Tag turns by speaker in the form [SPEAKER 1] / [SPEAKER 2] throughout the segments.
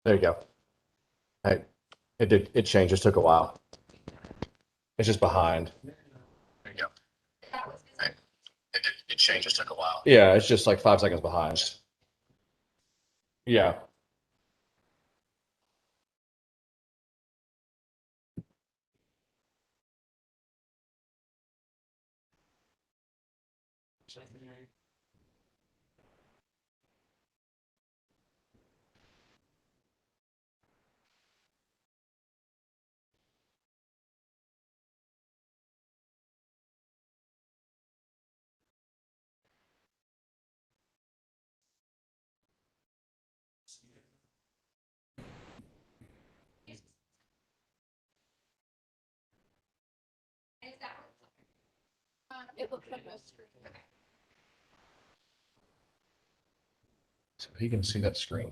[SPEAKER 1] There you go. Hey, it did. It changed. It took a while. It's just behind. There you go. Hey, it changed. It took a while. Yeah, it's just like 5 seconds behind. Yeah. So he can see that screen.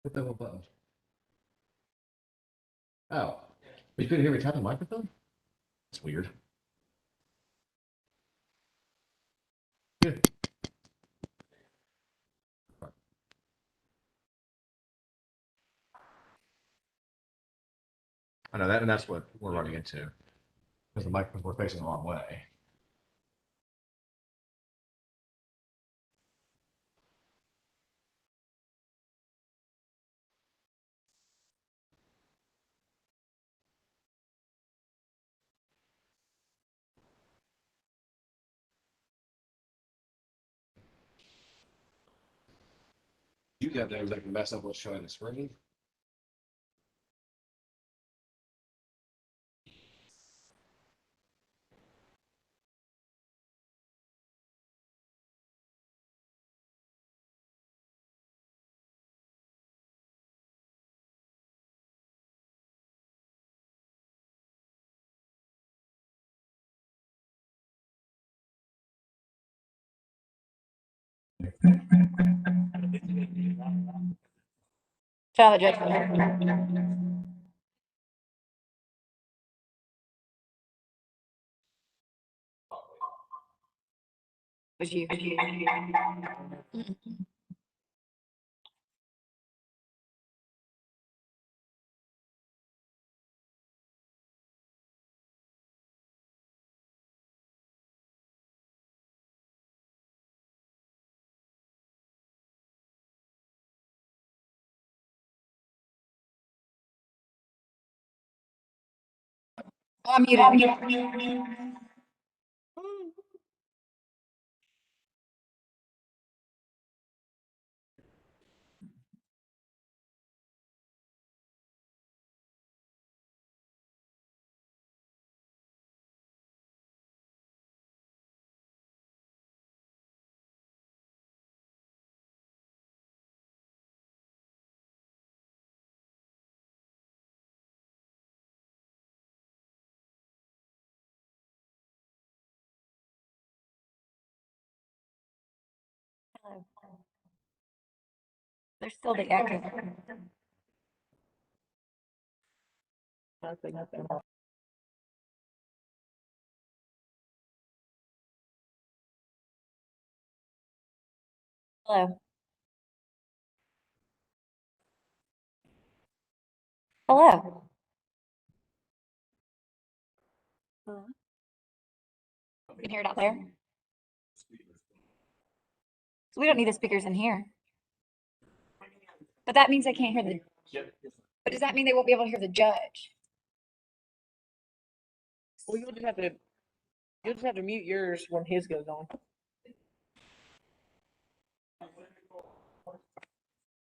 [SPEAKER 1] Hit that little button. Oh, you couldn't hear me tap the microphone? That's weird. Good. I know that, and that's what we're running into. Because the microphones were facing the wrong way. You got there that can mess up what's showing the screen.
[SPEAKER 2] Child judgment. Was you? I'm muted. Hello. There's still the echo. Hello. Hello. Hello. You can hear it out there. So we don't need the speakers in here. But that means I can't hear the. But does that mean they won't be able to hear the judge?
[SPEAKER 3] Well, you'll just have to mute yours when his goes on.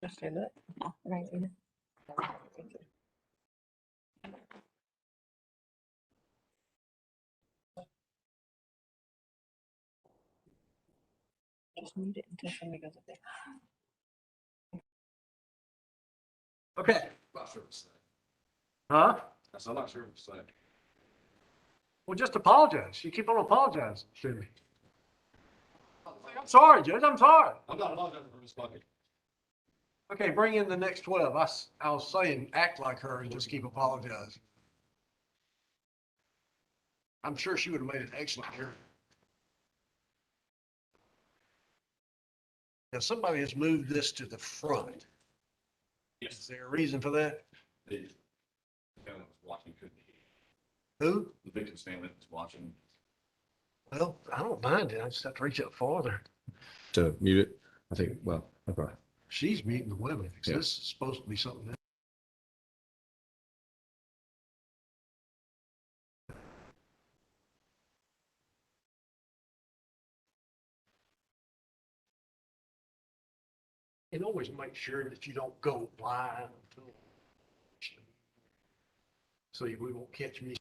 [SPEAKER 3] Just say that.
[SPEAKER 2] No, right.
[SPEAKER 3] Just mute it until somebody goes up there.
[SPEAKER 1] Okay. Not sure what to say. Huh? I'm not sure what to say. Well, just apologize. You keep on apologizing to me. I'm sorry, Judge. I'm sorry. I'm not apologizing for responding. Okay, bring in the next 12. I was saying act like her and just keep apologizing. I'm sure she would have made an excellent jury. Now, somebody has moved this to the front. Yes. Is there a reason for that? The defendant was watching, couldn't he? Who? The victim's family was watching. Well, I don't mind it. I just have to reach up farther. To mute it? I think, well, okay. She's muting the women. Yeah. This is supposed to be something else. And always make sure that you don't go blind. So we won't catch me.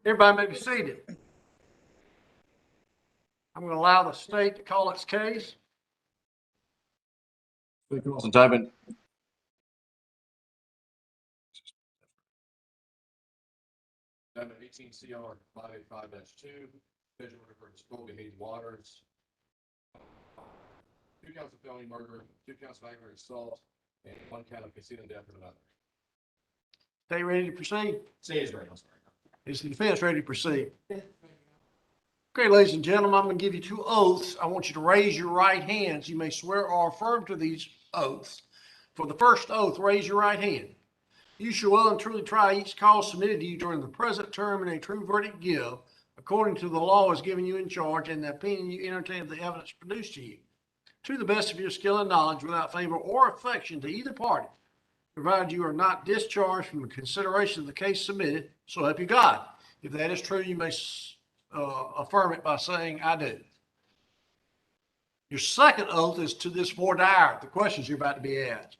[SPEAKER 4] Everybody may be seated. I'm going to allow the state to call its case.
[SPEAKER 1] Untitled. Defendant 18 CR 585-2, visual order for Alcovy Hayes Waters. 2 counts of felony murder, 2 counts of aggravated assault, and 1 count of concealing death of another.
[SPEAKER 4] Stay ready to proceed.
[SPEAKER 1] Stage ready.
[SPEAKER 4] Is the defense ready to proceed? Okay, ladies and gentlemen, I'm going to give you 2 oaths. I want you to raise your right hands. You may swear or affirm to these oaths. For the first oath, raise your right hand. You shall well and truly try each cause submitted to you during the present term and a true verdict give, according to the law as given you in charge and the opinion you entertain of the evidence produced to you, to the best of your skill and knowledge, without favor or affection to either party, provided you are not discharged from the consideration of the case submitted, so help you God. If that is true, you may affirm it by saying, I do. Your second oath is to this voir dire, the questions you're about to be asked.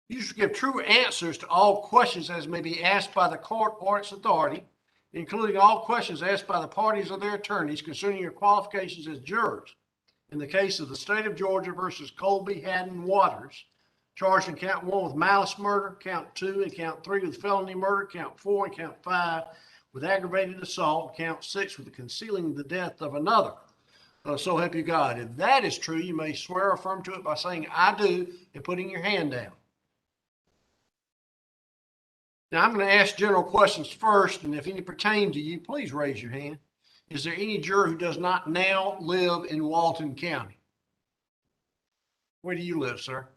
[SPEAKER 4] You should give true answers to all questions as may be asked by the court or its authority, including all questions asked by the parties or their attorneys concerning your qualifications as jurors. In the case of the state of Georgia versus Colby Haddon Waters, charged in count 1 with malice murder, count 2 and count 3 with felony murder, count 4 and count 5 with aggravated assault, and count 6 with concealing the death of another. So help you God. If that is true, you may swear or affirm to it by saying, I do, and putting your hand down. Now, I'm going to ask general questions first, and if any pertain to you, please raise your hand. Is there any juror who does not now live in Walton County? Where do you live, sir?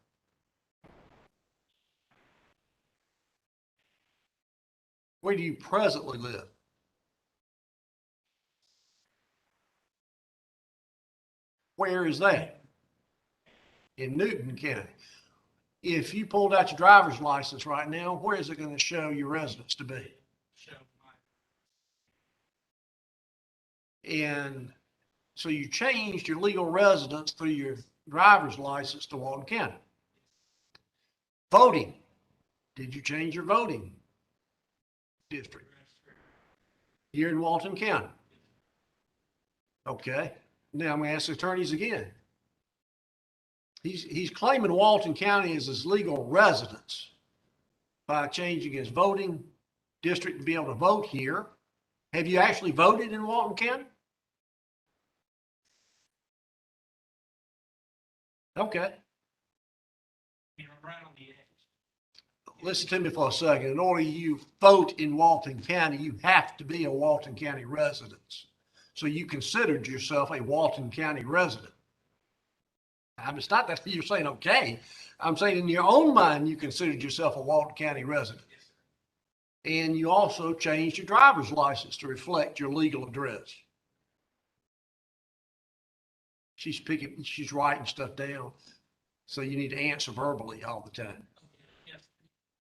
[SPEAKER 4] Where do you presently live? Where is that? In Newton County. If you pulled out your driver's license right now, where is it going to show your residence to be? And so you changed your legal residence through your driver's license to Walton County. Voting. Did you change your voting district? Here in Walton County. Okay. Now I'm going to ask the attorneys again. He's claiming Walton County as his legal residence by changing his voting district to be able to vote here. Have you actually voted in Walton County? Okay. Listen to me for a second. In order you vote in Walton County, you have to be a Walton County resident. So you considered yourself a Walton County resident. It's not that you're saying, okay. I'm saying in your own mind, you considered yourself a Walton County resident. And you also changed your driver's license to reflect your legal address. She's writing stuff down. So you need to answer verbally all the time.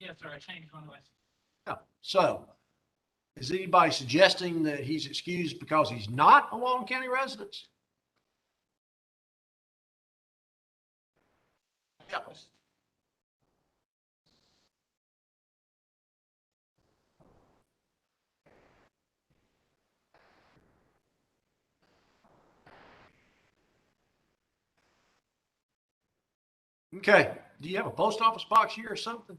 [SPEAKER 2] Yes, sir. I changed my license.
[SPEAKER 4] Yeah. So is anybody suggesting that he's excused because he's not a Walton County resident? Yeah. Okay. Do you have a post office box here or something?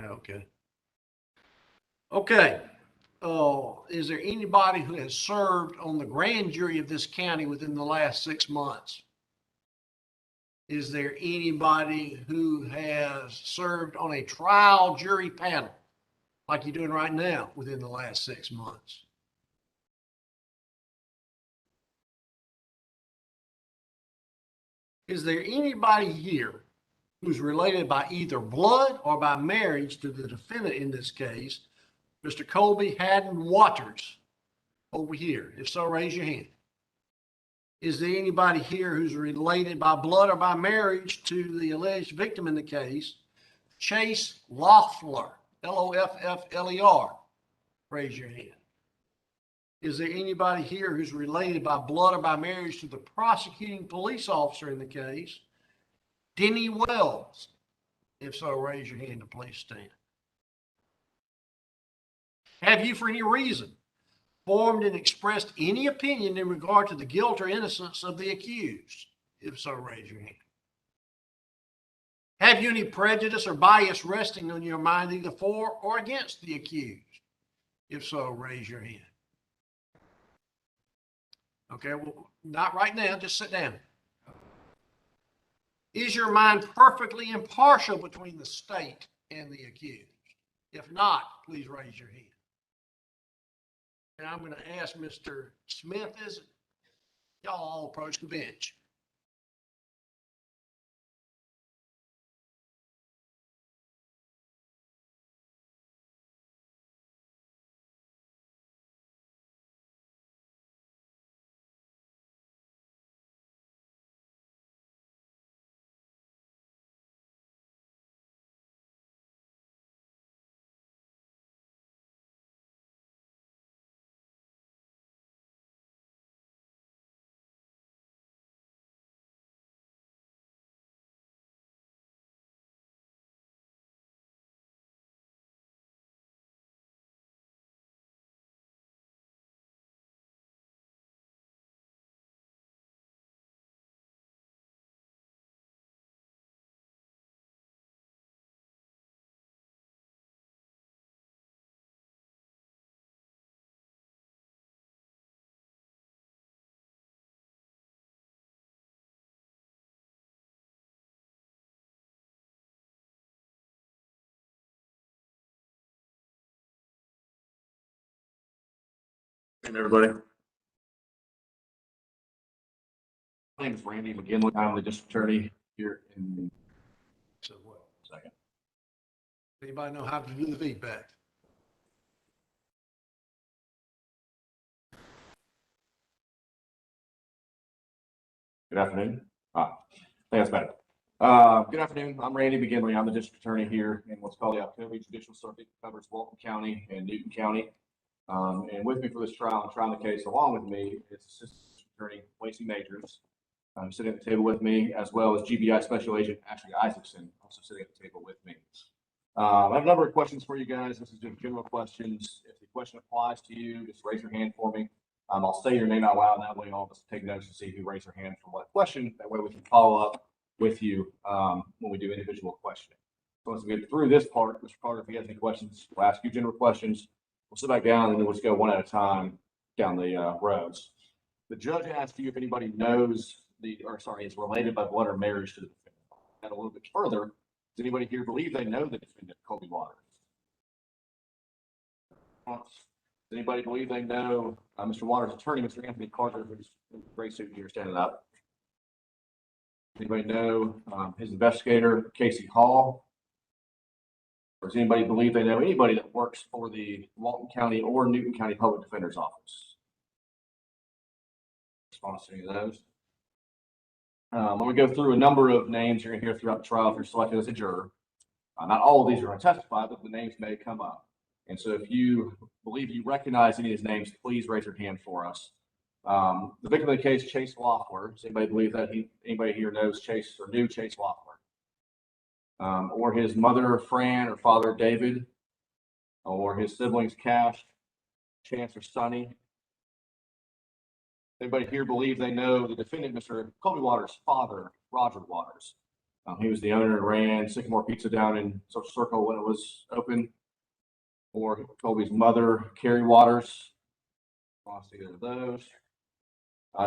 [SPEAKER 4] Okay. Okay. Is there anybody who has served on the grand jury of this county within the last 6 months? Is there anybody who has served on a trial jury panel like you're doing right now within the last 6 months? Is there anybody here who's related by either blood or by marriage to the defendant in this case Mr. Colby Haddon Waters over here? If so, raise your hand. Is there anybody here who's related by blood or by marriage to the alleged victim in the case, Chase Loeffler, Loffler? Raise your hand. Is there anybody here who's related by blood or by marriage to the prosecuting police officer in the case, Denny Wells? If so, raise your hand and please stand. Have you, for any reason, formed and expressed any opinion in regard to the guilt or innocence of the accused? If so, raise your hand. Have you any prejudice or bias resting on your mind either for or against the accused? If so, raise your hand. Okay, well, not right now, just sit down. Is your mind perfectly impartial between the state and the accused? If not, please raise your hand. And I'm going to ask Mr. Smith, is it? Y'all all approach the bench.
[SPEAKER 1] Hey, everybody. My name is Randy McGinley. I'm the district attorney here in.
[SPEAKER 4] So what?
[SPEAKER 1] Second.
[SPEAKER 4] Anybody know how to do the feedback?
[SPEAKER 1] Good afternoon. I think that's better. Good afternoon. I'm Randy McGinley. I'm the district attorney here in what's called the Alcovy Judicial Circuit. Covers Walton County and Newton County. And with me for this trial and trying the case along with me is Assistant Attorney Lacey Majors, sitting at the table with me, as well as GBI Special Agent Ashley Isaacson, also sitting at the table with me. I have a number of questions for you guys. This is just general questions. If the question applies to you, just raise your hand for me. I'll say your name out loud. That way all of us take notes to see who raised their hand for what question. That way we can follow up with you when we do individual questioning. So once we get through this part, Mr. Carter, if you have any questions, we'll ask you general questions. We'll sit back down and then we'll just go one at a time down the roads. The judge asked you if anybody knows is related by blood or marriage to the defendant. And a little bit further, does anybody here believe they know the defendant, Colby Waters? Does anybody believe they know Mr. Waters' attorney, Mr. Anthony Carter, who's in a gray suit here standing up? Anybody know his investigator, Casey Hall? Or does anybody believe they know anybody that works for the Walton County or Newton County Public Defender's Office? Response to any of those? When we go through a number of names you're going to hear throughout the trial if you're selected as a juror, not all of these are going to testify, but the names may come up. And so if you believe you recognize any of these names, please raise your hand for us. The victim of the case, Chase Loeffler. Does anybody believe that anybody here knows Chase or knew Chase Loeffler? Or his mother, Fran, or father, David, or his siblings, Cash, Chance, or Sonny? Anybody here believe they know the defendant, Mr. Colby Waters' father, Roger Waters? He was the owner and ran Sycamore Pizza down in Social Circle when it was open. Or Colby's mother, Carrie Waters. Lost either of those.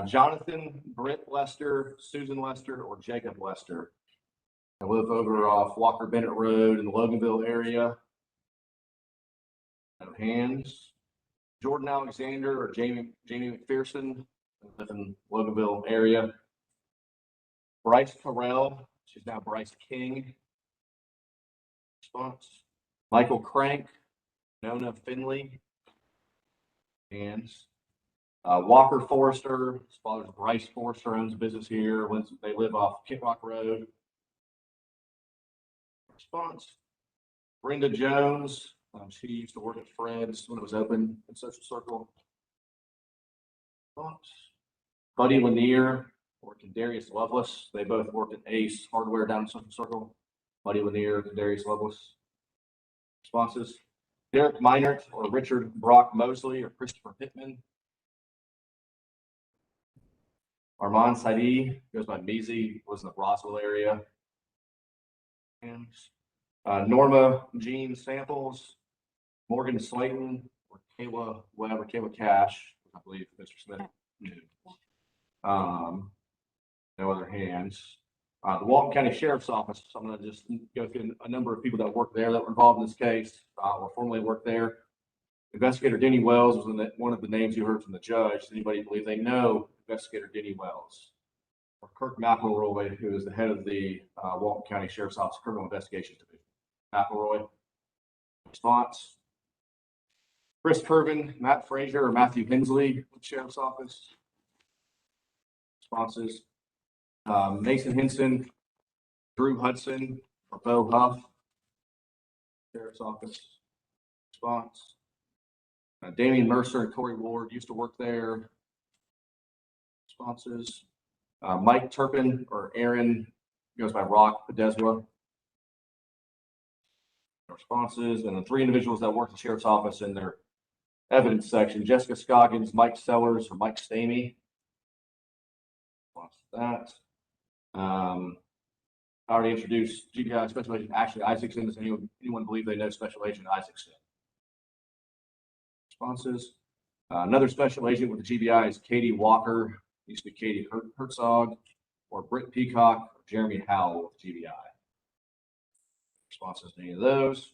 [SPEAKER 1] Jonathan, Britt Lester, Susan Lester, or Jacob Lester. I live over off Walker Bennett Road in the Loganville area. No hands. Jordan Alexander or Jamie McPherson. I live in the Loganville area. Bryce Terrell. She's now Bryce King. Response. Michael Crank.
[SPEAKER 5] Nona Finley. Hands. Walker Forrester, his father's Bryce Forrester, owns a business here. They live off Kit Rock Road. Response. Brenda Jones, she used to work at Fred's when it was open in Social Circle. Response. Buddy Lanier worked in Darius Lovelace. They both worked at Ace Hardware down in Social Circle. Buddy Lanier and Darius Lovelace. Responses. Derek Meinert or Richard Brock Mosley or Christopher Pittman. Armand Saidi goes by Measy, was in the Roswell area. And Norma Jean Samples, Morgan Slayton, or Kayla Webb or Kayla Cash, I believe Mr. Smith knew. No other hands. The Walton County Sheriff's Office, so I'm going to just go through a number of people that work there that were involved in this case or formerly worked there. Investigator Denny Wells was one of the names you heard from the judge. Does anybody believe they know Investigator Denny Wells? Or Kirk McElroy, who is the head of the Walton County Sheriff's Office Criminal Investigations Division. McElroy. Response. Chris Curvin, Matt Frazier, or Matthew Hensley, Sheriff's Office. Responses. Mason Henson, Drew Hudson, or Bo Huff, Sheriff's Office. Response. Damian Mercer and Corey Ward used to work there. Responses. Mike Turpin or Aaron goes by Rock Pedeswa. Responses. And the three individuals that worked at the Sheriff's Office in their evidence section: Jessica Scoggins, Mike Sellers, or Mike Stamey. Response to that. I already introduced GBI Special Agent Ashley Isaacson. Does anyone believe they know Special Agent Isaacson? Responses. Another special agent with the GBI is Katie Walker, used to be Katie Herzog, or Britt Peacock, or Jeremy Howell with GBI. Responses to any of those.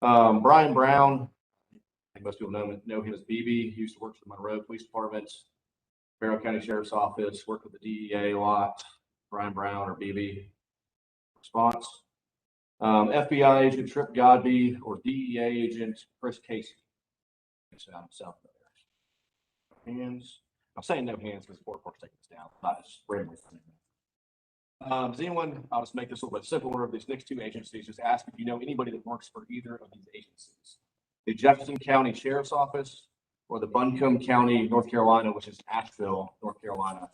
[SPEAKER 5] Brian Brown, I think most people know him as BB. He used to work for the Monroe Police Department, Barrow County Sheriff's Office, worked with the DEA a lot. Brian Brown or BB. Response. FBI agent Trip Godby or DEA agent Chris Casey. South there. Hands. I'm saying no hands because the board report's taking this down. Not just randomly. Does anyone, I'll just make this a little bit simpler, of these next two agencies, just ask if you know anybody that works for either of these agencies. The Jefferson County Sheriff's Office or the Buncombe County, North Carolina, which is Asheville, North Carolina,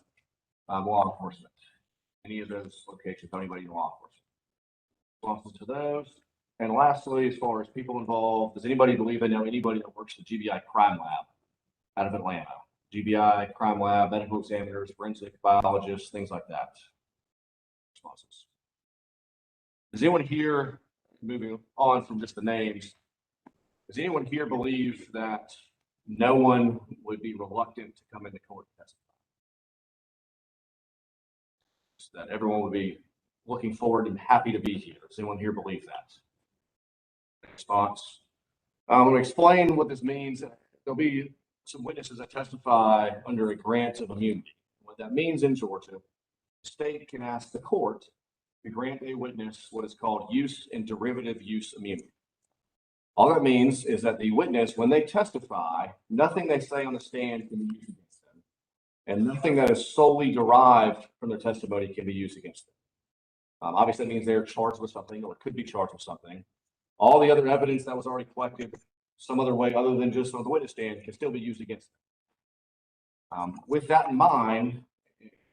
[SPEAKER 5] law enforcement. Any of those locations, anybody in law enforcement. Responses to those. And lastly, as far as people involved, does anybody believe they know anybody that works at the GBI Crime Lab out of Atlanta? GBI Crime Lab, medical examiners, forensic biologists, things like that. Responses. Does anyone here, moving on from just the names, does anyone here believe that no one would be reluctant to come into court to testify? That everyone would be looking forward and happy to be here. Does anyone here believe that? Response. I'm going to explain what this means. There'll be some witnesses that testify under a grant of immunity. What that means in Georgia, the state can ask the court to grant a witness what is called use and derivative use immunity. All that means is that the witness, when they testify, nothing they say on the stand can be used against them, and nothing that is solely derived from their testimony can be used against them. Obviously, that means they're charged with something or could be charged with something. All the other evidence that was already collected some other way other than just on the witness stand can still be used against them. With that in mind,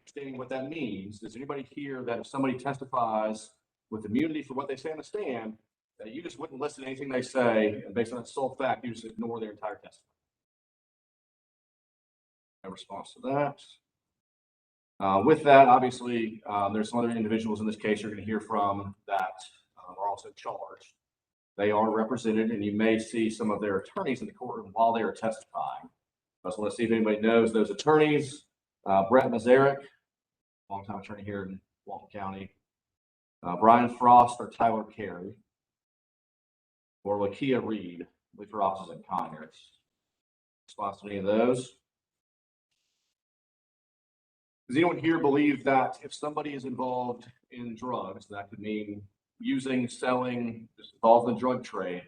[SPEAKER 5] understanding what that means, does anybody here that if somebody testifies with immunity for what they say on the stand, that you just wouldn't listen to anything they say, and based on that sole fact, you just ignore their entire testimony? No response to that. With that, obviously, there's some other individuals in this case you're going to hear from that are also charged. They are represented, and you may see some of their attorneys in the courtroom while they are testifying. I just want to see if anybody knows those attorneys. Brett Mazarek, longtime attorney here in Walton County. Brian Frost or Tyler Carey. Or Lakia Reed, with her offices in Conyers. Response to any of those? Does anyone here believe that if somebody is involved in drugs, that could mean using, selling, just involved in the drug trade,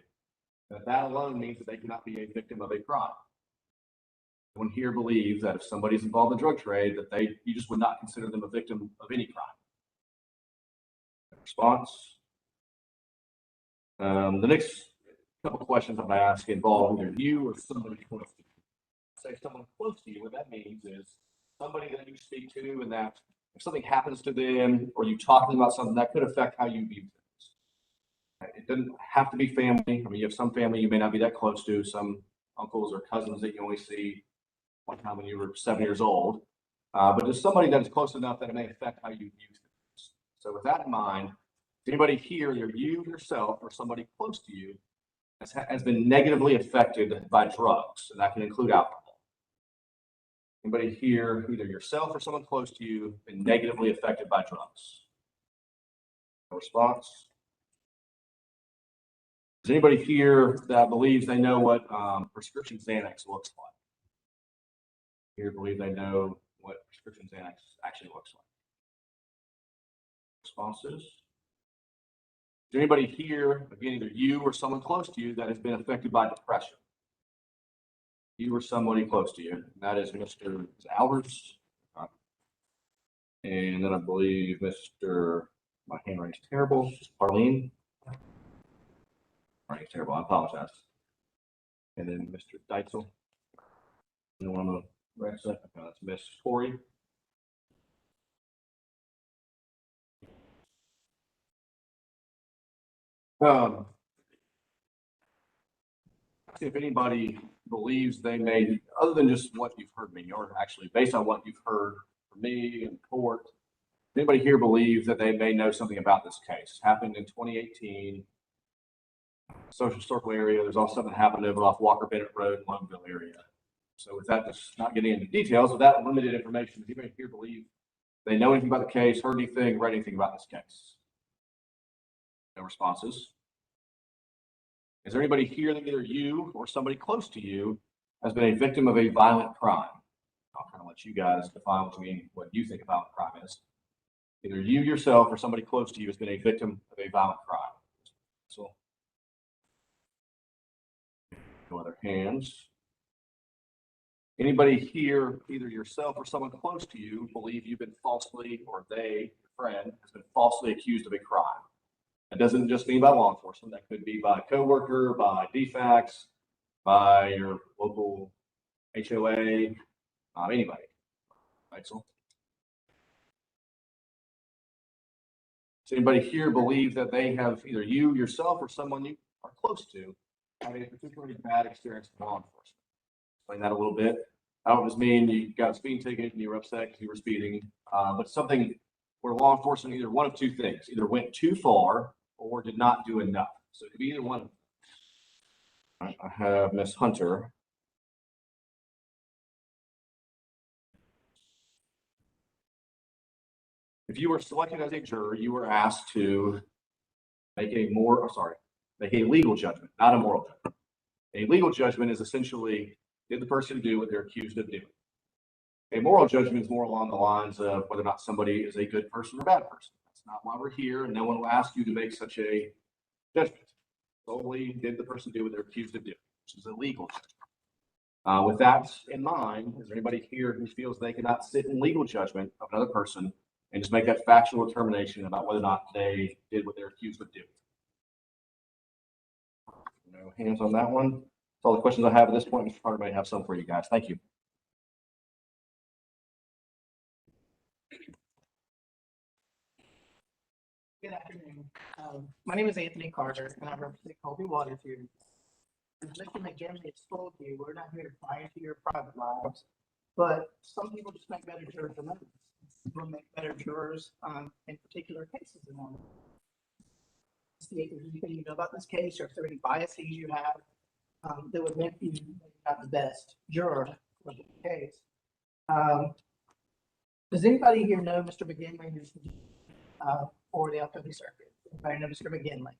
[SPEAKER 5] That alone means that they cannot be a victim of a crime. Everyone here believes that if somebody's involved in the drug trade, that you just would not consider them a victim of any crime. Response. The next couple of questions I'm going to ask involve either you or somebody close to you. Say someone close to you, what that means is somebody that you speak to, and that if something happens to them or you talking about something that could affect how you view things. It doesn't have to be family. I mean, you have some family you may not be that close to, some uncles or cousins that you only see one time when you were 7 years old. But just somebody that is close enough that it may affect how you view things. So with that in mind, if anybody here, either you yourself or somebody close to you, has been negatively affected by drugs, and that can include alcohol. Anybody here, either yourself or someone close to you, been negatively affected by drugs? No response. Is anybody here that believes they know what prescription Xanax looks like? Here believe they know what prescription Xanax actually looks like? Responses? Is there anybody here, again, either you or someone close to you, that has been affected by depression? You or somebody close to you. And that is Mr. Albers. And then I believe Mr. My handwriting's terrible. Arlene. Handwriting's terrible. I apologize. And then Mr. Deitzel. Anyone on the right side? Okay, that's Miss Tori. If anybody believes they may, other than just what you've heard me, or actually based on what you've heard from me in court, anybody here believes that they may know something about this case? Happened in 2018, social circle area. There's also something that happened over off Walker Bennett Road in Loneville area. So with that, just not getting into details, with that limited information, does anybody here believe they know anything about the case, heard anything, read anything about this case? No responses. Is there anybody here that either you or somebody close to you has been a victim of a violent crime? I'll kind of let you guys define what you think a violent crime is. Either you yourself or somebody close to you has been a victim of a violent crime. So, no other hands. Anybody here, either yourself or someone close to you, believe you've been falsely, or they, your friend, has been falsely accused of a crime? It doesn't just mean by law enforcement. That could be by a coworker, by DFACS, by your local HOA, anybody. Right, so does anybody here believe that they have, either you yourself or someone you are close to, having a particularly bad experience with law enforcement? Explain that a little bit. I don't just mean you got a speeding ticket and you were upset because you were speeding, but something where law enforcement either one of two things, either went too far or did not do enough. So it could be either one of them. I have Miss Hunter. If you were selected as a juror, you were asked to make a legal judgment, not a moral judgment. A legal judgment is essentially, did the person do what they're accused of doing? A moral judgment is more along the lines of whether or not somebody is a good person or a bad person. That's not why we're here, and no one will ask you to make such a judgment. Solely, did the person do what they're accused of doing, which is a legal judgment. With that in mind, is there anybody here who feels they cannot sit in legal judgment of another person and just make that factual determination about whether or not they did what they're accused of doing? No hands on that one. That's all the questions I have at this point. Mr. Carter may have some for you guys. Thank you.
[SPEAKER 6] Good afternoon. My name is Anthony Carter, and I represent Colby Water here. As Mr. McGinley has told you, we're not here to pry into your private lives, but some people just make better jurors than others. People make better jurors in particular cases than others. See if there's anything you know about this case, or if there are any biases you have that would make you not the best juror for the case. Does anybody here know Mr. McGinley for the Alcovy circuit? Anybody know Mr. McGinley?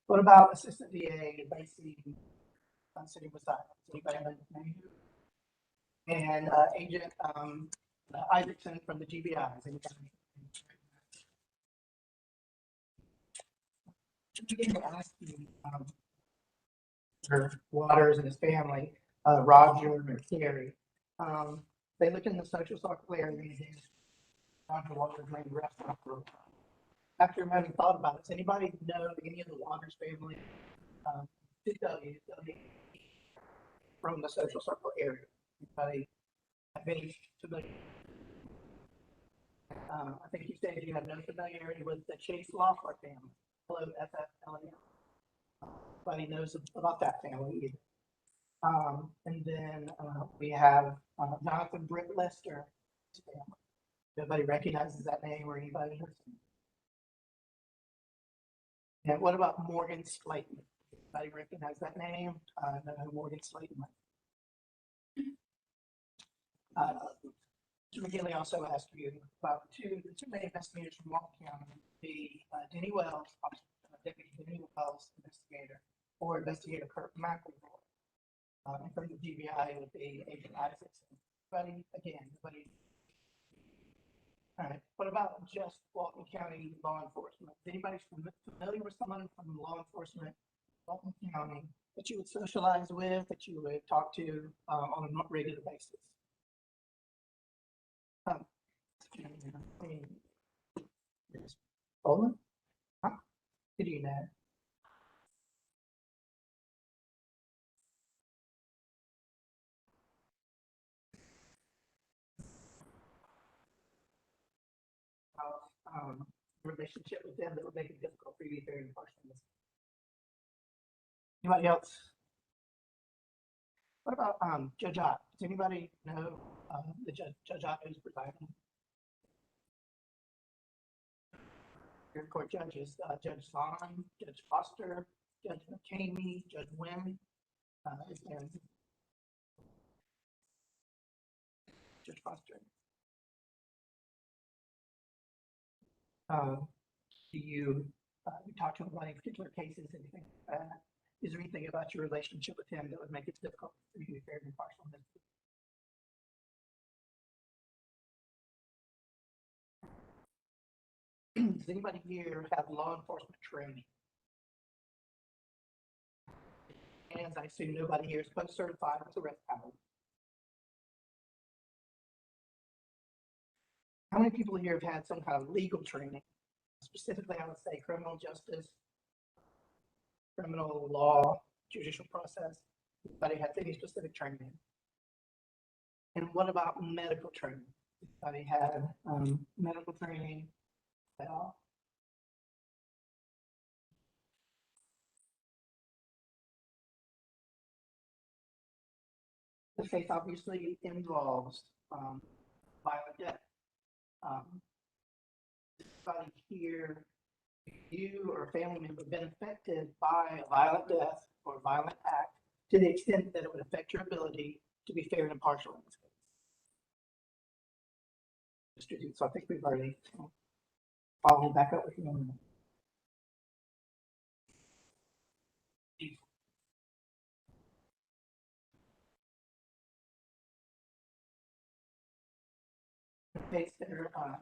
[SPEAKER 6] What about Assistant DA Lacey City Messiah? Anybody know his name? And Agent Isaacson from the GBIs. Anybody? I'm going to ask you, Mr. Waters and his family, Roger and Terry. They lived in the social circle area. Roger Waters made the restaurant for a while. After having thought about it, does anybody know any of the Waters family? From the social circle area. Anybody have any familiar? I think you said you have no familiarity with the Chase Loeffler family. Hello, FFLA. Nobody knows about that family either. And then we have Jonathan Britt Lester family. Nobody recognizes that name or anybody knows him. And what about Morgan Slayton? Anybody recognize that name? No, Morgan Slayton. Mr. McGinley also asked you about the two main investigators from Walton County, the Denny Wells, Deputy Denny Wells investigator, or Investigator Kurt McElroy. And from the GBI, it would be Agent Isaacson. Nobody. All right. What about just Walton County law enforcement? Is anybody familiar with someone from law enforcement, Walton County, that you would socialize with, that you would talk to on a regular basis? Olin? Huh? Who do you know? Relationship with them that would make it difficult for you to be very impartial. Anybody else? What about Judge Ott? Does anybody know the Judge Ott who's presiding? Your court judges, Judge Zahn, Judge Foster, Judge McCamey, Judge Wynn, and Judge Foster. Do you talk to him about any particular cases, anything like that? Is there anything about your relationship with him that would make it difficult for you to be fair and impartial? Does anybody here have law enforcement training? And I assume nobody here is post-certified with arrest power. How many people here have had some kind of legal training? Specifically, I would say criminal justice, criminal law, judicial process. Anybody has any specific training? And what about medical training? Anybody had medical training at all? The case obviously involves violent death. Anybody here, you or a family member, been affected by a violent death or a violent act to the extent that it would affect your ability to be fair and impartial in this case? So I think we've already followed back up with you on that. Okay, there are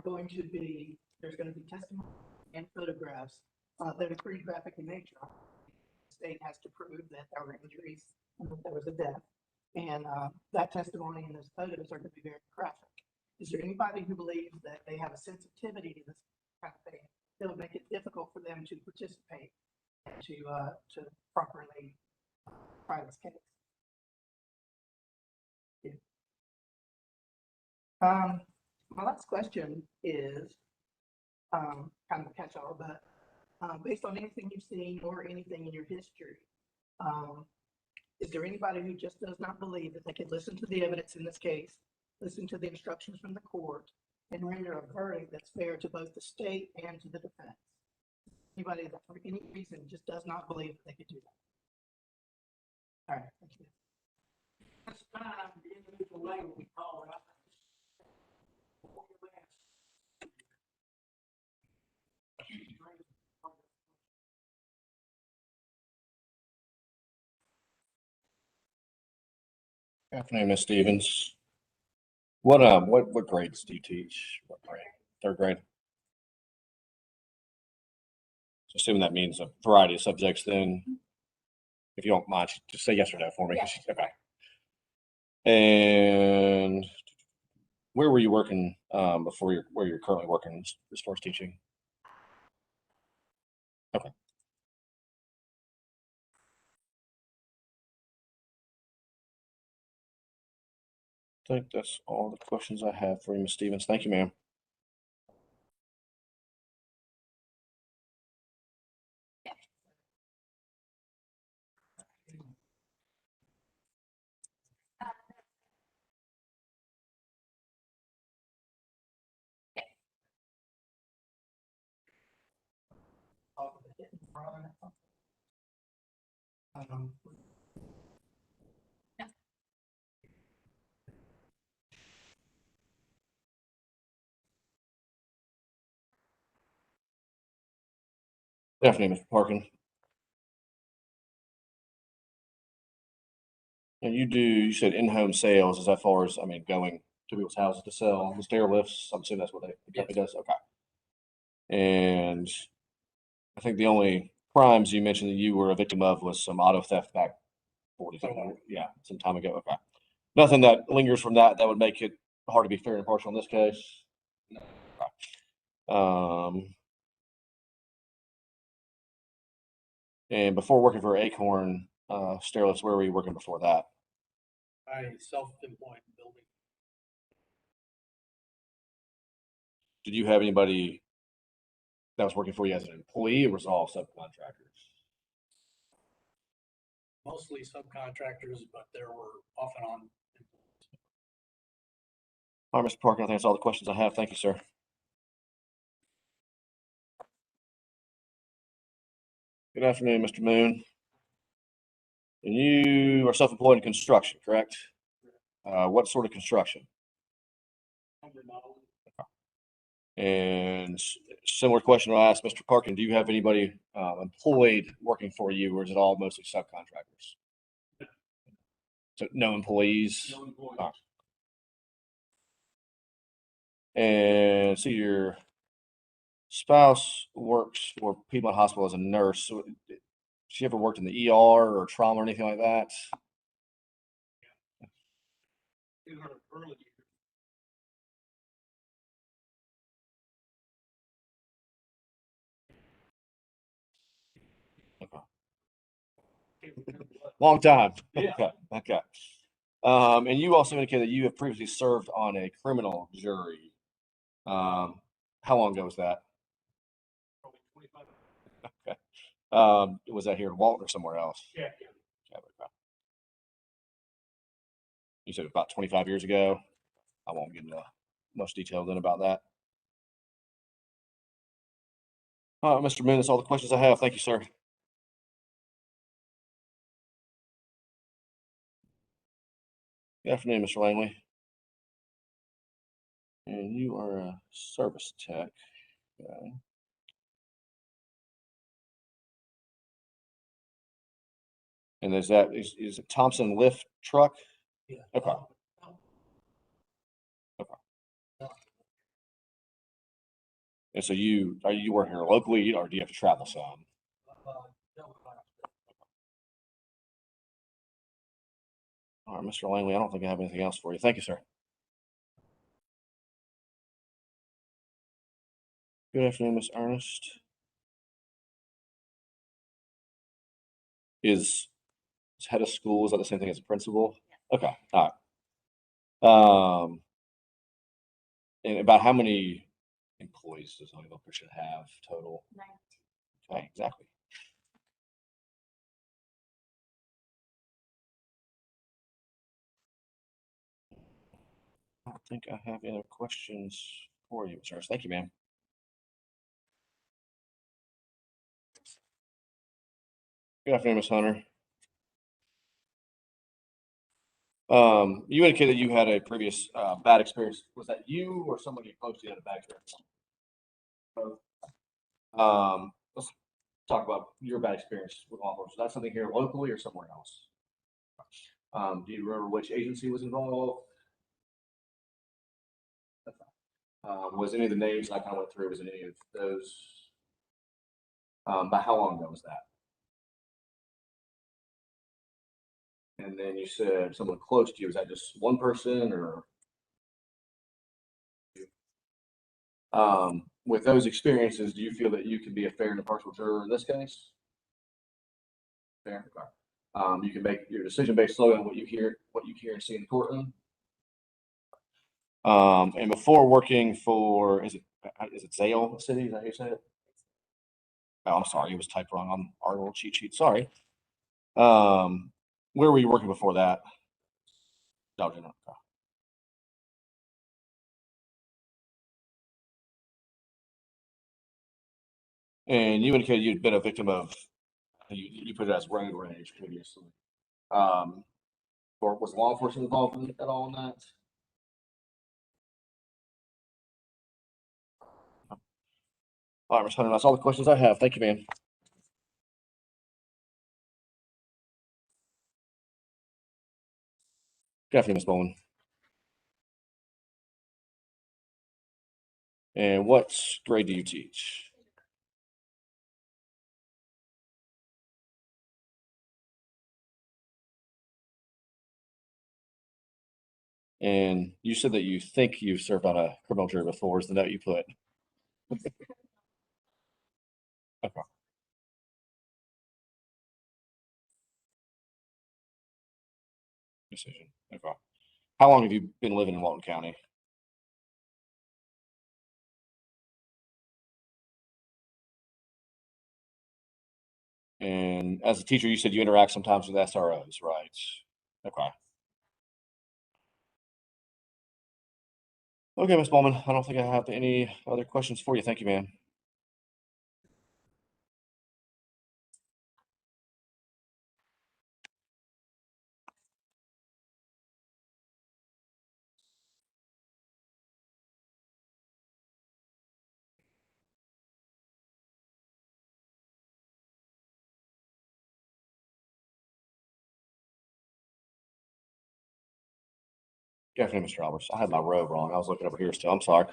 [SPEAKER 6] going to be, there's going to be testimony and photographs that are pretty graphic in nature. The state has to prove that there were injuries and that there was a death. And that testimony and those photos are going to be very graphic. Is there anybody who believes that they have a sensitivity to this kind of thing that would make it difficult for them to participate and to properly try this case? Yeah. My last question is kind of a catch-all, but based on anything you've seen or anything in your history, is there anybody who just does not believe that they can listen to the evidence in this case, listen to the instructions from the court, and render a verdict that's fair to both the state and to the defense? Anybody that for any reason just does not believe that they could do that? All right, thank you. That's fine. The individual label we call it.
[SPEAKER 5] Good afternoon, Ms. Stevens. What grades do you teach? What grade? Third grade? So assuming that means a variety of subjects then. If you don't mind, just say yes or no for me. Okay. And where were you working before where you're currently working as far as teaching? Okay. I think that's all the questions I have for you, Ms. Stevens. Thank you, ma'am. Good afternoon, Mr. Parkin. And you said in-home sales as far as, I mean, going to people's houses to sell the stair lifts. I'm assuming that's what the company does. Okay. And I think the only crimes you mentioned that you were a victim of was some auto theft back 40, yeah, some time ago. Okay. Nothing that lingers from that would make it hard to be fair and impartial in this case. No. Okay. And before working for Acorn stair lifts, where were you working before that?
[SPEAKER 7] I self-employed building.
[SPEAKER 5] Did you have anybody that was working for you as an employee, or was it all subcontractors?
[SPEAKER 7] Mostly subcontractors, but there were off and on.
[SPEAKER 5] All right, Mr. Parker, I think that's all the questions I have. Thank you, sir. Good afternoon, Mr. Moon. And you are self-employed in construction, correct? What sort of construction? And similar question I asked Mr. Parkin, do you have anybody employed working for you, or is it all mostly subcontractors? So no employees?
[SPEAKER 7] No employees.
[SPEAKER 5] All right. And so your spouse works for Piedmont Hospital as a nurse. So she ever worked in the ER or trauma or anything like that?
[SPEAKER 7] In her early years.
[SPEAKER 5] Long time.
[SPEAKER 7] Yeah.
[SPEAKER 5] Okay. Okay. And you also indicated that you have previously served on a criminal jury. How long ago was that?
[SPEAKER 7] Probably 25.
[SPEAKER 5] Okay. Was that here in Walton or somewhere else?
[SPEAKER 7] Yeah.
[SPEAKER 5] Okay. You said about 25 years ago. I won't get into much detail then about that. Mr. Moon, that's all the questions I have. Thank you, sir. Good afternoon, Mr. Langley. And you are a service tech. Okay. And is it Thompson lift truck?
[SPEAKER 7] Yeah.
[SPEAKER 5] Okay. And so are you working here locally, or do you have to travel some? All right, Mr. Langley, I don't think I have anything else for you. Thank you, sir. Good afternoon, Miss Ernest. Is head of school, is that the same thing as a principal? Okay, all right. And about how many employees does Honeyville Christian have total?
[SPEAKER 2] 19.
[SPEAKER 5] Okay, exactly. I don't think I have any other questions for you, Ms. Ernest. Thank you, ma'am. Good afternoon, Ms. Hunter. You indicated you had a previous bad experience. Was that you or somebody close to you had a bad experience? Let's talk about your bad experience with law enforcement. Is that something here locally or somewhere else? Do you remember which agency was involved? Was any of the names I kind of went through, was it any of those? About how long ago was that? And then you said someone close to you. Is that just one person or? With those experiences, do you feel that you can be a fair and impartial juror in this case? Fair. Okay. You can make your decision based solely on what you hear and see in the courtroom. And before working for, is it Zale City? Is that how you say it? Oh, I'm sorry, it was typed wrong on our little cheat sheet. Sorry. Where were you working before that? No, no, no. And you indicated you'd been a victim of, you put it as road rage previously. Or was law enforcement involved at all in that? All right, Ms. Hunter, that's all the questions I have. Thank you, man. Good afternoon, Ms. Bowen. And what grade do you teach? And you said that you think you've served on a criminal jury before. Is the note you put? Okay. Decision. Okay. How long have you been living in Walton County? And as a teacher, you said you interact sometimes with SROs, right? Okay. Okay, Ms. Bowman, I don't think I have any other questions for you. Thank you, ma'am. Good afternoon, Mr. Roberts. I had my row wrong. I was looking over here still. I'm sorry.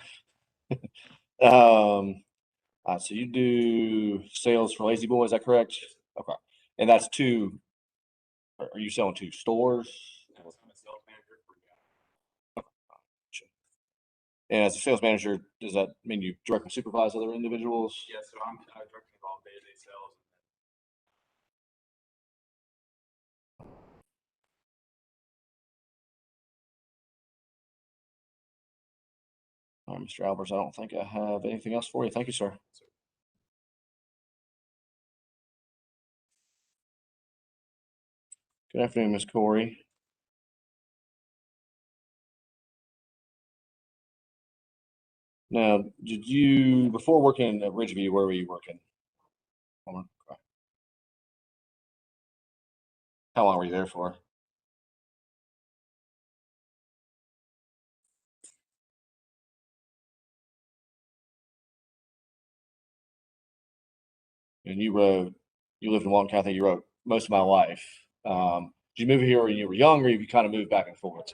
[SPEAKER 5] All right, so you do sales for Lazy Boy, is that correct? Okay. And that's to, are you selling to stores? And as a sales manager, does that mean you directly supervise other individuals?
[SPEAKER 8] Yeah, so I'm directly involved in day-to-day sales.
[SPEAKER 5] All right, Mr. Albers, I don't think I have anything else for you. Thank you, sir. Good afternoon, Ms. Corey. Now, did you, before working at Ridgeview, where were you working? Okay. How long were you there for? And you lived in Walton County, you wrote most of my life. Did you move here when you were young, or you kind of moved back and forth?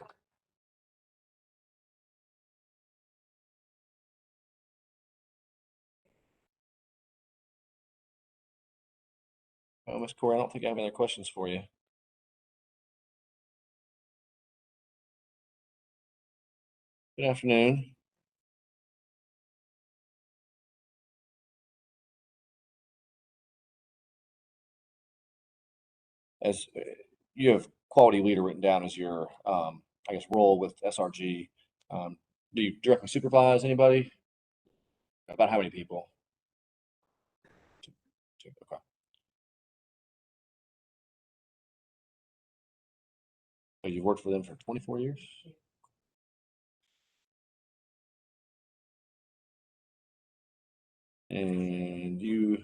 [SPEAKER 5] Ms. Corey, I don't think I have any other questions for you. Good afternoon. As you have quality leader written down as your, I guess, role with SRG. Do you directly supervise anybody? About how many people? Two. Okay. So you've worked for them for 24 years? And you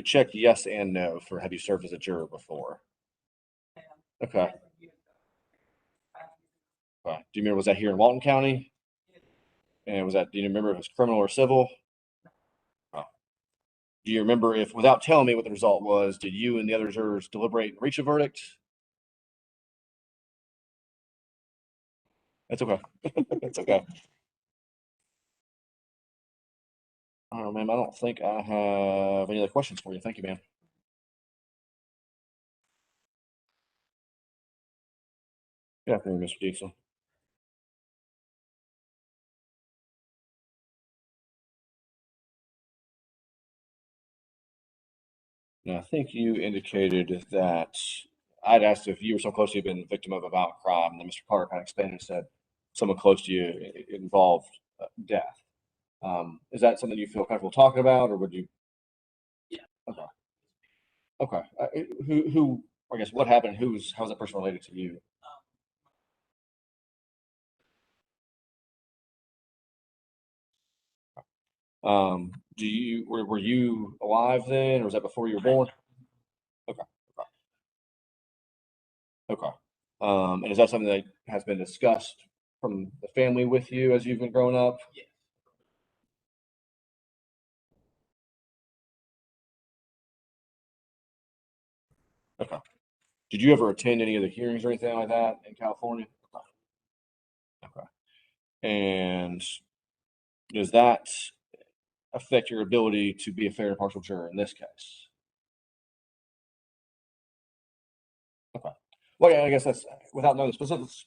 [SPEAKER 5] checked yes and no for have you served as a juror before? Okay. Do you remember, was that here in Walton County? And do you remember if it was criminal or civil? Oh. Do you remember if, without telling me what the result was, did you and the other jurors deliberate and reach a verdict? That's okay. That's okay. All right, ma'am, I don't think I have any other questions for you. Thank you, ma'am. Good afternoon, Mr. Diesel. Now, I think you indicated that I'd asked if you or someone close to you had been the victim of a violent crime, and then Mr. Carter kind of expanded and said someone close to you involved death. Is that something you feel comfortable talking about, or would you?
[SPEAKER 7] Yeah.
[SPEAKER 5] Okay. Okay. Who? I guess what happened? How's that person related to you? Were you alive then, or was that before you were born? Okay. Okay. And is that something that has been discussed from the family with you as you've been growing up?
[SPEAKER 7] Yes.
[SPEAKER 5] Okay. Did you ever attend any of the hearings or anything like that in California? Okay. And does that affect your ability to be a fair and impartial juror in this case? Okay. Well, yeah, I guess that's without knowing the specifics.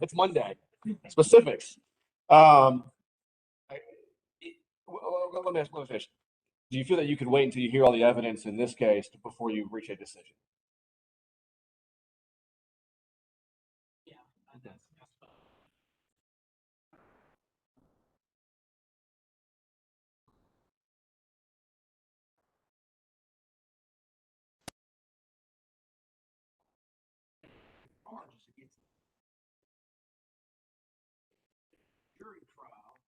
[SPEAKER 5] It's Monday. Specifics. Let me finish. Do you feel that you could wait until you hear all the evidence in this case before you reach a decision?
[SPEAKER 7] Yeah. That's fine.
[SPEAKER 4] Charges against jury trial,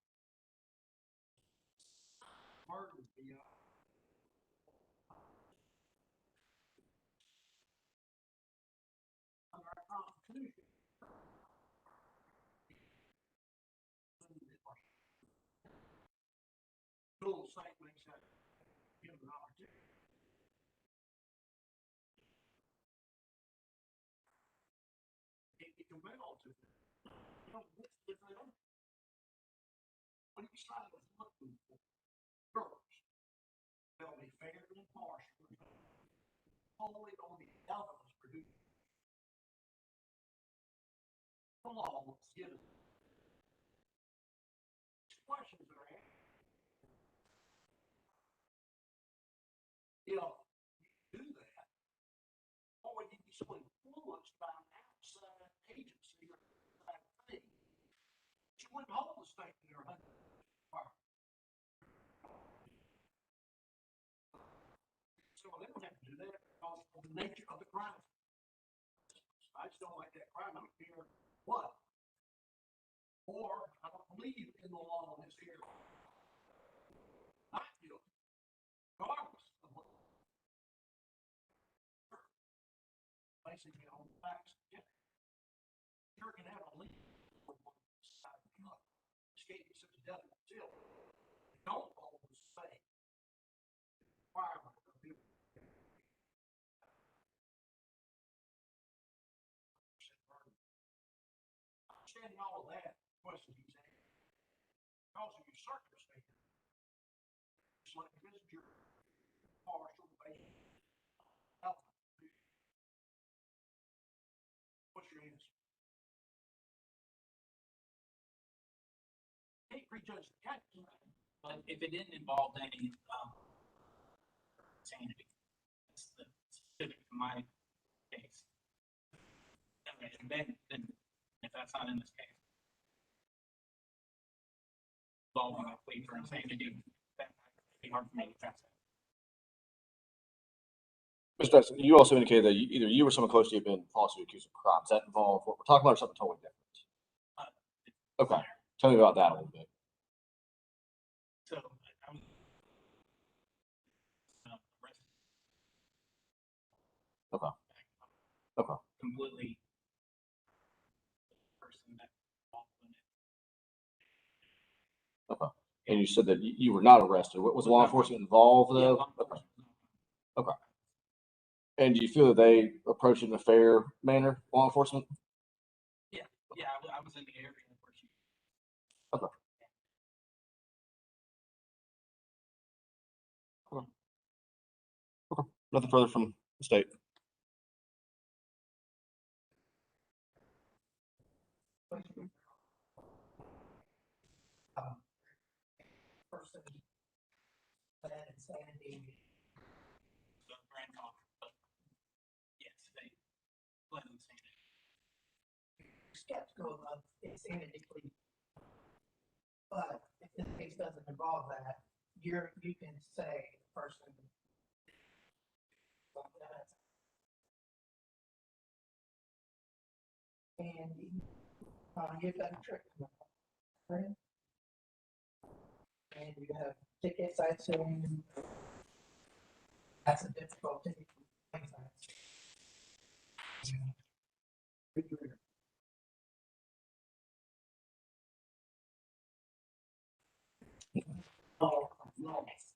[SPEAKER 4] murder beyond. Under our Constitution. Little site makes that give an opportunity. It can be all to them. You know, if they don't. When you decide to look for girls, they'll be fair and impartial. Only on the evidence produced. The law was given. Questions are asked. You know, do that. Or would you be so influenced by an outside agency or outside thing? You wouldn't hold the state in their hand. So they don't have to do that because of the nature of the crime. I just don't like that crime. I don't care what. Or I don't believe in the law in this area. Not guilty. Regardless of what. Basing it on the facts. Yeah. Sure can have a legal side of the escape such a death still. Don't always say requirement of the understanding all of that question he's asking. Because of your circumstance. Just like this jury, partial basis. What's your answer? Can't prejudge the case.
[SPEAKER 7] But if it didn't involve any insanity, that's the specific to my case. And then if that's not in this case, involving a plea for insanity, that would be hard for me to trust.
[SPEAKER 5] Mr. Dixon, you also indicated that either you or someone close to you have been falsely accused of crimes. Does that involve what we're talking about or something totally different? Okay. Tell me about that a little bit.
[SPEAKER 7] So I was arrested.
[SPEAKER 5] Okay. Okay.
[SPEAKER 7] Completely person that involved in it.
[SPEAKER 5] Okay. And you said that you were not arrested. Was law enforcement involved though?
[SPEAKER 7] Yeah,
[SPEAKER 5] Okay. Okay. And do you feel that they approached it in a fair manner, law enforcement?
[SPEAKER 7] Yeah, I was in the area where she.
[SPEAKER 5] Okay. Okay. Okay. Nothing further from the state.
[SPEAKER 6] go of insanity plea. But if this case doesn't involve that, you can say the person. And you've got a trick. Right? And you have tickets, I assume. That's a difficult thing. Oh, nice.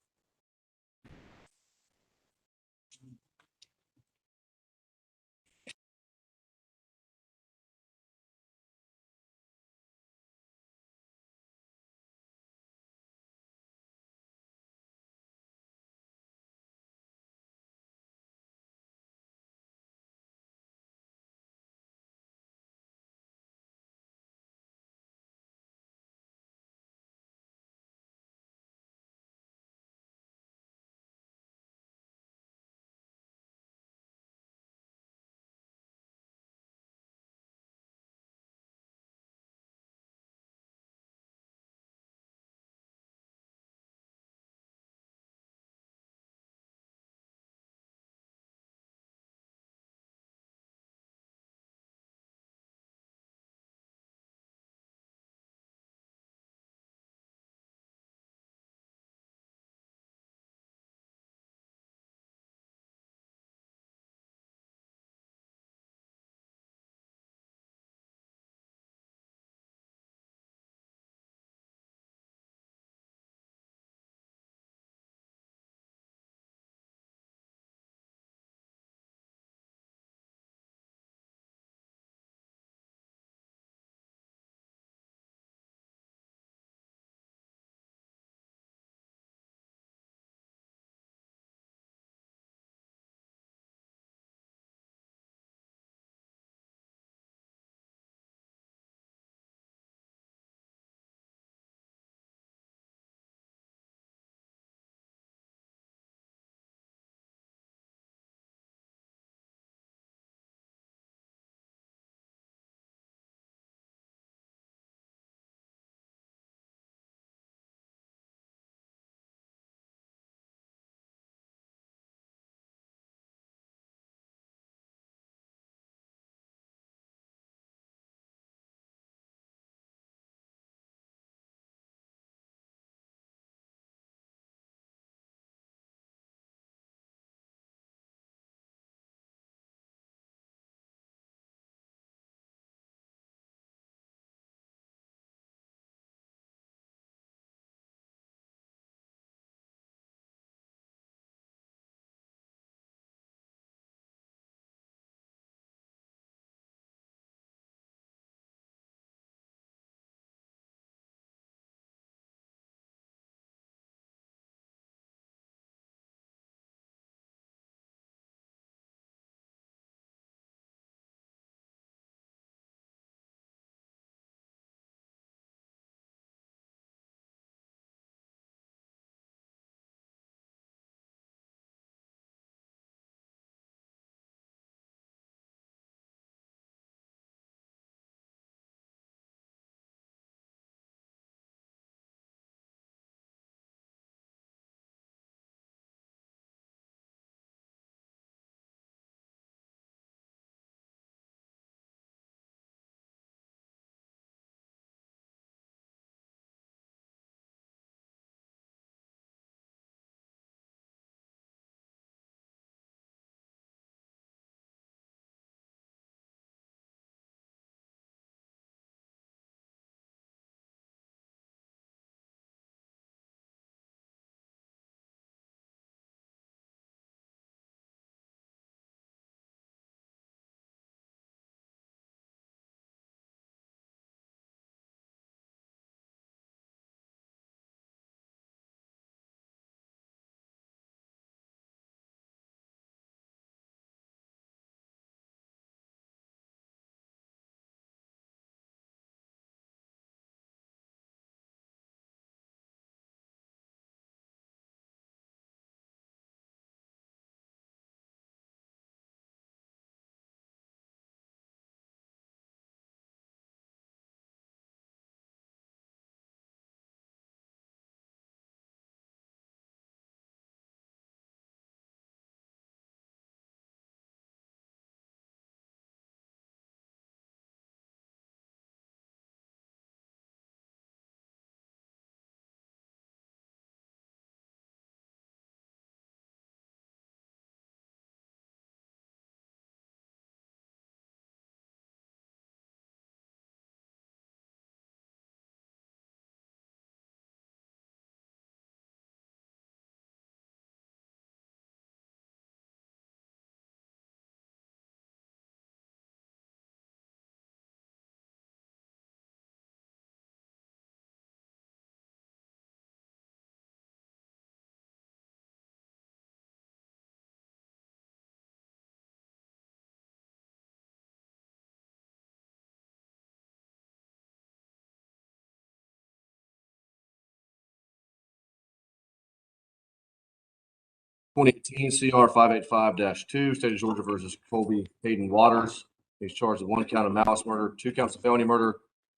[SPEAKER 5] 2018 CR 585-2, State of Georgia versus Colby Hayden Waters. He's charged with 1 count of malice murder, 2 counts of felony murder,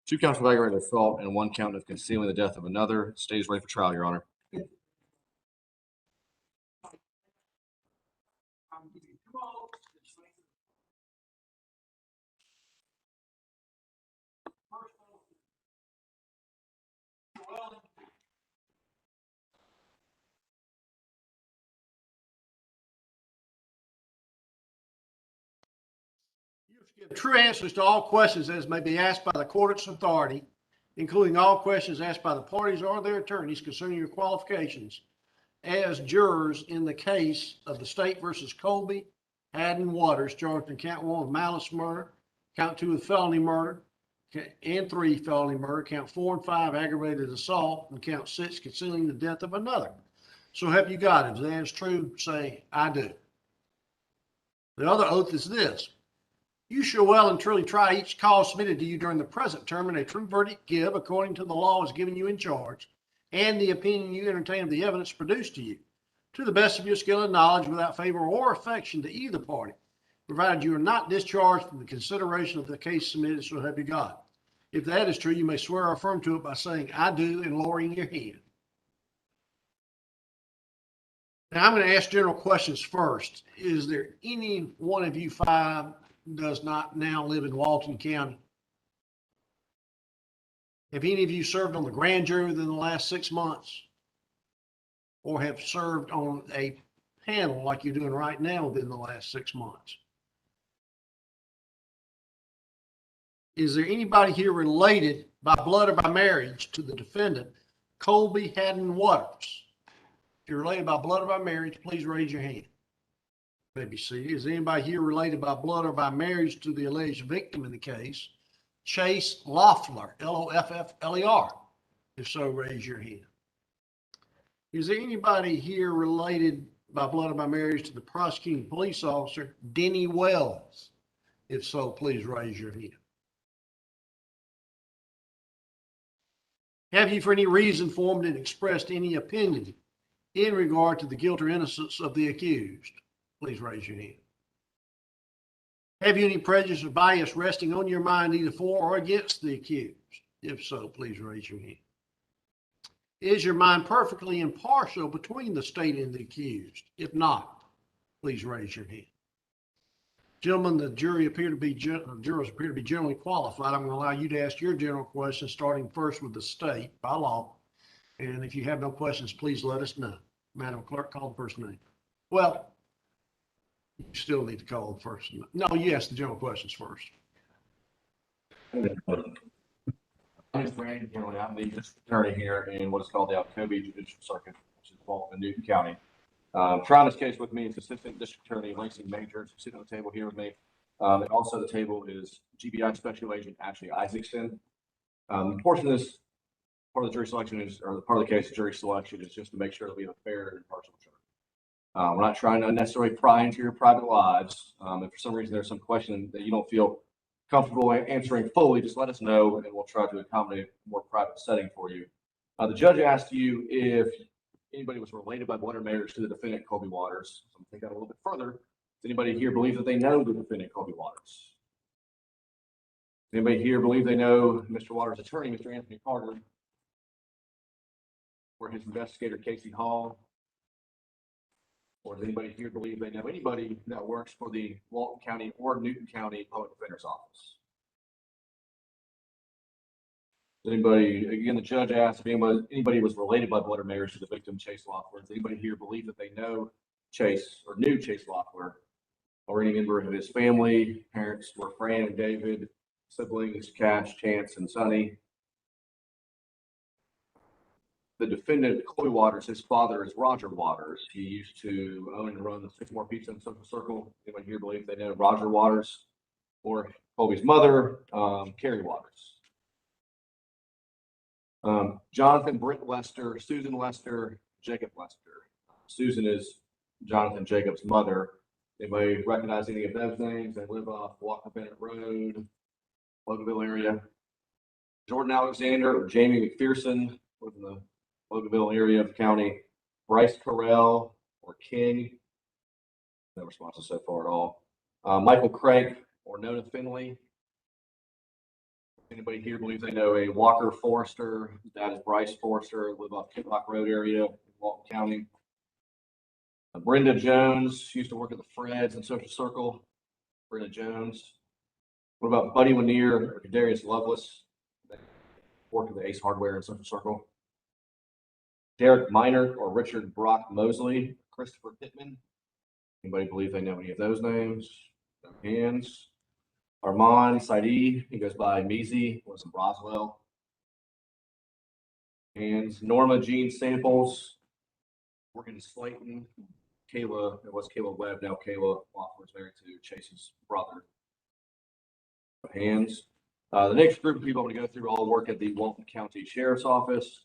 [SPEAKER 5] 2 counts of aggravated assault, and 1 count of concealing the death of another. State is ready for trial, Your Honor.
[SPEAKER 4] Give true answers to all questions as may be asked by the court its authority, including all questions asked by the parties or their attorneys concerning your qualifications as jurors in the case of the State versus Colby Hayden Waters, charged in count 1 with malice murder, count 2 with felony murder, and 3 felony murder, count 4 and 5 aggravated assault, and count 6 concealing the death of another. So have you got it? If that is true, say, I do. The other oath is this. You shall well and truly try each cause submitted to you during the present term, and a true verdict give according to the law as given you in charge, and the opinion you entertain of the evidence produced to you, to the best of your skill and knowledge, without favor or affection to either party, provided you are not discharged from the consideration of the case submitted, so help you God. If that is true, you may swear or affirm to it by saying, I do, and lowering your hand. Now, I'm going to ask general questions first. Is there any one of you 5 does not now live in Walton County? Have any of you served on the grand jury within the last 6 months? Or have served on a panel like you're doing right now within the last 6 months? Is there anybody here related by blood or by marriage to the defendant, Colby Hayden Waters? If you're related by blood or by marriage, please raise your hand. Maybe see. Is anybody here related by blood or by marriage to the alleged victim in the case, Chase Loeffler, Loffler? If so, raise your hand. Is there anybody here related by blood or by marriage to the prosecuting police officer, Denny Wells? If so, please raise your hand. Have you for any reason formed and expressed any opinion in regard to the guilt or innocence of the accused? Please raise your hand. Have you any prejudice or bias resting on your mind either for or against the accused? If so, please raise your hand. Is your mind perfectly impartial between the state and the accused? If not, please raise your hand. Gentlemen, the jurors appear to be generally qualified. I'm going to allow you to ask your general questions, starting first with the state by law. And if you have no questions, please let us know. Madam Clerk, call the first name. Well, you still need to call the first name. No, you ask the general questions first.
[SPEAKER 5] My name is Brandon Gilly. I'm the district attorney here in what is called the Alcovy Judicial Circuit, which is involved in Newton County. Trying this case with me is Assistant District Attorney Lacey Major, sitting on the table here with me. And also the table is GBI Special Agent Ashley Isaacson. Portion of this part of the jury selection is, or the part of the case jury selection is just to make sure that we have a fair and impartial jury. We're not trying to unnecessarily pry into your private lives. If for some reason there's some question that you don't feel comfortable answering fully, just let us know and we'll try to accommodate a more private setting for you. The judge asked you if anybody was related by blood or marriage to the defendant, Colby Waters. So I'm going to take that a little bit further. Does anybody here believe that they know the defendant, Colby Waters? Anybody here believe they know Mr. Waters' attorney, Mr. Anthony Carter, or his investigator, Casey Hall? Or does anybody here believe they know anybody that works for the Walton County or Newton County Public Defender's Office? Anybody, again, the judge asked if anybody was related by blood or marriage to the victim, Chase Loeffler. Does anybody here believe that they know Chase or knew Chase Loeffler, or any member of his family? Parents were Fran and David, siblings, Cash, Chance, and Sonny. The defendant, Colby Waters, his father is Roger Waters. He used to own and run the Six More Pizza and Social Circle. Anybody here believe they know Roger Waters? Or Colby's mother, Carrie Waters? Jonathan, Britt Lester, Susan Lester, Jacob Lester. Susan is Jonathan Jacob's mother. Anybody recognize any of those names? They live off Walker Bennett Road, Loganville area. Jordan Alexander or Jamie McPherson live in the Loganville area of the county. Bryce Carell, or King. No responses so far at all. Michael Craig or Nona Finley. Anybody here believe they know a Walker Forrester? That is Bryce Forrester, live off Kitlock Road area in Walton County. Brenda Jones used to work at the Freds and Social Circle. Brenda Jones. What about Buddy Lanier or Darius Lovelace? Worked at the Ace Hardware and Social Circle. Derek Minor or Richard Brock Mosley. Christopher Pittman. Anybody believe they know any of those names? No hands. Armand Saidi, he goes by Measy, was in Roswell. And Norma Jean Samples, working in Slayton. Kayla, it was Kayla Webb, now Kayla Loeffler is married to Chase's brother. Hands. The next group of people I'm going to go through all work at the Walton County Sheriff's Office.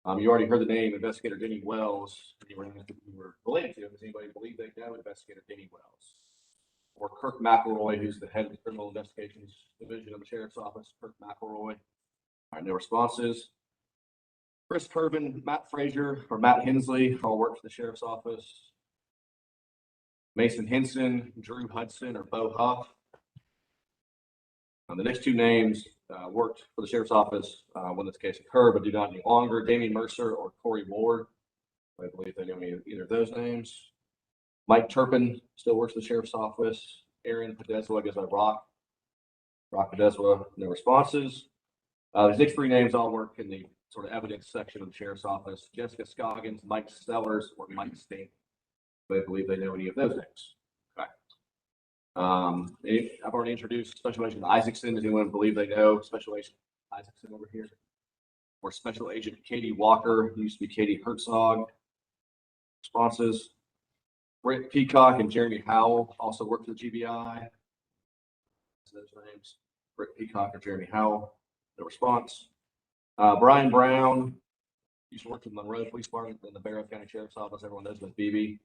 [SPEAKER 5] You already heard the name, Investigator Denny Wells. You were related to him. Does anybody believe they know Investigator Denny Wells? Or Kirk McElroy, who's the head of the Criminal Investigations Division of the Sheriff's Office. Kirk McElroy. All right, no responses. Chris Turbin, Matt Frazier, or Matt Hensley all work for the Sheriff's Office. Mason Henson, Drew Hudson, or Bo Huff. The next two names worked for the Sheriff's Office when this case occurred, but do not any longer. Damien Mercer or Corey Ward. I believe they know either of those names. Mike Turpin still works for the Sheriff's Office. Aaron Podeswa goes by Rock Podeswa, no responses. These next three names all work in the sort of evidence section of the Sheriff's Office. Jessica Scoggins, Mike Sellers, or Mike Stain. I believe they know any of those names. Okay. I've already introduced Special Agent Isaacson. Does anyone believe they know Special Agent Isaacson over here? Or Special Agent Katie Walker, who used to be Katie Herzog. Responses. Brent Peacock and Jeremy Howell also work for the GBI. Those names. Brent Peacock or Jeremy Howell. No response. Brian Brown used to work for the Monroe Police Department in the Barrow County Sheriff's Office. Everyone knows him as BB.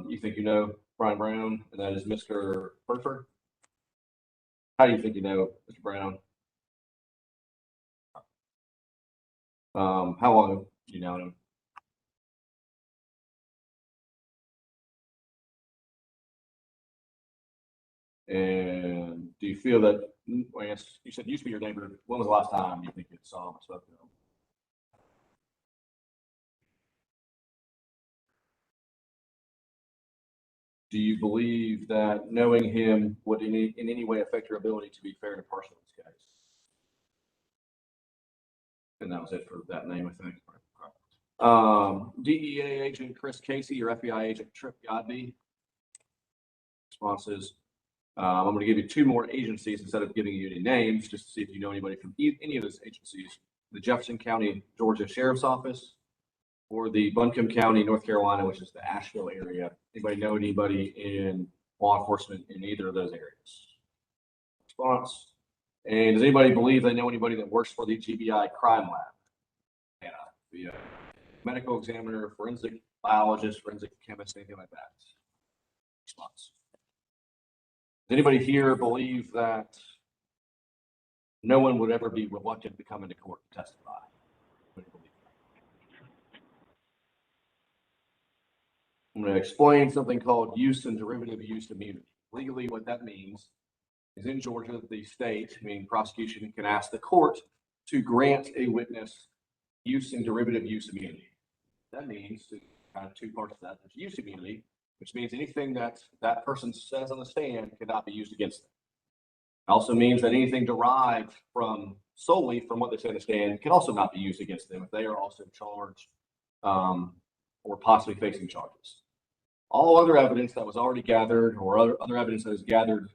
[SPEAKER 5] You think you know Brian Brown, and that is Mr. Burford. How do you think you know Mr. Brown? How long have you known him? And do you feel that, I guess you said you used to be your neighbor. When was the last time you think you saw him or spoke to him? Do you believe that knowing him would in any way affect your ability to be fair and impartial in this case? And that was it for that name, I think. DEA agent Chris Casey or FBI agent Trip Godby. Responses. I'm going to give you two more agencies instead of giving you any names, just to see if you know anybody from any of those agencies. The Jefferson County, Georgia Sheriff's Office, or the Buncombe County, North Carolina, which is the Asheville area. Anybody know anybody in law enforcement in either of those areas? Response. And does anybody believe they know anybody that works for the GBI crime lab? The medical examiner, forensic biologist, forensic chemist, anything like that? Response. Does anybody here believe that no one would ever be reluctant to come into court to testify? I'm going to explain something called use and derivative use immunity. Legally, what that means is in Georgia, the state, meaning prosecution, can ask the court to grant a witness use and derivative use immunity. That means kind of two parts of that. There's use immunity, which means anything that that person says on the stand cannot be used against them. It also means that anything derived from solely from what they say on the stand can also not be used against them if they are also charged or possibly facing charges. All other evidence that was already gathered or other evidence that is gathered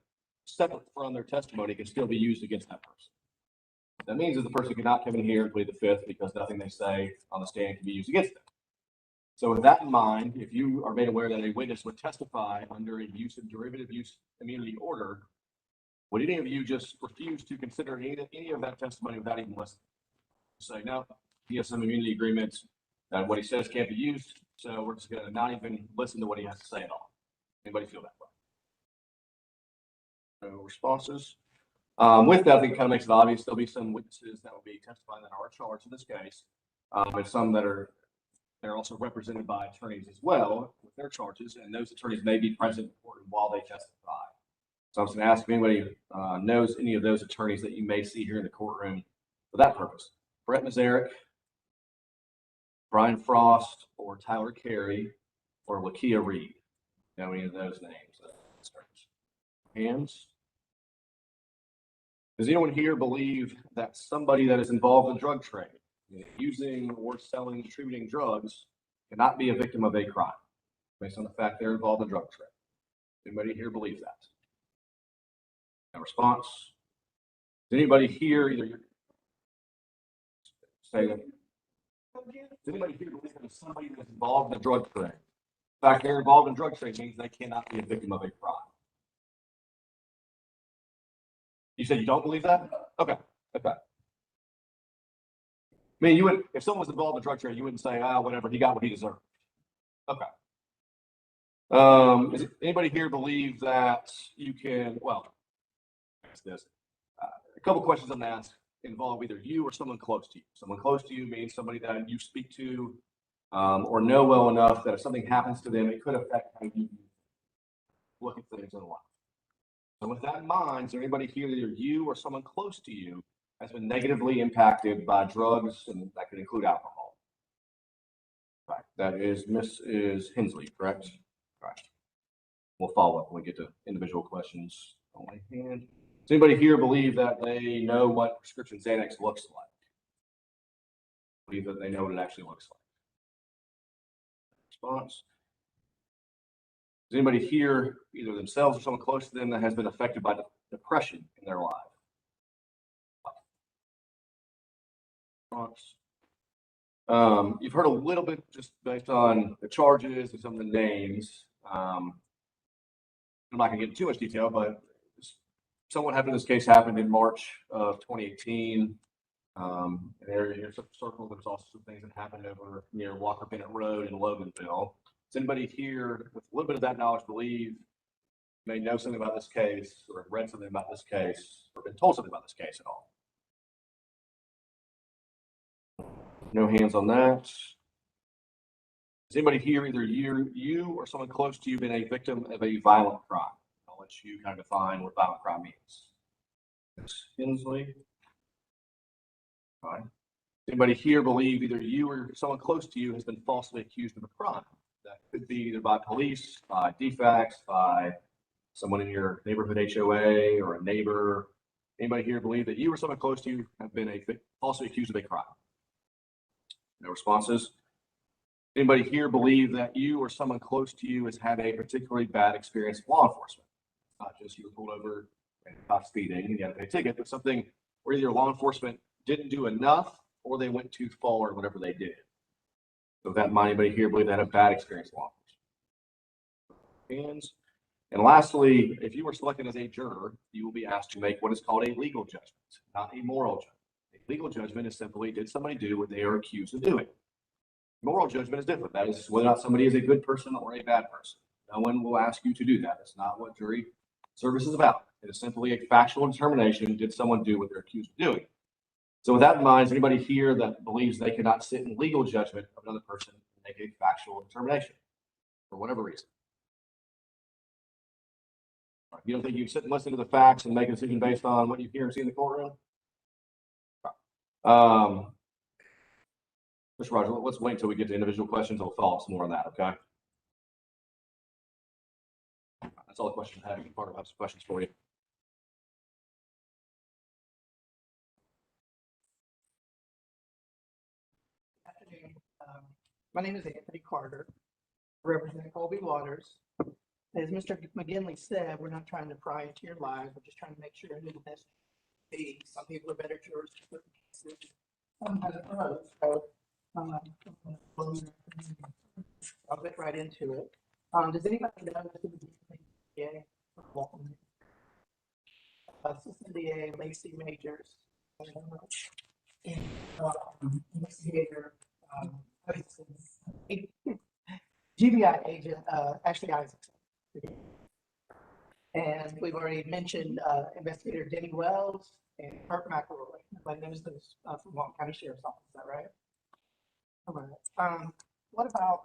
[SPEAKER 5] separate from their testimony can still be used against that person. What that means is the person cannot come in here and plead the fifth because nothing they say on the stand can be used against them. So with that in mind, if you are made aware that a witness would testify under a use and derivative use immunity order, would any of you just refuse to consider any of that testimony without even listening? Say, no, he has some immunity agreements that what he says can't be used, so we're just going to not even listen to what he has to say at all. Anybody feel that way? No responses. With that, I think it kind of makes it obvious there'll be some witnesses that will be testifying that are charged in this case, and some that are They're also represented by attorneys as well with their charges, and those attorneys may be present in court while they testify. So I'm just going to ask if anybody knows any of those attorneys that you may see here in the courtroom for that purpose. Brett Mazarek, Brian Frost, or Tyler Carey, or Lakia Reed. Know any of those names? Hands. Does anyone here believe that somebody that is involved in drug trade, using or selling, distributing drugs, cannot be a victim of a crime based on the fact they're involved in drug trade? Anybody here believe that? No response. Does anybody here either say that? Does anybody here believe that somebody that's involved in drug trade, the fact they're involved in drug trade means they cannot be a victim of a crime? You said you don't believe that? Okay. Okay. I mean, you would, if someone was involved in drug trade, you wouldn't say, whatever, he got what he deserved. Okay. Does anybody here believe that you can, well, ask this. A couple questions I'm going to ask involve either you or someone close to you. Someone close to you means somebody that you speak to or know well enough that if something happens to them, it could affect how you look at things in life. So with that in mind, is there anybody here, either you or someone close to you, has been negatively impacted by drugs, and that could include alcohol? Right. That is Mrs. Hensley, correct? Right. We'll follow up when we get to individual questions. On my hand. Does anybody here believe that they know what prescription Xanax looks like? Believe that they know what it actually looks like? Response. Does anybody here, either themselves or someone close to them, that has been affected by depression in their life? You've heard a little bit just based on the charges and some of the names. I'm not going to get into too much detail, but somewhat happened. This case happened in March of 2018. An area here, circle. There's also some things that happened over near Walker Bennett Road in Loganville. Does anybody here with a little bit of that knowledge believe may know something about this case, or have read something about this case, or been told something about this case at all? No hands on that. Does anybody here, either you or someone close to you, been a victim of a violent crime? I'll let you kind of define what violent crime means. Ms. Hensley. All right. Does anybody here believe either you or someone close to you has been falsely accused of a crime? That could be either by police, by DFACS, by someone in your neighborhood HOA or a neighbor. Anybody here believe that you or someone close to you have been falsely accused of a crime? No responses. Anybody here believe that you or someone close to you has had a particularly bad experience with law enforcement? Not just you were pulled over and caught speeding and you had to pay a ticket, but something where either law enforcement didn't do enough or they went too far, whatever they did. So with that in mind, anybody here believe they had a bad experience with law enforcement? Hands. And lastly, if you were selected as a juror, you will be asked to make what is called a legal judgment, not a moral judgment. A legal judgment is simply, did somebody do what they are accused of doing? Moral judgment is different. That is whether or not somebody is a good person or a bad person. No one will ask you to do that. That's not what jury service is about. It is simply a factual determination. Did someone do what they're accused of doing? So with that in mind, is anybody here that believes they cannot sit in legal judgment of another person and make a factual determination for whatever reason? You don't think you can sit and listen to the facts and make a decision based on what you hear and see in the courtroom? Mr. Roger, let's wait until we get to individual questions. I'll follow up some more on that, okay? That's all the questions I have. Part of have some questions for you.
[SPEAKER 6] Afternoon. My name is Anthony Carter, representing Colby Waters. As Mr. McGinley said, we're not trying to pry into your lives. We're just trying to make sure you're the best be. Some people are better jurors. Some have others. So, I'll get right into it. Does anybody know the DA? Assistant DA Lacey Majors. Investigator. GBI agent Ashley Isaacson. And we've already mentioned investigator Denny Wells and Kirk McElroy. Everybody knows those from Walton County Sheriff's Office, is that right? All right. what about,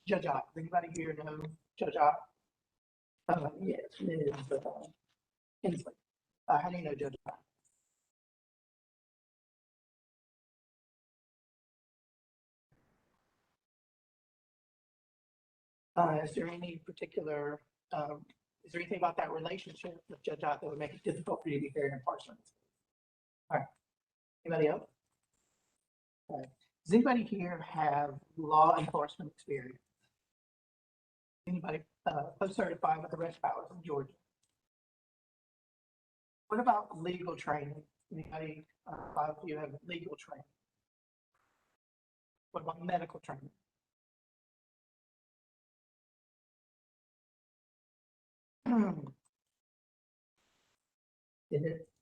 [SPEAKER 6] Judge Ott? Does anybody here know Judge Ott? Yes, Ms. Hensley. How do you know Judge Ott? Is there any particular, is there anything about that relationship with Judge Ott that would make it difficult for you to be fair and impartial? All right. Anybody else? All right. Does anybody here have law enforcement experience? Anybody post-certified with arrest powers in Georgia? What about legal training? Anybody, five of you have legal training? What about medical training?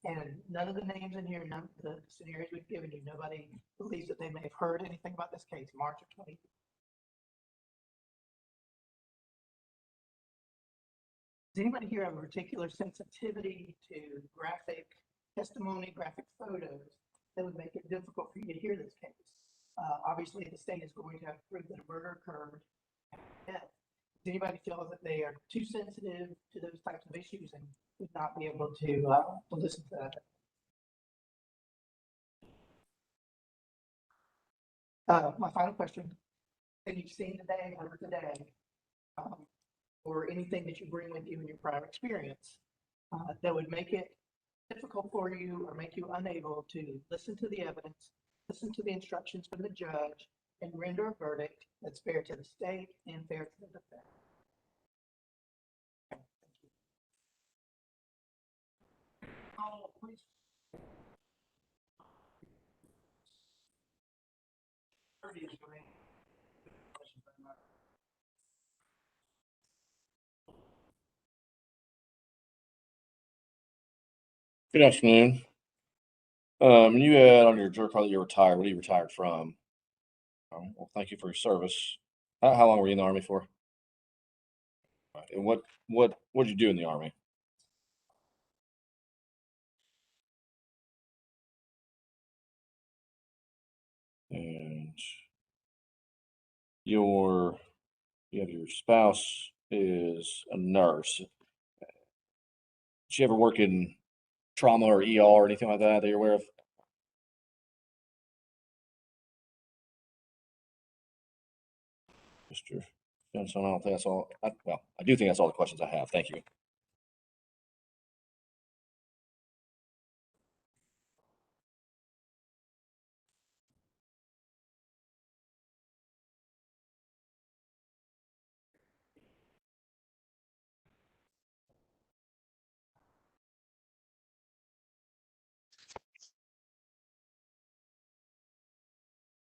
[SPEAKER 6] And none of the names in here, none of the scenarios we've given you, nobody believes that they may have heard anything about this case, March of 20. Does anybody here have a particular sensitivity to graphic testimony, graphic photos that would make it difficult for you to hear this case? Obviously, the state is going to have to prove that a murder occurred. Does anybody feel that they are too sensitive to those types of issues and would not be able to listen to that? My final question, have you seen today, heard today, or anything that you bring with you in your prior experience that would make it difficult for you or make you unable to listen to the evidence, listen to the instructions from the judge, and render a verdict that's fair to the state and fair to the defense? Oh, please.
[SPEAKER 5] Good afternoon. You had on your jerk card that you're retired. What are you retired from? Well, thank you for your service. How long were you in the Army for? Right. And what did you do in the Army? And you have your spouse is a nurse. Did she ever work in trauma or ER or anything like that you're aware of? Mr. Johnson, I don't think that's all. Well, I do think that's all the questions I have. Thank you.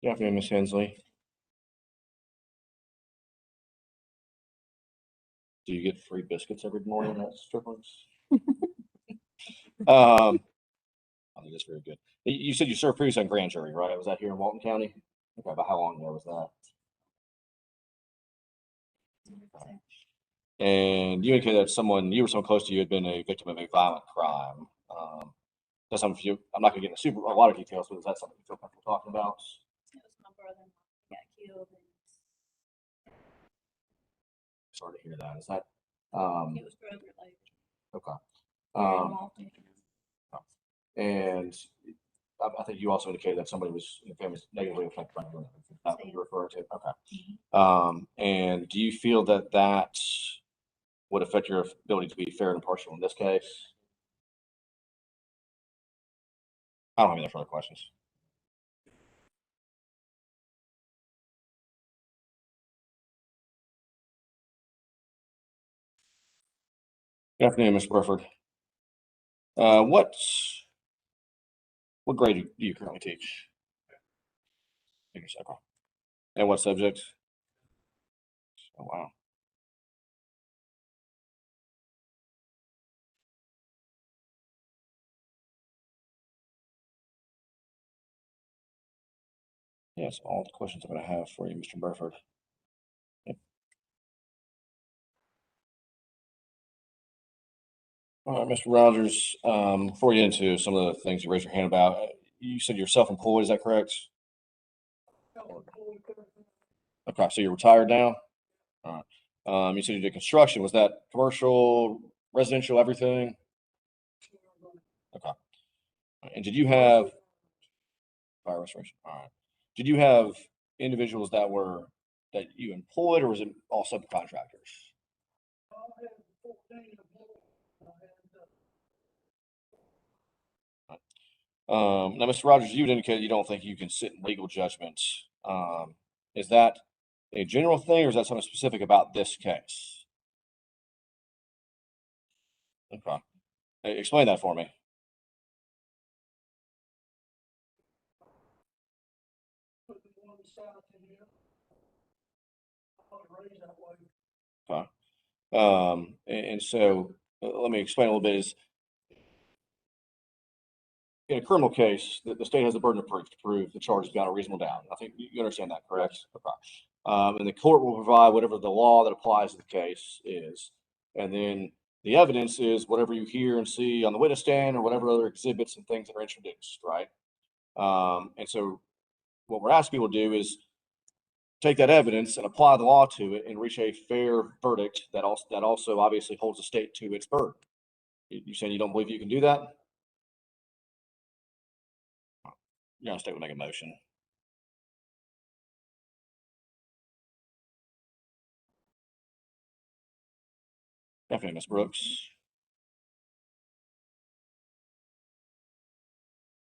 [SPEAKER 5] Good afternoon, Ms. Hensley. Do you get free biscuits every morning at Strickland's? I think that's very good. You said you served previously on grand jury, right? Was that here in Walton County? Okay, about how long ago was that? And you indicated that someone close to you had been a victim of a violent crime. That's something you. I'm not going to get into a lot of details, but is that something you feel comfortable talking about?
[SPEAKER 2] It was my brother who got killed.
[SPEAKER 5] Sorry to hear that. Is that?
[SPEAKER 2] It was drug related.
[SPEAKER 5] Okay.
[SPEAKER 2] Here in Walton.
[SPEAKER 5] And I think you also indicated that somebody was in the family negatively affected by it. That's what you're referring to. Okay. And do you feel that that would affect your ability to be fair and impartial in this case? I don't have any further questions. Good afternoon, Mr. Burford. What grade do you currently teach? Junior second. And what subject? Oh, wow. Yes, all the questions I'm going to have for you, Mr. Burford. Yep. All right, Mr. Rogers, before we get into some of the things you raised your hand about, you said you're self-employed, is that correct? Okay, so you're retired now? All right. You said you did construction. Was that commercial, residential, everything? Okay. And did you have fire restoration? All right. Did you have individuals that you employed, or was it all subcontractors? Now, Mr. Rogers, you indicated you don't think you can sit in legal judgments. Is that a general thing, or is that something specific about this case? Okay. Explain that for me. Okay. And so let me explain a little bit. Is in a criminal case, the state has the burden of proof to prove the charge is beyond a reasonable doubt. I think you understand that, correct? Okay. And the court will provide whatever the law that applies to the case is. And then the evidence is whatever you hear and see on the witness stand or whatever other exhibits and things that are introduced, right? And so what we're asking people to do is take that evidence and apply the law to it and reach a fair verdict that also obviously holds the state to its burden. You saying you don't believe you can do that? You're gonna state will make a motion. Definitely, Ms. Brooks.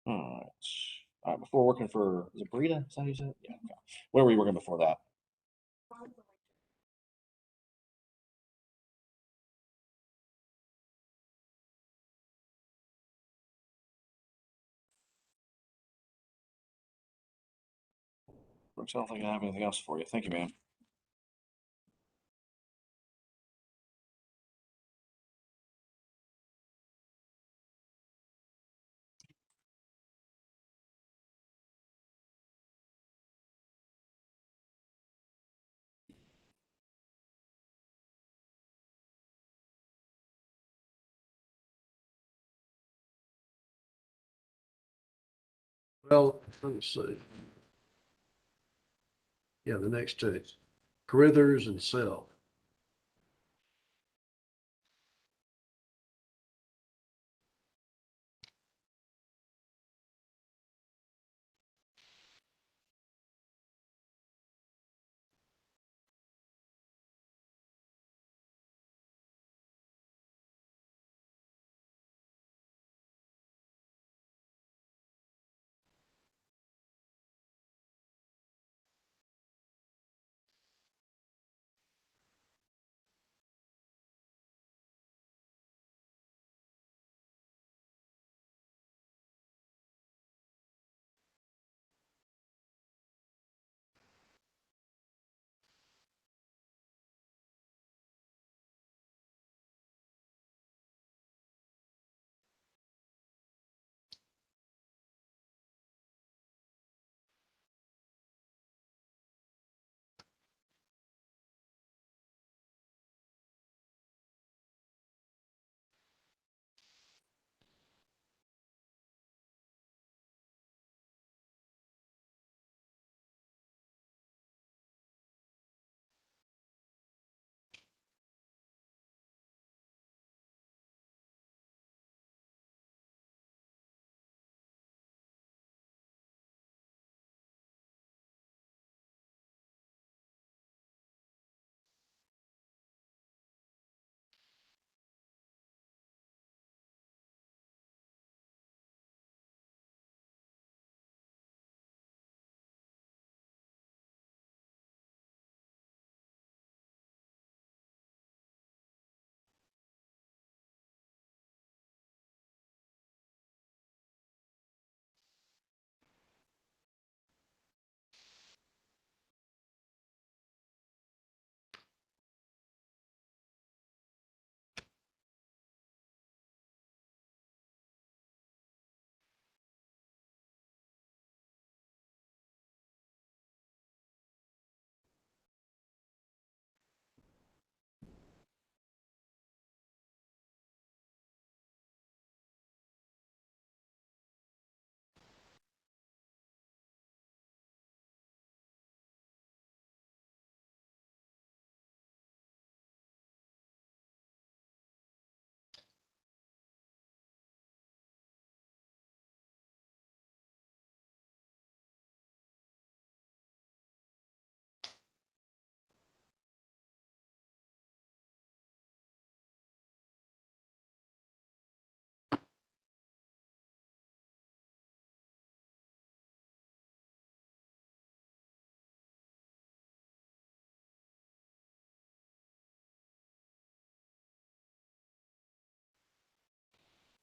[SPEAKER 5] All right. All right. Before working for, is it Brita? Is that who you said? Yeah. Okay. Where were you working before that? Brooks, I don't think I have anything else for you. Thank you, ma'am.
[SPEAKER 4] Well, let me see. Yeah, the next two, Carithers and Self.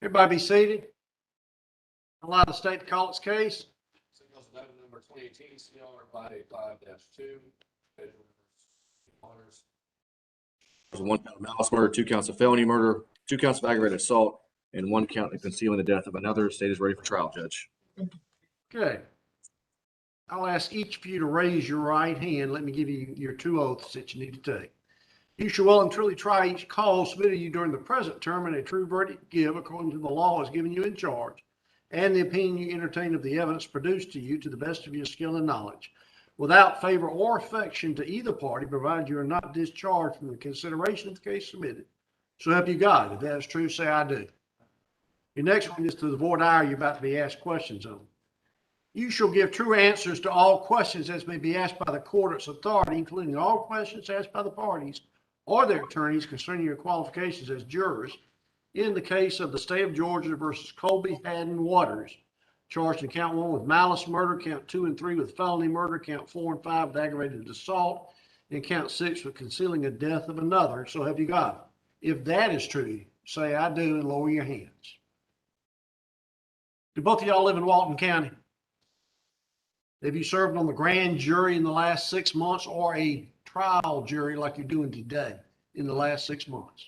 [SPEAKER 4] Everybody be seated. Allow the state to call its case.
[SPEAKER 1] Signals item number 2018 CR 585-2.
[SPEAKER 5] There's 1 count of malice murder, 2 counts of felony murder, 2 counts of aggravated assault, and 1 count of concealing the death of another. State is ready for trial, Judge.
[SPEAKER 4] Okay. I'll ask each of you to raise your right hand. Let me give you your 2 oaths that you need to take. You shall well and truly try each cause submitted to you during the present term, and a true verdict give according to the law as given you in charge, and the opinion you entertain of the evidence produced to you to the best of your skill and knowledge, without favor or affection to either party, provided you are not discharged from the consideration of the case submitted. So help you God. If that is true, say I do. Your next one is to the voir dire you're about to be asked questions on. You shall give true answers to all questions as may be asked by the court or its authority, including all questions asked by the parties or their attorneys concerning your qualifications as jurors in the case of the state of Georgia versus Colby Haddon Waters, charged in count 1 with malice murder, count 2 and 3 with felony murder, count 4 and 5 with aggravated assault, and count 6 with concealing the death of another. So help you God. If that is true, say I do and lower your hands. Do both of y'all live in Walton County? Have you served on the grand jury in the last 6 months or a trial jury like you're doing today in the last 6 months?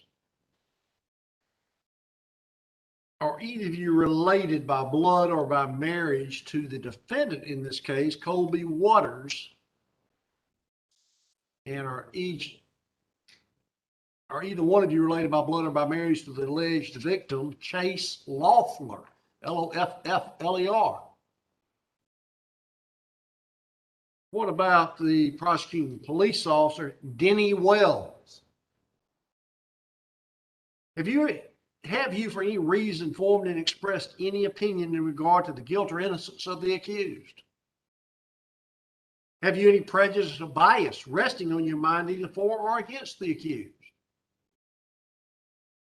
[SPEAKER 4] Are either of you related by blood or by marriage to the defendant in this case, Colby Waters? And are either one of you related by blood or by marriage to the alleged victim, Chase Loeffler, Loffler? What about the prosecuting police officer, Denny Wells? Have you for any reason formed and expressed any opinion in regard to the guilt or innocence of the accused? Have you any prejudice or bias resting on your mind either for or against the accused?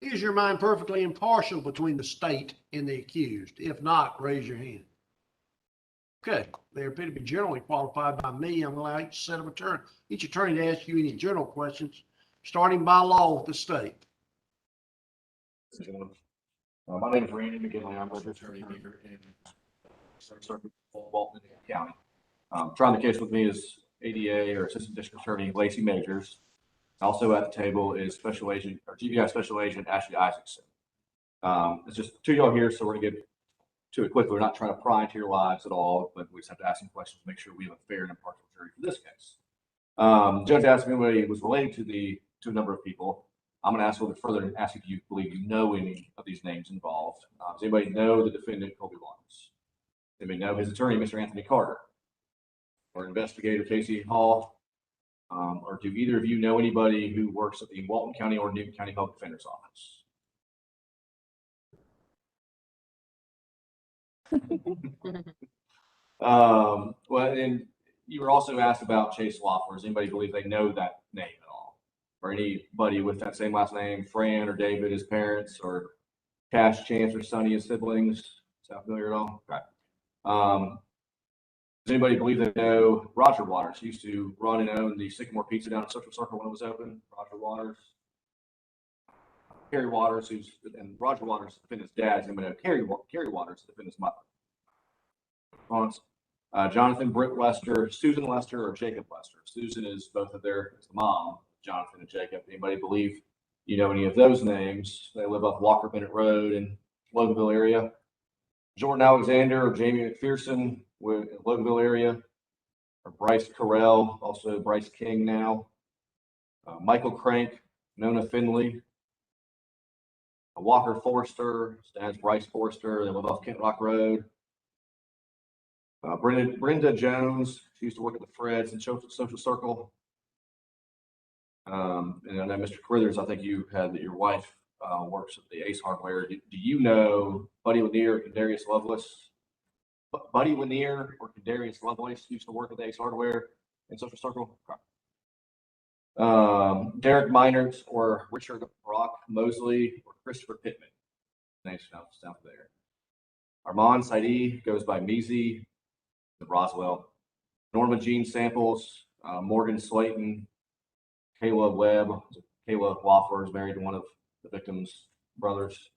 [SPEAKER 4] Is your mind perfectly impartial between the state and the accused? If not, raise your hand. Okay, they appear to be generally qualified by me. I'm going to allow each attorney to ask you any general questions, starting by law with the state.
[SPEAKER 5] My name is Randy McGinley. I'm with the attorney here in Circuit Walton County. Trying the case with me is ADA or Assistant District Attorney Lacey Majors. Also at the table is Special Agent or GBI Special Agent Ashley Isaacson. It's just 2 of y'all here, so we're gonna get to it quickly. We're not trying to pry into your lives at all, but we just have to ask some questions to make sure we have a fair and impartial jury for this case. Judge asked me whether he was related to a number of people. I'm going to ask a little bit further and ask if you believe you know any of these names involved. Does anybody know the defendant, Colby Waters? Does anybody know his attorney, Mr. Anthony Carter? Or investigator, Casey Hall? Or do either of you know anybody who works at the Walton County or Newton County Public Defender's Office? Well, and you were also asked about Chase Loeffler. Does anybody believe they know that name at all? Or anybody with that same last name, Fran or David, his parents, or Cash, Chance, or Sonny, his siblings? Sound familiar at all? Okay. Does anybody believe they know Roger Waters? He used to run and own the Sycamore Pizza down at Social Circle when it was open. Roger Waters. Kerry Waters, and Roger Waters, the defendant's dad, is going to know Kerry Waters, the defendant's mother. Jonathan, Britt Lester, Susan Lester, or Jacob Lester. Susan is both of the mom, Jonathan and Jacob. Anybody believe you know any of those names? They live off Walker Bennett Road in Loganville area. Jordan Alexander or Jamie McPherson in Loganville area. Or Bryce Carell, also Bryce King now. Michael Crank, Nona Finley. Walker Forster, that's Bryce Forster. They live off Kent Rock Road. Brenda Jones, she used to work at the Freds and Social Circle. And I know Mr. Carruthers, I think you had that your wife works at the Ace Hardware. Do you know Buddy Lanier or Kadarius Lovelace? Buddy Lanier or Kadarius Lovelace used to work at the Ace Hardware and Social Circle. Okay. Derek Miners or Richard Brock Mosley or Christopher Pittman. Names sound there. Armand Saidi goes by Measy. Roswell. Norma Jean Samples, Morgan Slayton, Kayla Webb. Kayla Woffler is married to one of the victim's brothers.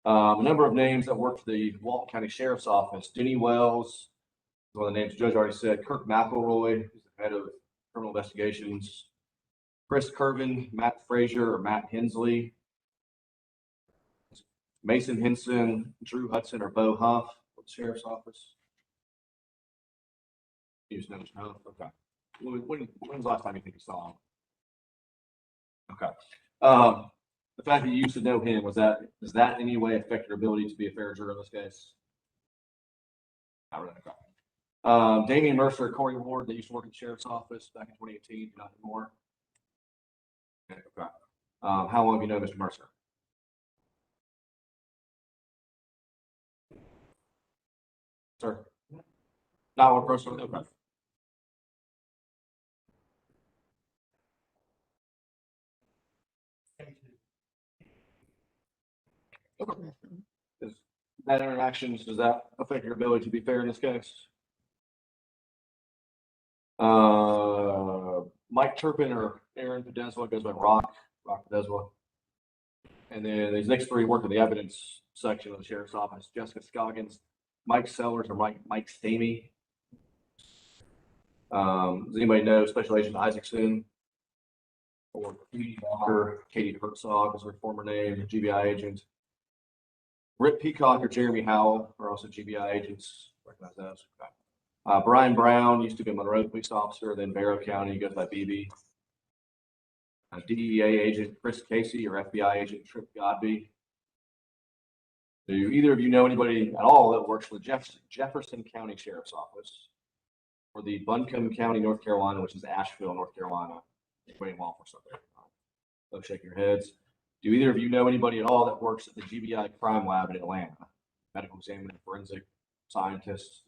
[SPEAKER 5] A number of names that work for the Walton County Sheriff's Office. Denny Wells, one of the names the judge already said. Kirk McElroy, who's the head of criminal investigations. Chris Kervin, Matt Frazier, or Matt Hensley. Mason Henson, Drew Hudson, or Bo Huff for the Sheriff's Office. You just know Huff? Okay. When's the last time you think you saw him? Okay. The fact that you used to know him, does that in any way affect your ability to be a fair juror in this case? Not really. Okay. Damian Mercer, Corey Ward, they used to work at the Sheriff's Office back in 2018, not anymore. Okay. How long have you known Mr. Mercer? Sir? Not one person? Okay. Is that interactions, does that affect your ability to be fair in this case? Mike Turpin or Aaron Podeswa goes by Rock Podeswa. And then these next three work in the evidence section of the Sheriff's Office. Jessica Scoggins, Mike Sellers, or Mike Stamey. Does anybody know Special Agent Isaacson? Or Katie Walker, Katie Herzog is her former name, GBI agent. Rip Peacock or Jeremy Howell are also GBI agents. Recognize those. Okay. Brian Brown used to be a Monroe police officer, then Barrow County, goes by BB. DEA agent Chris Casey or FBI agent Trip Godby. Do either of you know anybody at all that works for the Jefferson County Sheriff's Office or the Buncombe County, North Carolina, which is Asheville, North Carolina? Waiting while for something. Don't shake your heads. Do either of you know anybody at all that works at the GBI crime lab in Atlanta? Medical examiner, forensic scientist?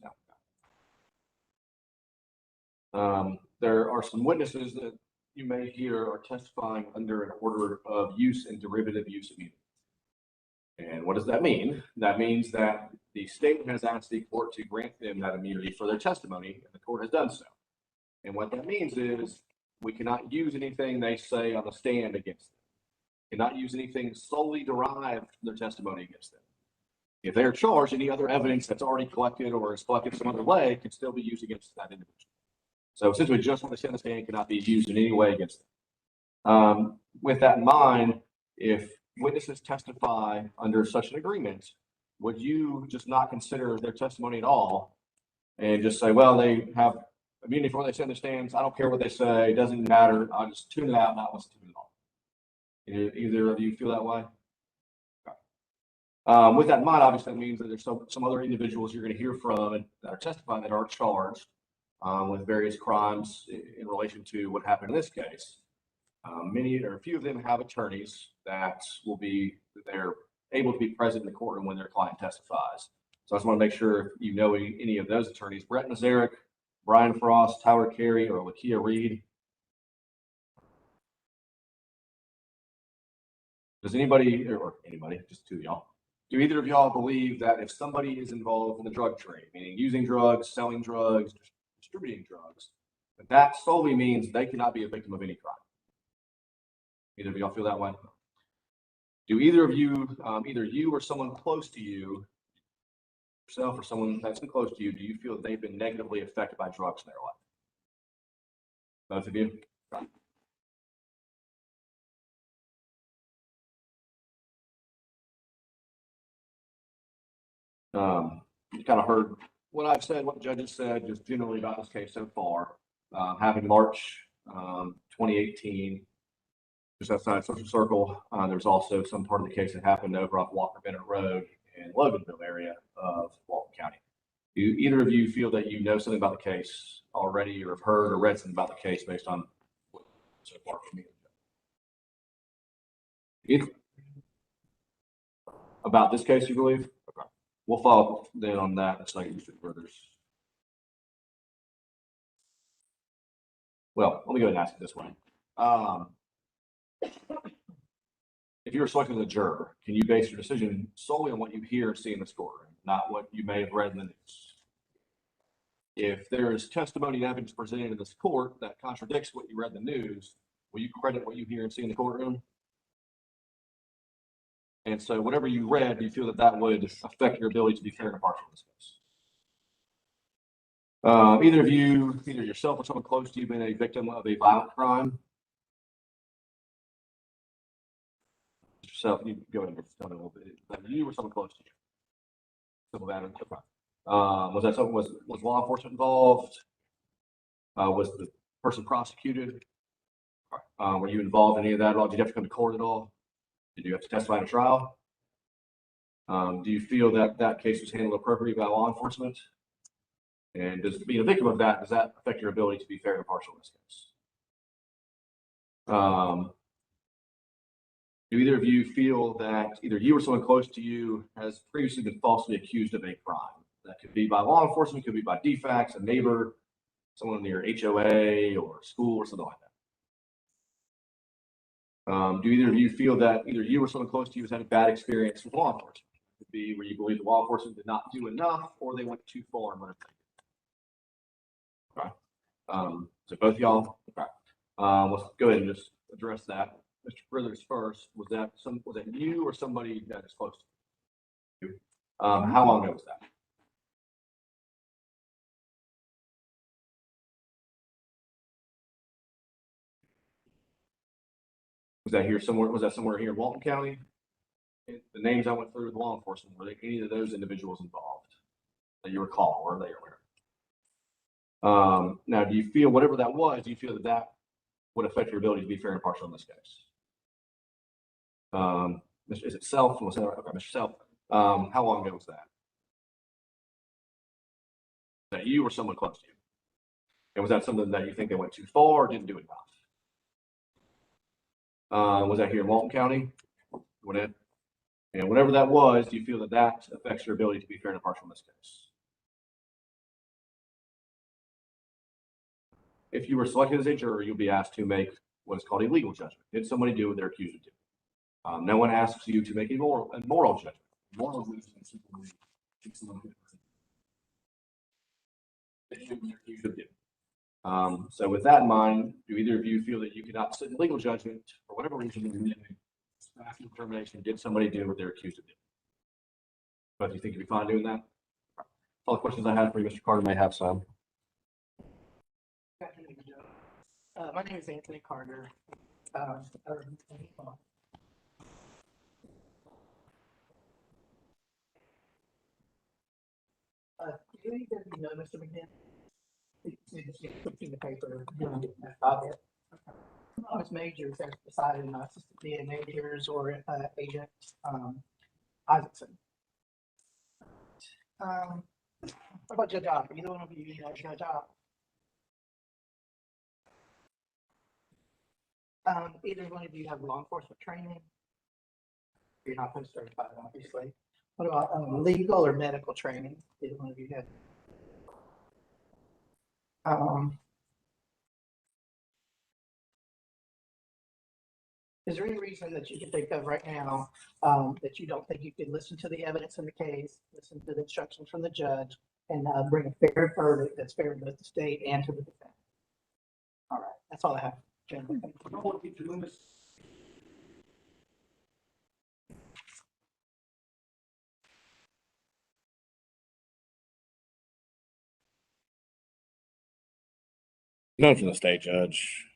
[SPEAKER 5] No. There are some witnesses that you may hear are testifying under an order of use and derivative use immunity. And what does that mean? That means that the state has asked the court to grant them that immunity for their testimony, and the court has done so. And what that means is we cannot use anything they say on the stand against them. Cannot use anything solely derived from their testimony against them. If they're charged, any other evidence that's already collected or is collected some other way can still be used against that individual. So essentially, just what they say on the stand cannot be used in any way against them. With that in mind, if witnesses testify under such an agreement, would you just not consider their testimony at all and just say, well, they have immunity for what they say on the stands. I don't care what they say. It doesn't matter. I'll just tune it out and not listen to it at all. Either of you feel that way? Okay. With that in mind, obviously, that means that there's some other individuals you're going to hear from that are testifying that are charged with various crimes in relation to what happened in this case. Many or a few of them have attorneys that they're able to be present in the courtroom when their client testifies. So I just want to make sure if you know any of those attorneys: Brett Nazarick, Brian Frost, Tyler Carey, or Lakia Reed. Does anybody, just two of y'all, do either of y'all believe that if somebody is involved in the drug trade, meaning using drugs, selling drugs, distributing drugs, that solely means they cannot be a victim of any crime? Either of y'all feel that way? Do either of you, either you or someone close to you, yourself or someone that's been close to you, do you feel that they've been negatively affected by drugs in their life? Both of you? Right. You kind of heard what I've said, what the judges said, just generally about this case so far. Having March 2018, just outside Social Circle, there's also some part of the case that happened over off Walker Bennett Road in Loganville area of Walton County. Do either of you feel that you know something about the case already, or have heard or read something about the case based on what so far from me? Either. About this case, you believe? Okay. We'll follow up then on that in a second, Mr. Brothers. Well, let me go ahead and ask it this way. If you were selected as a juror, can you base your decision solely on what you hear and see in this courtroom, not what you may have read in the news? If there is testimony and evidence presented in this court that contradicts what you read in the news, will you credit what you hear and see in the courtroom? And so whatever you read, do you feel that that would affect your ability to be fair and impartial in this case? Either of you, either yourself or someone close to you, been a victim of a violent crime? Yourself, you go ahead and tell me a little bit. Like you or someone close to you? Civil matter. Was that something? Was law enforcement involved? Was the person prosecuted? Were you involved in any of that at all? Did you have to come to court at all? Did you have to testify in a trial? Do you feel that that case was handled appropriately by law enforcement? And does being a victim of that, does that affect your ability to be fair and impartial in this case? Do either of you feel that either you or someone close to you has previously been falsely accused of a crime? That could be by law enforcement, could be by defects, a neighbor, someone in your HOA or school or something like that. Do either of you feel that either you or someone close to you has had a bad experience with law enforcement? It could be where you believe the law enforcement did not do enough or they went too far in whatever they did. Okay. So both y'all, okay. Let's go ahead and just address that. Mr. Brithers first, was that you or somebody that is close to you? How long ago was that? Was that here somewhere? Was that somewhere here in Walton County? The names I went through with law enforcement, were there any of those individuals involved that you recall? Were they aware? Now, do you feel whatever that was, do you feel that that would affect your ability to be fair and impartial in this case? Is it Self? Was that, okay, Mr. Self. How long ago was that? That you or someone close to you? And was that something that you think they went too far or didn't do enough? Was that here in Walton County? And whatever that was, do you feel that that affects your ability to be fair and impartial in this case? If you were selected as a juror, you'll be asked to make what is called a legal judgment. Did somebody do what they're accused of doing? No one asks you to make a moral judgment. Moral judgment is simply someone who they're accused of doing. So with that in mind, do either of you feel that you cannot sit in legal judgment for whatever reason after determination, did somebody do what they're accused of doing? But do you think you'd be fine doing that? All the questions I have for you, Mr. Carter, may have some.
[SPEAKER 6] My name is Anthony Carter. Do you know Mr. McNeil? Put in the paper. His majors has decided not to be a majors or agent Isaacson. What about Judge Opp? Either one of you know Judge Opp? Either one of you have law enforcement training? You're not post certified, obviously. What about legal or medical training? Either one of you have? Is there any reason that you can think of right now that you don't think you can listen to the evidence in the case, listen to the instructions from the judge, and bring a fair verdict that's fair to both the state and to the defense? All right, that's all I have, gentlemen.
[SPEAKER 5] None from the state judge.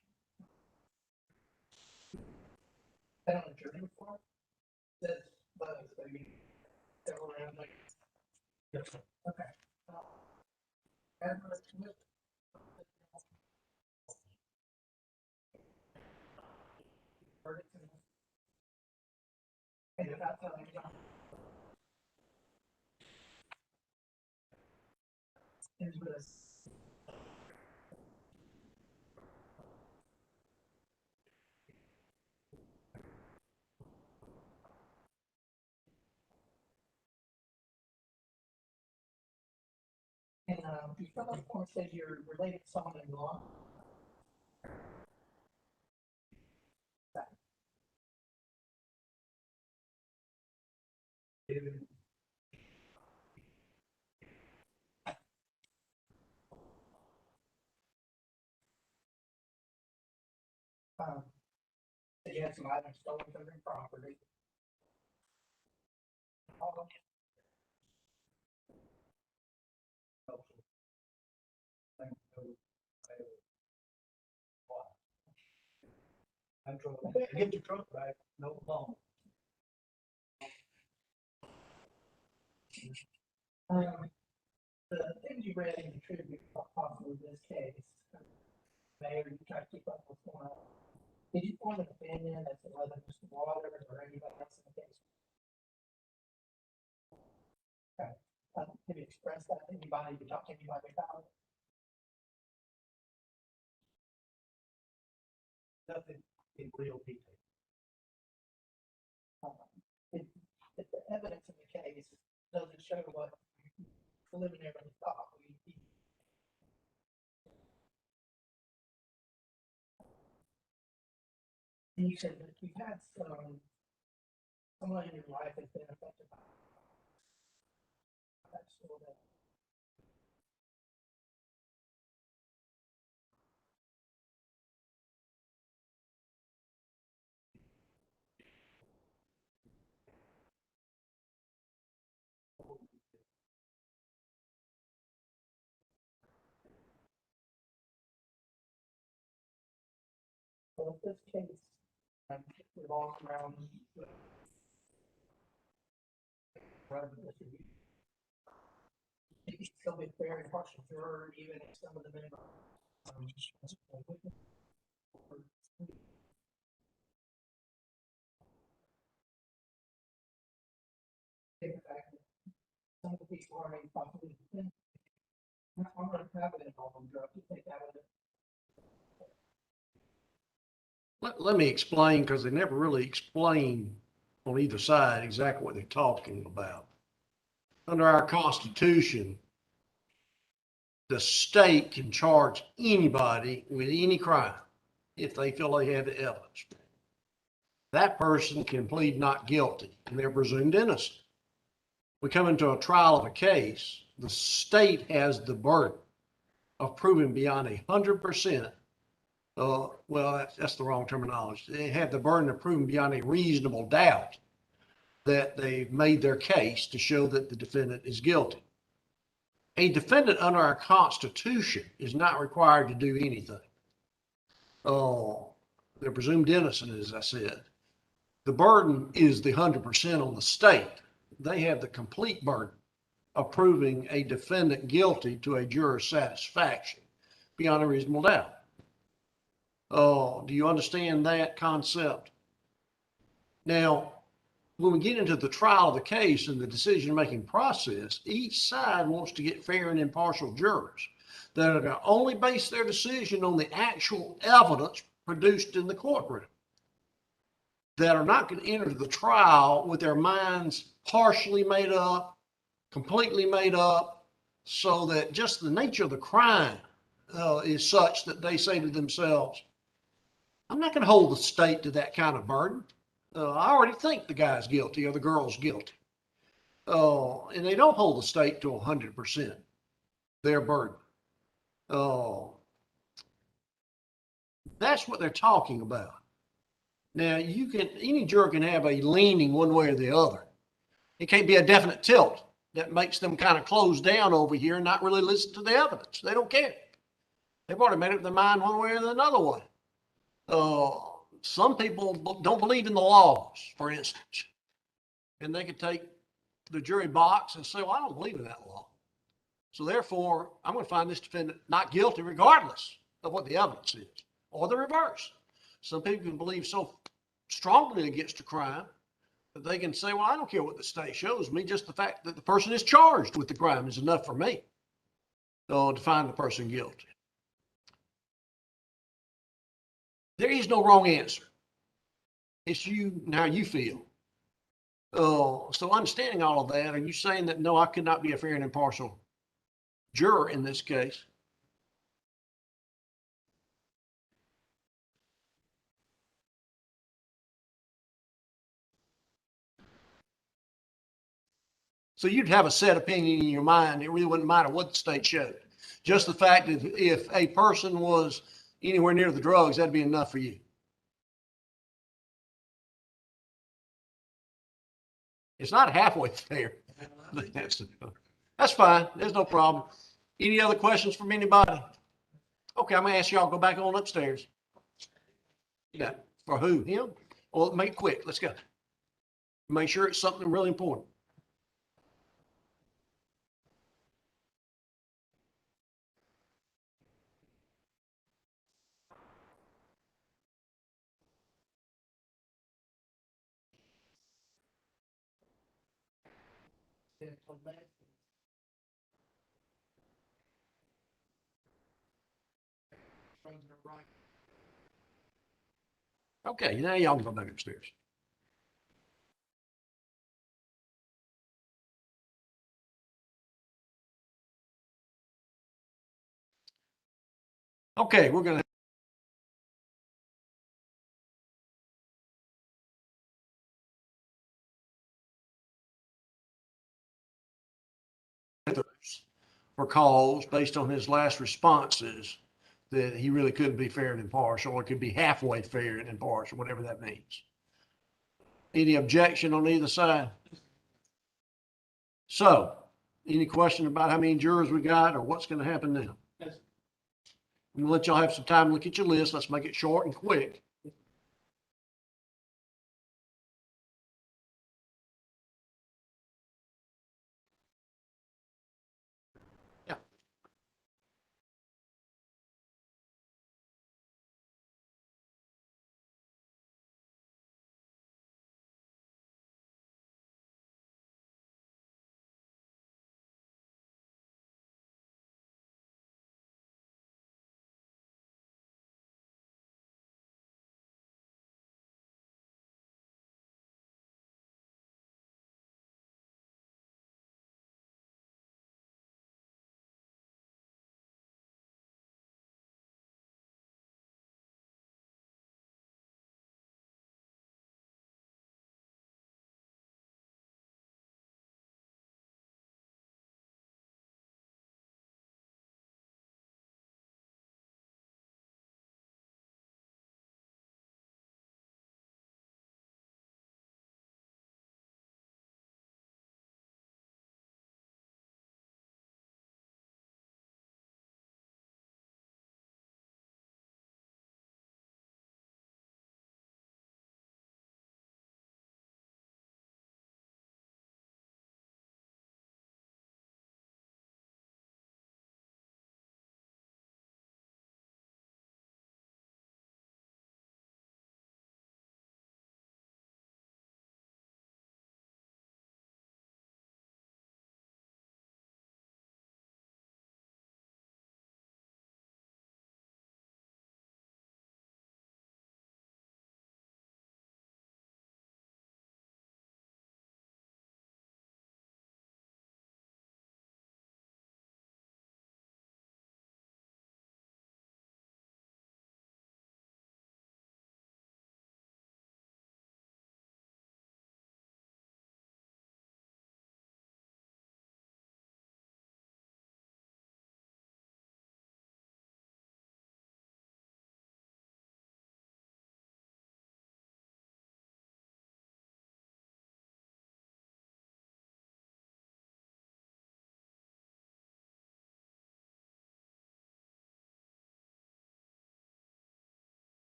[SPEAKER 6] I don't know what you're in for. That's, but I mean, several rounds like. Okay. And if that's telling you. Here's what it's. And you feel like the court says you're related to someone in law. You had some items stolen from your property. Get your truck back, no loan. The things you read in the tribute possibly this case, Mayor, you try to keep up with what's going on. Did you form an opinion as to whether Mr. Waters or anybody else in the case? Okay, have you expressed that to anybody, you talk to anybody about it? Nothing in real detail. If the evidence in the case doesn't show what preliminary thought, and you said that you've had someone in your life has been affected by that sort of. Well, if this case revolves around it's still be fair and partial juror, even if some of the men some of the people are possibly I'm going to have it involved in drugs. You take that with it.
[SPEAKER 4] Let me explain, because they never really explain on either side exactly what they're talking about. Under our Constitution, the state can charge anybody with any crime if they feel they have the evidence. That person can plead not guilty and they're presumed innocent. We come into a trial of a case, the state has the burden of proving beyond 100%. Well, that's the wrong terminology. They have the burden of proving beyond a reasonable doubt that they've made their case to show that the defendant is guilty. A defendant under our Constitution is not required to do anything. They're presumed innocent, as I said. The burden is the 100% on the state. They have the complete burden of proving a defendant guilty to a juror's satisfaction beyond a reasonable doubt. Do you understand that concept? Now, when we get into the trial of the case and the decision-making process, each side wants to get fair and impartial jurors that are going to only base their decision on the actual evidence produced in the courtroom, that are not going to enter the trial with their minds partially made up, completely made up, so that just the nature of the crime is such that they say to themselves, I'm not going to hold the state to that kind of burden. I already think the guy's guilty or the girl's guilty. And they don't hold the state to 100% their burden. That's what they're talking about. Now, any juror can have a leaning one way or the other. It can't be a definite tilt that makes them kind of close down over here and not really listen to the evidence. They don't care. They've already made up their mind one way or another way. Some people don't believe in the laws, for instance, and they could take the jury box and say, well, I don't believe in that law. So therefore, I'm going to find this defendant not guilty regardless of what the evidence is, or the reverse. Some people can believe so strongly against a crime that they can say, well, I don't care what the state shows me, just the fact that the person is charged with the crime is enough for me to find the person guilty. There is no wrong answer. It's you and how you feel. So understanding all of that, are you saying that, no, I could not be a fair and impartial juror in this case? So you'd have a set opinion in your mind. It really wouldn't matter what the state showed. Just the fact that if a person was anywhere near the drugs, that'd be enough for you. It's not halfway fair. That's fine. There's no problem. Any other questions from anybody? Okay, I'm gonna ask y'all, go back on upstairs. Yeah, for who? Him? Well, make it quick. Let's go. Make sure it's something really important. Okay, now y'all can go back upstairs. Okay, we're gonna. For calls based on his last responses that he really couldn't be fair and impartial, or could be halfway fair and impartial, whatever that means. Any objection on either side? So, any question about how many jurors we got or what's going to happen now?
[SPEAKER 6] Yes.
[SPEAKER 4] I'm gonna let y'all have some time to look at your list. Let's make it short and quick.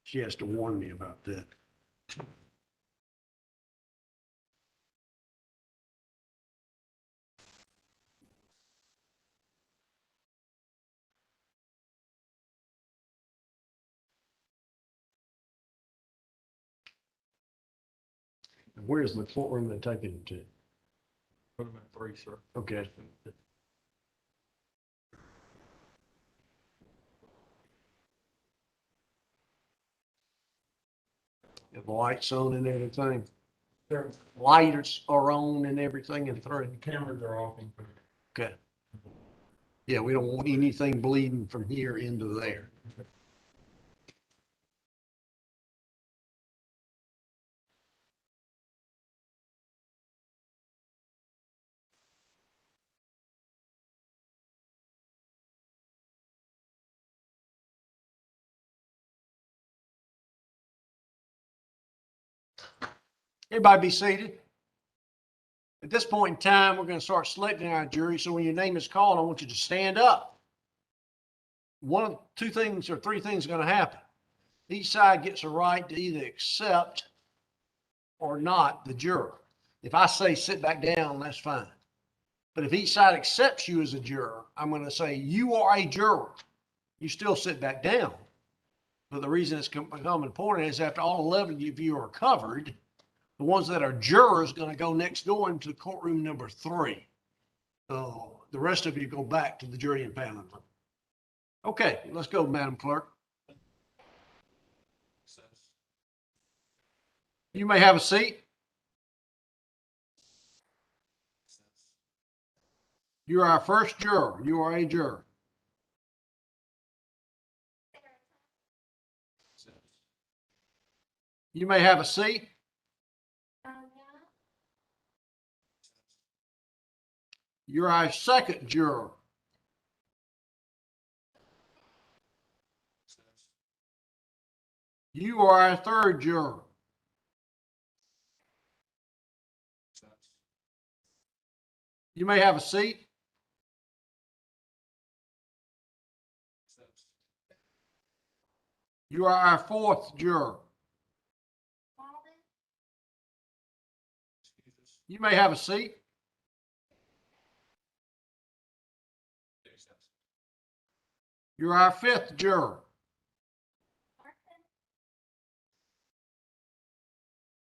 [SPEAKER 4] She has to warn me about that. And where's the courtroom they take it to?
[SPEAKER 8] Put them at 3, sir.
[SPEAKER 4] Okay. The lights on and everything. Their lighters are on and everything in 3.
[SPEAKER 8] Cameras are off.
[SPEAKER 4] Okay. Yeah, we don't want anything bleeding from here into there. Everybody be seated. At this point in time, we're going to start selecting our jury. So when your name is called, I want you to stand up. One of 2 things or 3 things are going to happen. Each side gets a right to either accept or not the juror. If I say sit back down, that's fine. But if each side accepts you as a juror, I'm going to say you are a juror. You still sit back down. But the reason it's become important is after all 11 of you are covered, the ones that are jurors going to go next door into courtroom number 3. So the rest of you go back to the jury and panel room. Okay, let's go, Madam Clerk. You may have a seat. You are our first juror. You are a juror. You may have a seat. You're our second juror. You are our third juror. You may have a seat. You are our fourth juror. You may have a seat. You're our fifth juror.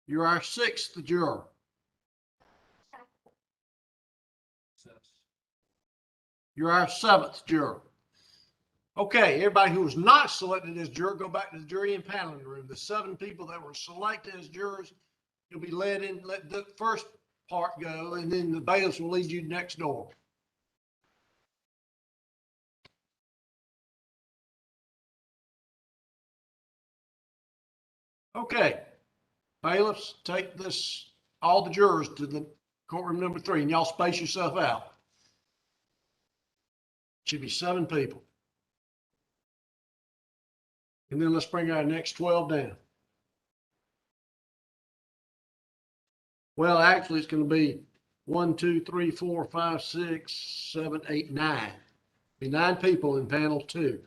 [SPEAKER 4] You're our sixth juror. You're our seventh juror. Okay, everybody who was not selected as juror, go back to the jury and paneling room. The 7 people that were selected as jurors, you'll be let in, let the first part go, and then the bailiffs will lead you next door. Okay, bailiffs, take this, all the jurors to the courtroom number 3, and y'all space yourself out. Should be 7 people. And then let's bring our next 12 down. Well, actually, it's going to be 1, 2, 3, 4, 5, 6, 7, 8, 9. Be 9 people in panel 2.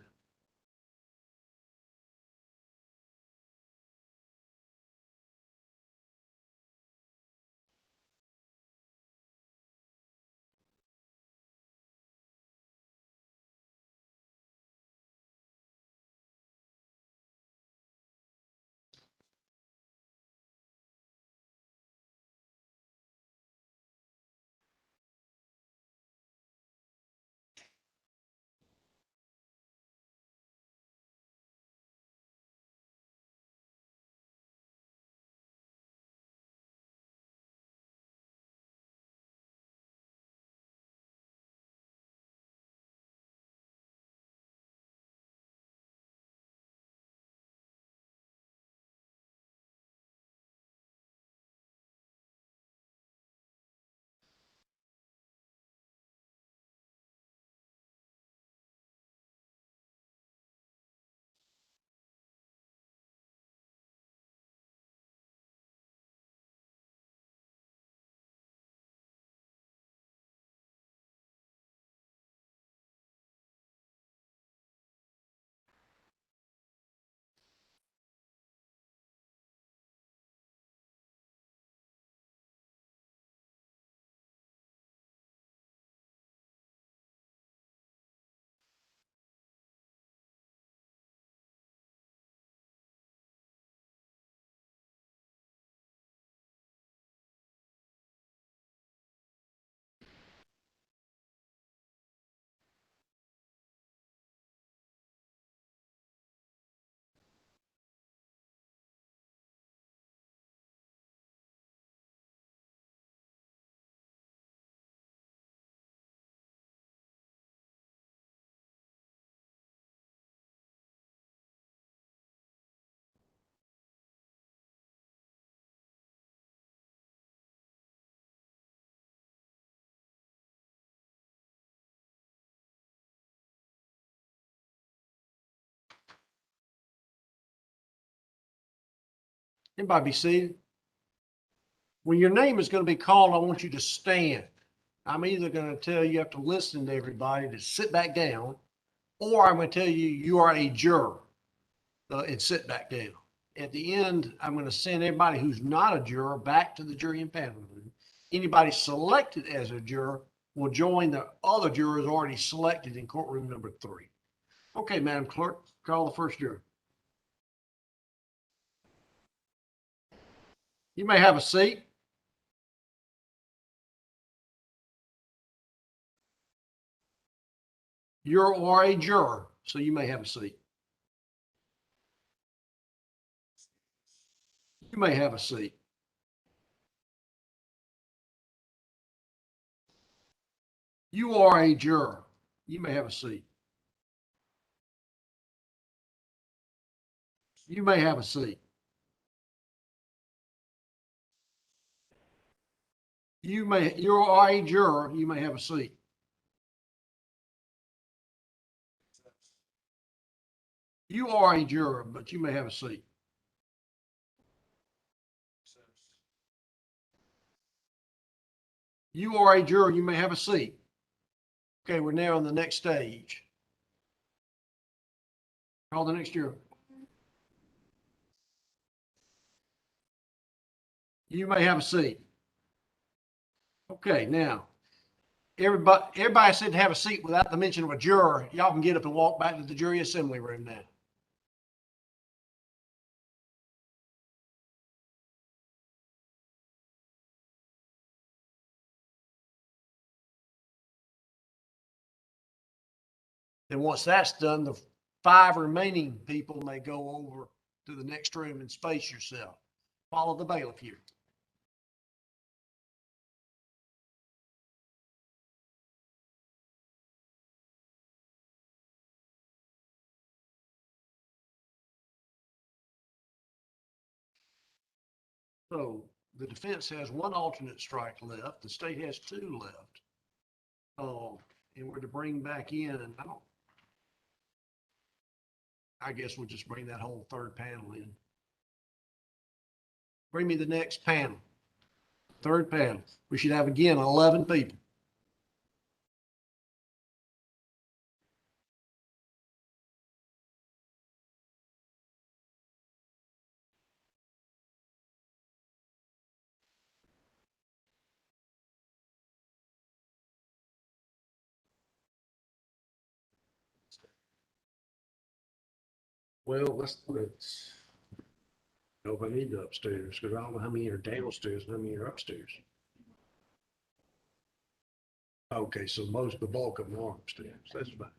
[SPEAKER 4] Everybody be seated. When your name is going to be called, I want you to stand. I'm either going to tell you have to listen to everybody to sit back down, or I'm going to tell you you are a juror and sit back down. At the end, I'm going to send everybody who's not a juror back to the jury and panel room. Anybody selected as a juror will join the other jurors already selected in courtroom number 3. Okay, Madam Clerk, call the first juror. You may have a seat. You are a juror, so you may have a seat. You may have a seat. You are a juror. You may have a seat. You may have a seat. You are a juror. You may have a seat. You are a juror, but you may have a seat. You are a juror. You may have a seat. Okay, we're now on the next stage. Call the next juror. You may have a seat. Okay, now, everybody said to have a seat without the mention of a juror. Y'all can get up and walk back to the jury assembly room now. And once that's done, the 5 remaining people may go over to the next room and space yourself. Follow the bailiff here. So the defense has 1 alternate strike left. The state has 2 left. And we're to bring back in, I guess we'll just bring that whole 3rd panel in. Bring me the next panel. 3rd panel. We should have again 11 people. Well, let's know if I need the upstairs, because I don't know how many are downstairs and how many are upstairs. Okay, so the bulk of them are upstairs. That's fine.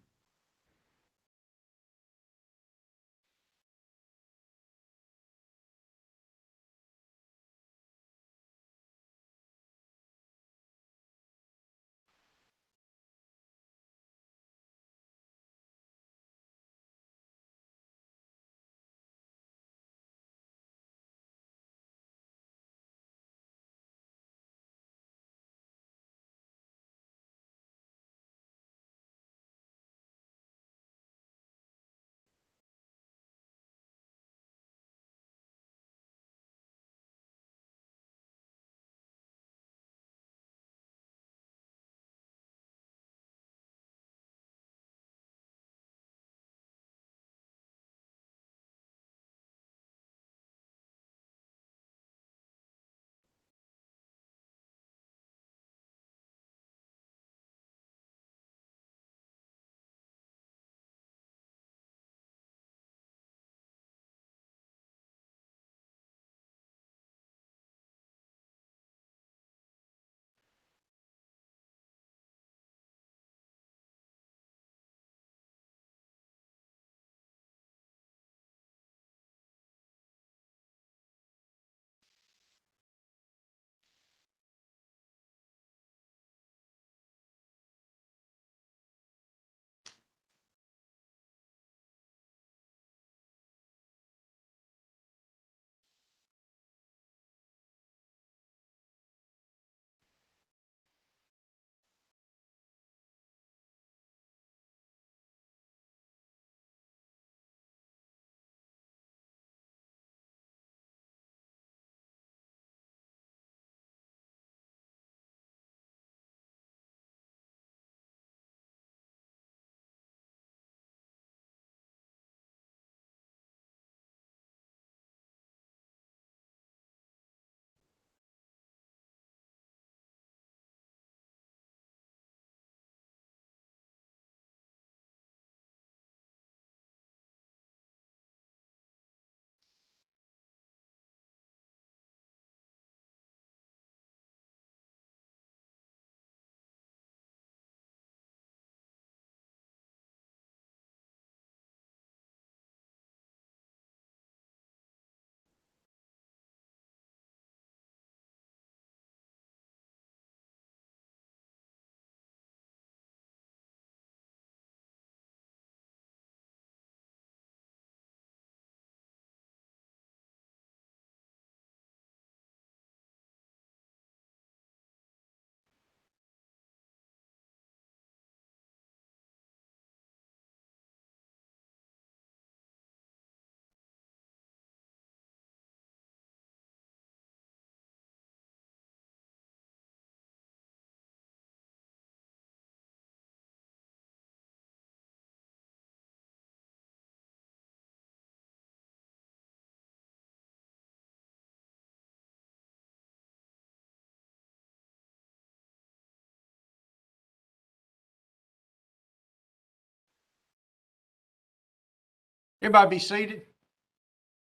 [SPEAKER 4] Everybody be seated.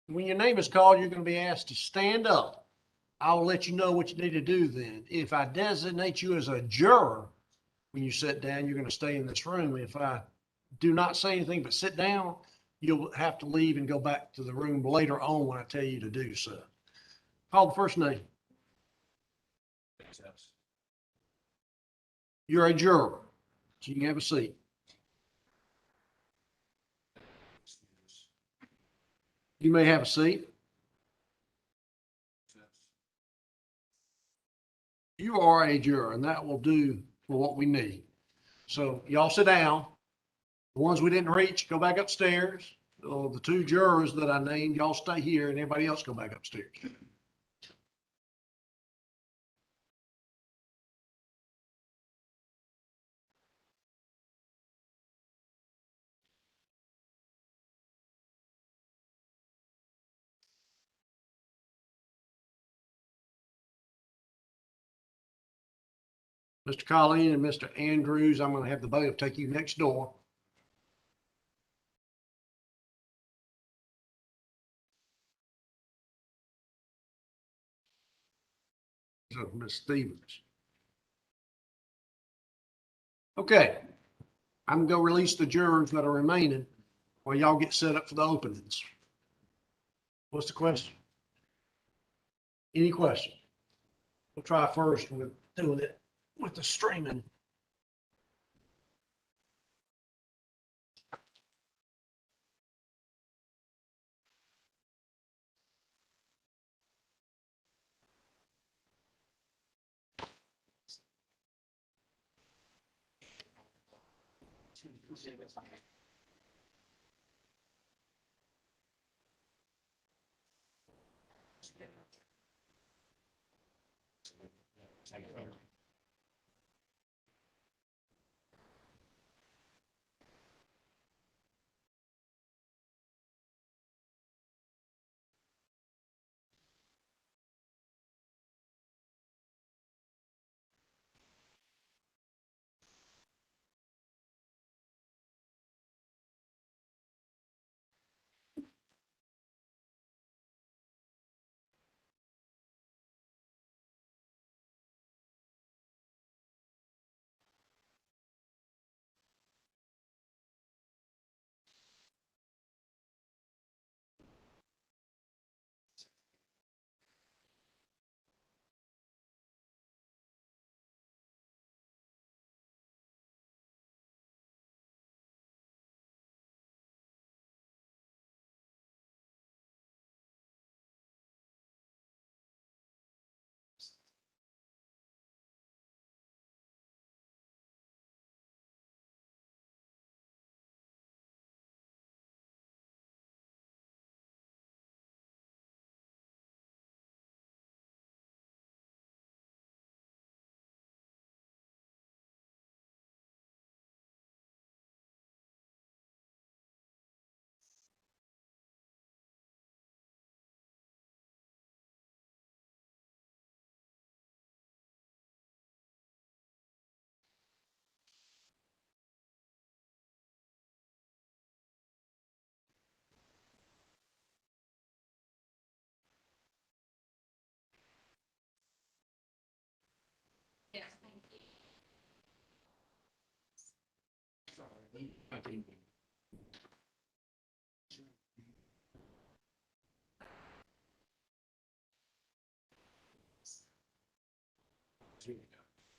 [SPEAKER 4] When your name is called, you're going to be asked to stand up. I will let you know what you need to do then. If I designate you as a juror, when you sit down, you're going to stay in this room. If I do not say anything but sit down, you'll have to leave and go back to the room later on when I tell you to do so. Call the first name. You're a juror, so you can have a seat. You may have a seat. You are a juror, and that will do for what we need. So y'all sit down. The ones we didn't reach, go back upstairs. The two jurors that I named, y'all stay here, and everybody else go back upstairs. Mr. Colleen and Mr. Andrews, I'm going to have the bailiff take you next door. So, Ms. Stevens. Okay. I'm going to release the jurors that are remaining while y'all get set up for the openings. What's the question? Any question? We'll try first with doing it with the streaming.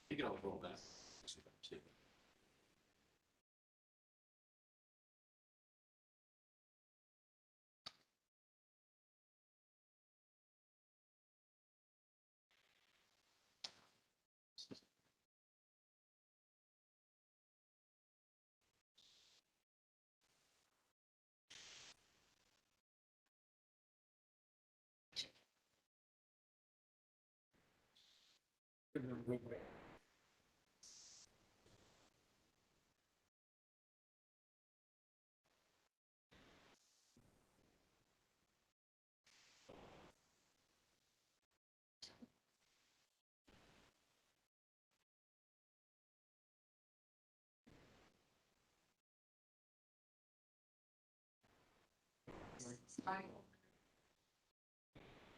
[SPEAKER 1] You can all roll that.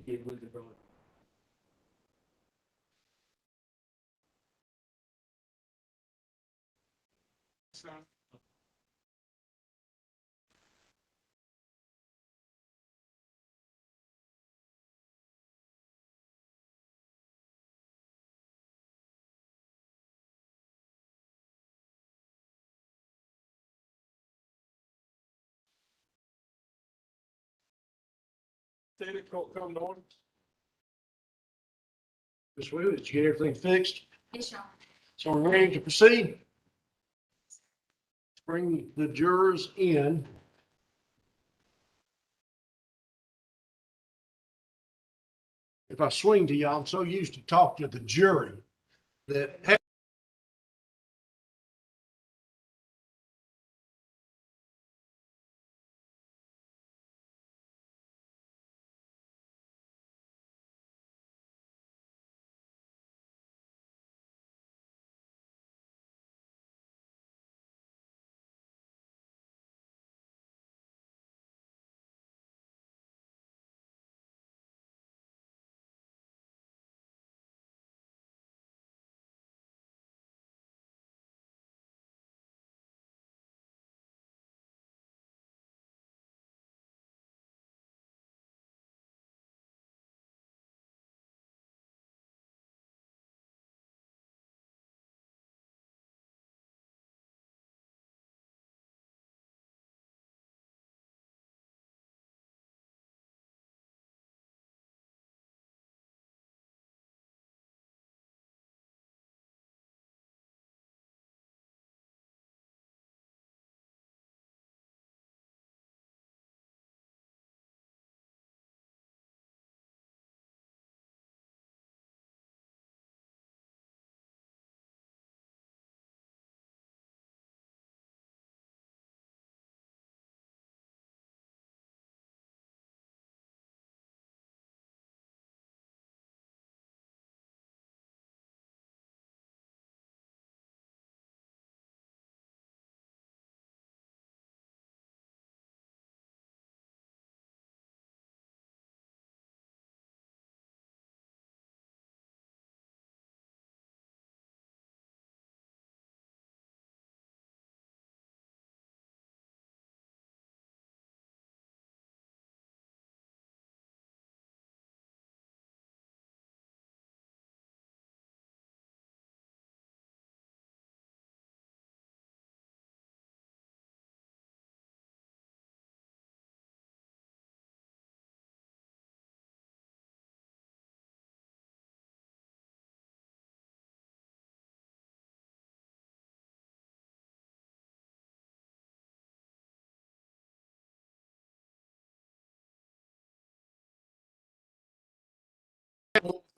[SPEAKER 8] Get with the brother. See the court coming on?
[SPEAKER 4] Ms. Wheeler, did you get everything fixed?
[SPEAKER 2] Yes, Your Honor.
[SPEAKER 4] So we're ready to proceed. Bring the jurors in. If I swing to you, I'm so used to talking to the jury that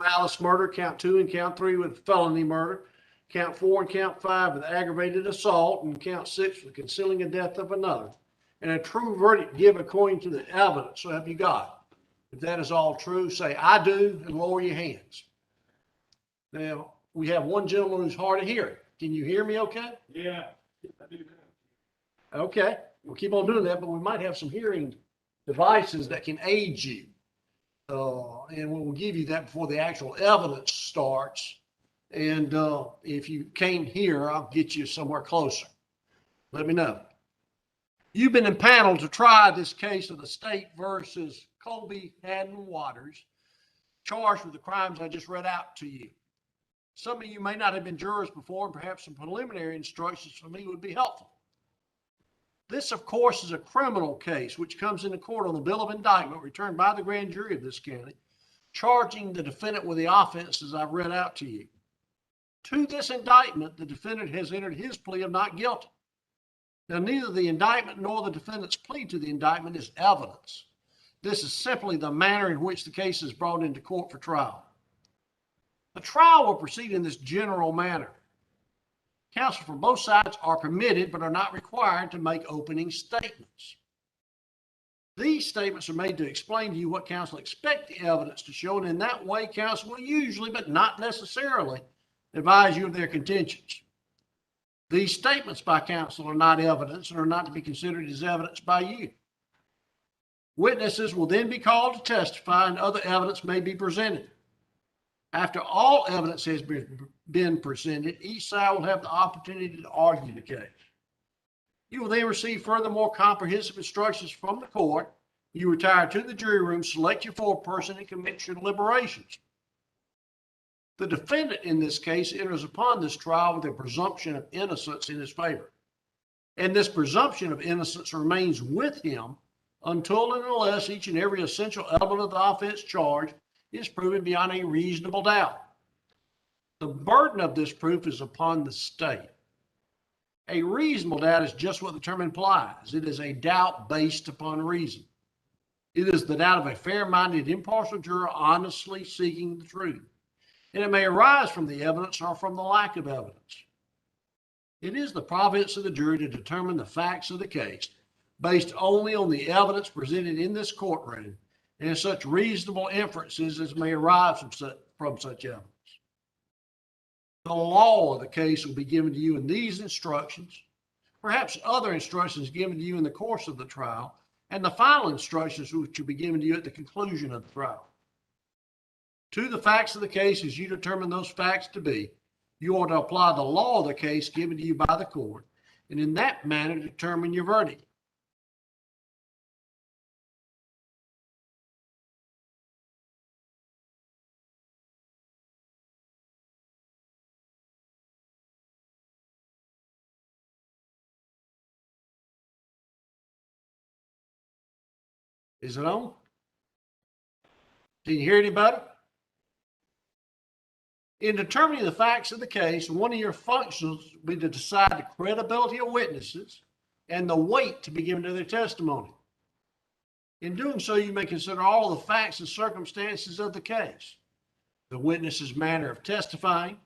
[SPEAKER 4] malice murder, count 2 and count 3 with felony murder, count 4 and count 5 with aggravated assault, and count 6 with concealing the death of another. And a true verdict given according to the evidence. So help you God. If that is all true, say I do and lower your hands. Now, we have one gentleman who's hard of hearing. Can you hear me okay?
[SPEAKER 8] Yeah. I do that.
[SPEAKER 4] Okay, we'll keep on doing that, but we might have some hearing devices that can aid you. And we'll give you that before the actual evidence starts. And if you can't hear, I'll get you somewhere closer. Let me know. You've been impaneled to try this case of the state versus Colby Haddon Waters, charged with the crimes I just read out to you. Some of you may not have been jurors before, and perhaps some preliminary instructions from me would be helpful. This, of course, is a criminal case which comes into court on the bill of indictment returned by the grand jury of this county, charging the defendant with the offenses I've read out to you. To this indictment, the defendant has entered his plea of not guilty. Now, neither the indictment nor the defendant's plea to the indictment is evidence. This is simply the manner in which the case is brought into court for trial. The trial will proceed in this general manner. Counsel from both sides are permitted but are not required to make opening statements. These statements are made to explain to you what counsel expect the evidence to show, and in that way, counsel will usually, but not necessarily, advise you of their contentions. These statements by counsel are not evidence and are not to be considered as evidence by you. Witnesses will then be called to testify and other evidence may be presented. After all evidence has been presented, each side will have the opportunity to argue the case. You will then receive further more comprehensive instructions from the court. You retire to the jury room, select your foreperson, and commence your deliberations. The defendant in this case enters upon this trial with a presumption of innocence in his favor. And this presumption of innocence remains with him until and unless each and every essential element of the offense charged is proven beyond a reasonable doubt. The burden of this proof is upon the state. A reasonable doubt is just what the term implies. It is a doubt based upon reason. It is the doubt of a fair-minded, impartial juror honestly seeking the truth. And it may arise from the evidence or from the lack of evidence. It is the province of the jury to determine the facts of the case based only on the evidence presented in this courtroom and such reasonable inferences as may arise from such evidence. The law of the case will be given to you in these instructions, perhaps other instructions given to you in the course of the trial, and the final instructions which will be given to you at the conclusion of the trial. To the facts of the case as you determine those facts to be, you are to apply the law of the case given to you by the court, and in that manner determine your verdict. Is it on? Can you hear anybody? In determining the facts of the case, one of your functions will be to decide the credibility of witnesses and the weight to be given to their testimony. In doing so, you may consider all the facts and circumstances of the case, the witness's manner of testifying,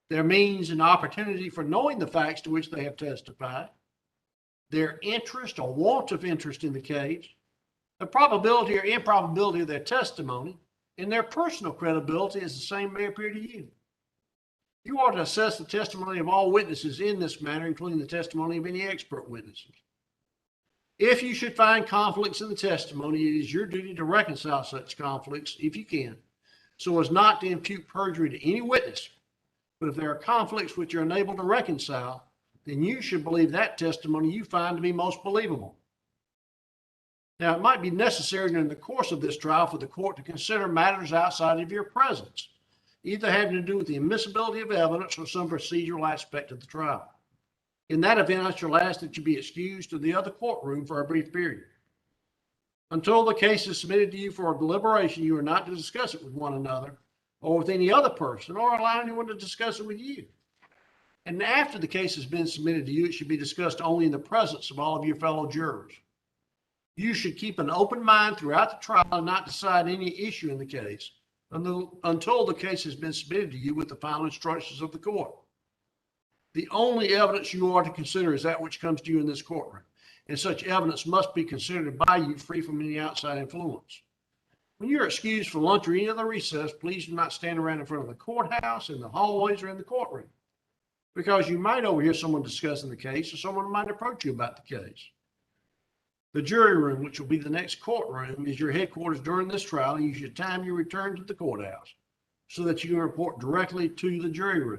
[SPEAKER 4] their means and opportunity for knowing the facts to which they have testified, their interest or want of interest in the case, the probability or improbability of their testimony, and their personal credibility as the same may appear to you. You are to assess the testimony of all witnesses in this manner, including the testimony of any expert witnesses. If you should find conflicts in the testimony, it is your duty to reconcile such conflicts, if you can, so as not to impute perjury to any witness. But if there are conflicts which you're unable to reconcile, then you should believe that testimony you find to be most believable. Now, it might be necessary during the course of this trial for the court to consider matters outside of your presence, either having to do with the admissibility of evidence or some procedural aspect of the trial. In that event, I shall ask that you be excused to the other courtroom for a brief period. Until the case is submitted to you for a deliberation, you are not to discuss it with one another or with any other person or allow anyone to discuss it with you. And after the case has been submitted to you, it should be discussed only in the presence of all of your fellow jurors. You should keep an open mind throughout the trial and not decide any issue in the case until the case has been submitted to you with the final instructions of the court. The only evidence you are to consider is that which comes to you in this courtroom, and such evidence must be considered by you free from any outside influence. When you're excused for lunch or any other recess, please do not stand around in front of the courthouse, in the hallways, or in the courtroom, because you might overhear someone discussing the case or someone might approach you about the case. The jury room, which will be the next courtroom, is your headquarters during this trial, and you should time your return to the courthouse so that you can report directly to the jury room.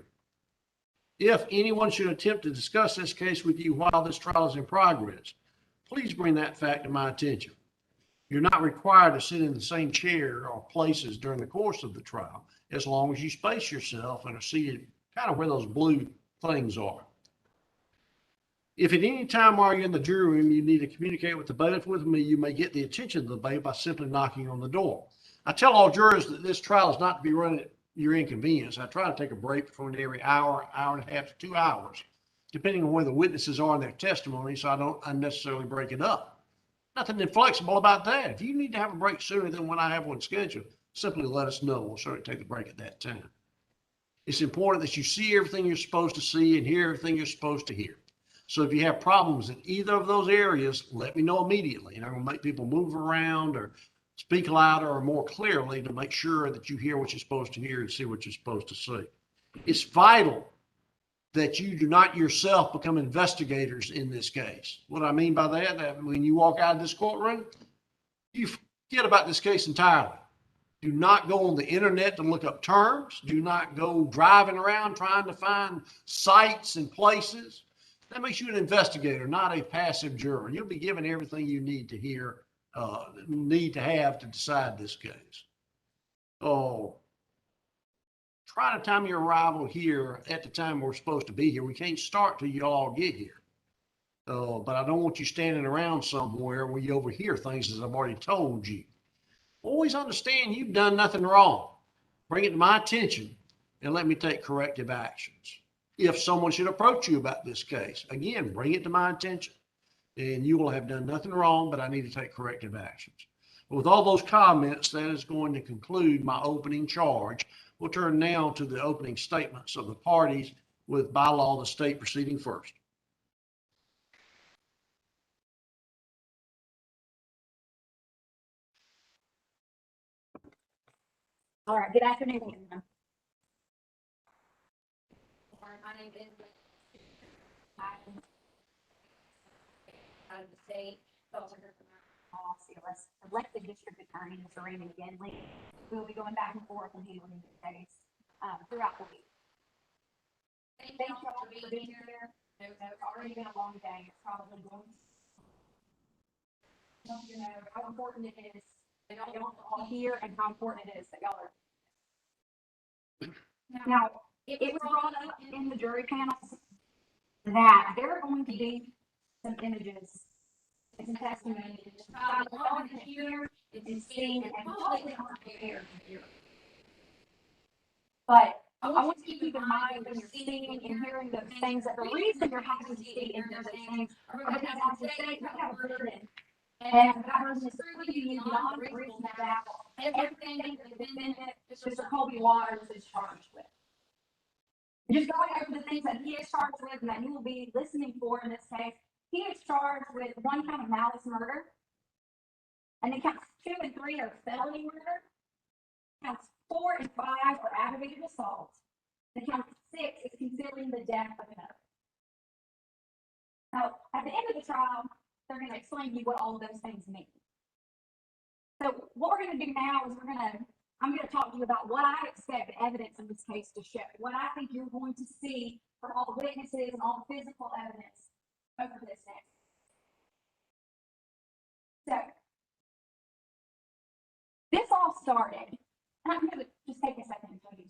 [SPEAKER 4] If anyone should attempt to discuss this case with you while this trial is in progress, please bring that fact to my attention. You're not required to sit in the same chair or places during the course of the trial, as long as you space yourself and are seated kind of where those blue things are. If at any time while you're in the jury room you need to communicate with the bailiff with me, you may get the attention of the bailiff by simply knocking on the door. I tell all jurors that this trial is not to be run at your inconvenience. I try to take a break between every hour, hour and a half to 2 hours, depending on where the witnesses are in their testimony, so I don't unnecessarily break it up. Nothing inflexible about that. If you need to have a break sooner than when I have one scheduled, simply let us know. We'll certainly take the break at that time. It's important that you see everything you're supposed to see and hear everything you're supposed to hear. So if you have problems in either of those areas, let me know immediately. And I'm going to make people move around or speak louder or more clearly to make sure that you hear what you're supposed to hear and see what you're supposed to see. It's vital that you do not yourself become investigators in this case. What I mean by that when you walk out of this courtroom, You forget about this case entirely. Do not go on the internet to look up terms. Do not go driving around trying to find sites and places. That makes you an investigator, not a passive juror. You'll be given everything you need to hear, need to have to decide this case. Oh, try to time your arrival here at the time we're supposed to be here. We can't start till you all get here. But I don't want you standing around somewhere where you overhear things, as I've already told you. Always understand you've done nothing wrong. Bring it to my attention and let me take corrective actions. If someone should approach you about this case, again, bring it to my attention and you will have done nothing wrong, but I need to take corrective actions. With all those comments, that is going to conclude my opening charge. We'll turn now to the opening statements of the parties, with by law the state proceeding first.
[SPEAKER 2] All right, good afternoon, everyone. My name is I'm out of the state, elected district attorney, Mr. Raymond Genley. We'll be going back and forth and handling this case throughout the week. Thank you all for being here. It's already been a long day. It's probably going to, you know, how important it is that y'all all here and how important it is that y'all are. Now, it was brought up in the jury panels that there are going to be some images and some testimony that we're going to hear and see and probably aren't prepared to hear. But I want you to keep in mind when you're seeing and hearing those things that the reason you're having to see and hear those things are because as the state, we have a burden. And that burden is proving beyond reasonable doubt everything that the defendant, Mr. Colby Waters, is charged with. Just going over the things that he is charged with and that you will be listening for in this case, he is charged with 1 count of malice murder, and then counts 2 and 3 are felony murder, counts 4 and 5 are aggravated assault, and count 6 is concealing the death of another. Now, at the end of the trial, they're going to explain to you what all of those things mean. So what we're going to do now is I'm going to talk to you about what I expect the evidence in this case to show, what I think you're going to see from all the witnesses and all the physical evidence over this next. So, this all started, and I'm going to just take a second and tell you.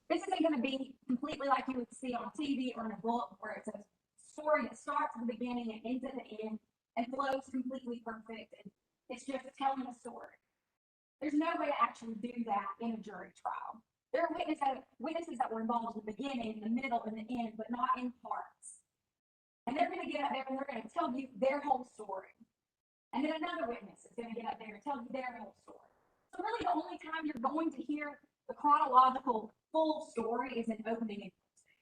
[SPEAKER 2] This isn't going to be completely like you would see on TV or in a book where it's a story that starts at the beginning and ends at the end and flows completely perfect, and it's just telling a story. There's no way to actually do that in a jury trial. There are witnesses that were involved in the beginning, the middle, and the end, but not in parts. And they're going to get up there and they're going to tell you their whole story. And then another witness is going to get up there and tell you their whole story. So really the only time you're going to hear the chronological full story is in opening and closing.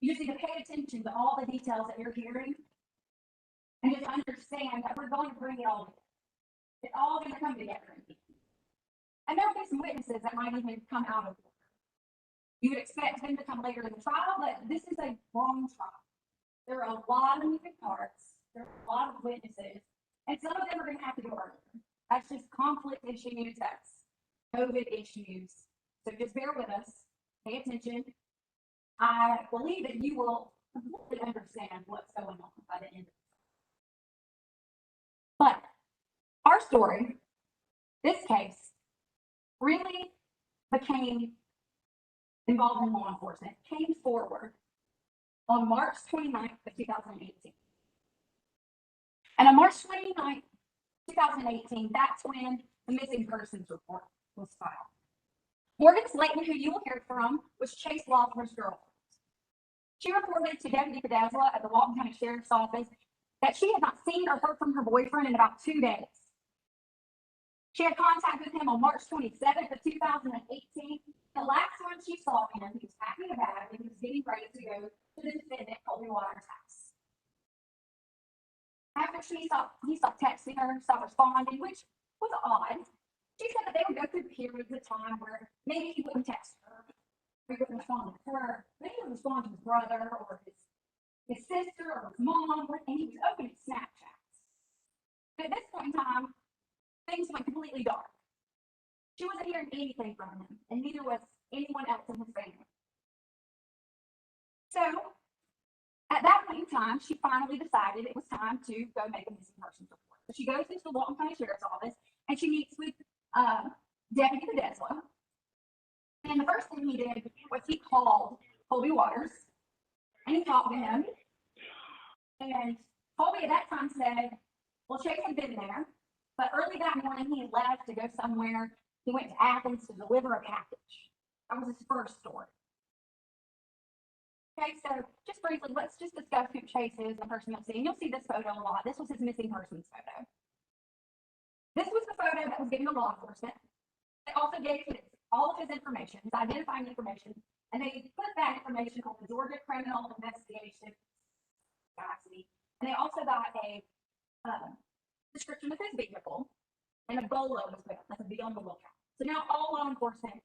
[SPEAKER 2] You just need to pay attention to all the details that you're hearing and just understand that we're going to bring it all together. It's all going to come together. And there will be some witnesses that might even come out of order. You would expect them to come later in the trial, but this is a long trial. There are a lot of moving parts. There are a lot of witnesses, and some of them are going to have to go earlier. That's just conflict issues. That's COVID issues. So just bear with us. Pay attention. I believe that you will completely understand what's going on by the end of it. But our story, this case, really became involved in law enforcement, came forward on March 29th of 2018. And on March 29th, 2018, that's when the missing persons report was filed. Morgan Slayton, who you will hear from, was Chase Lawler's girlfriend. She reported to Deputy Pedazza at the Walton County Sheriff's Office that she had not seen or heard from her boyfriend in about 2 days. She had contact with him on March 27th of 2018. The last time she saw him, he was packing a bag and he was getting ready to go to the defendant, Colby Waters' house. After he stopped texting her, stopped responding, which was odd. She said that they would go through periods of time where maybe he wouldn't text her, or he wouldn't respond to her, maybe he would respond to his brother or his sister or his mom, and he was opening Snapchats. But at this point in time, things went completely dark. She wasn't hearing anything from him, and neither was anyone else in his family. So, at that point in time, she finally decided it was time to go make a missing persons report. So she goes into the Walton County Sheriff's Office, and she meets with Deputy Tedesco. And the first thing he did was he called Colby Waters, and he talked to him. And Colby at that time said, well, Chase had been there, but early that morning he left to go somewhere. He went to Athens to deliver a package. That was his first story. Okay, so just briefly, let's just discuss who Chase is, the person you'll see. And you'll see this photo a lot. This was his missing persons photo. This was the photo that was given to law enforcement. They also gave all of his information, his identifying information, and they put that information on the Georgia Criminal Investigation capacity. And they also got a description of his vehicle, and a BOLO was put up, that's a be on the lookout. So now all law enforcement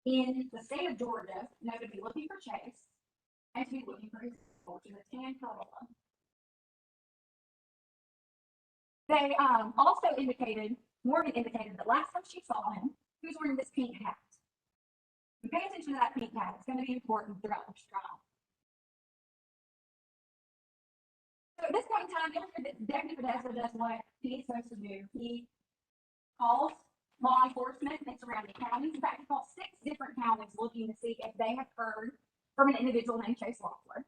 [SPEAKER 2] in the state of Georgia know to be looking for Chase and to be looking for his fortunate tan Corolla. They also indicated, Morgan indicated that last time she saw him, he was wearing this pink hat. And pay attention to that pink hat, it's going to be important throughout this trial. So at this point in time, you'll hear that Deputy Tedesco does what he's supposed to do. He calls law enforcement in surrounding counties. In fact, he called 6 different counties looking to see if they have heard from an individual named Chase Loeffler.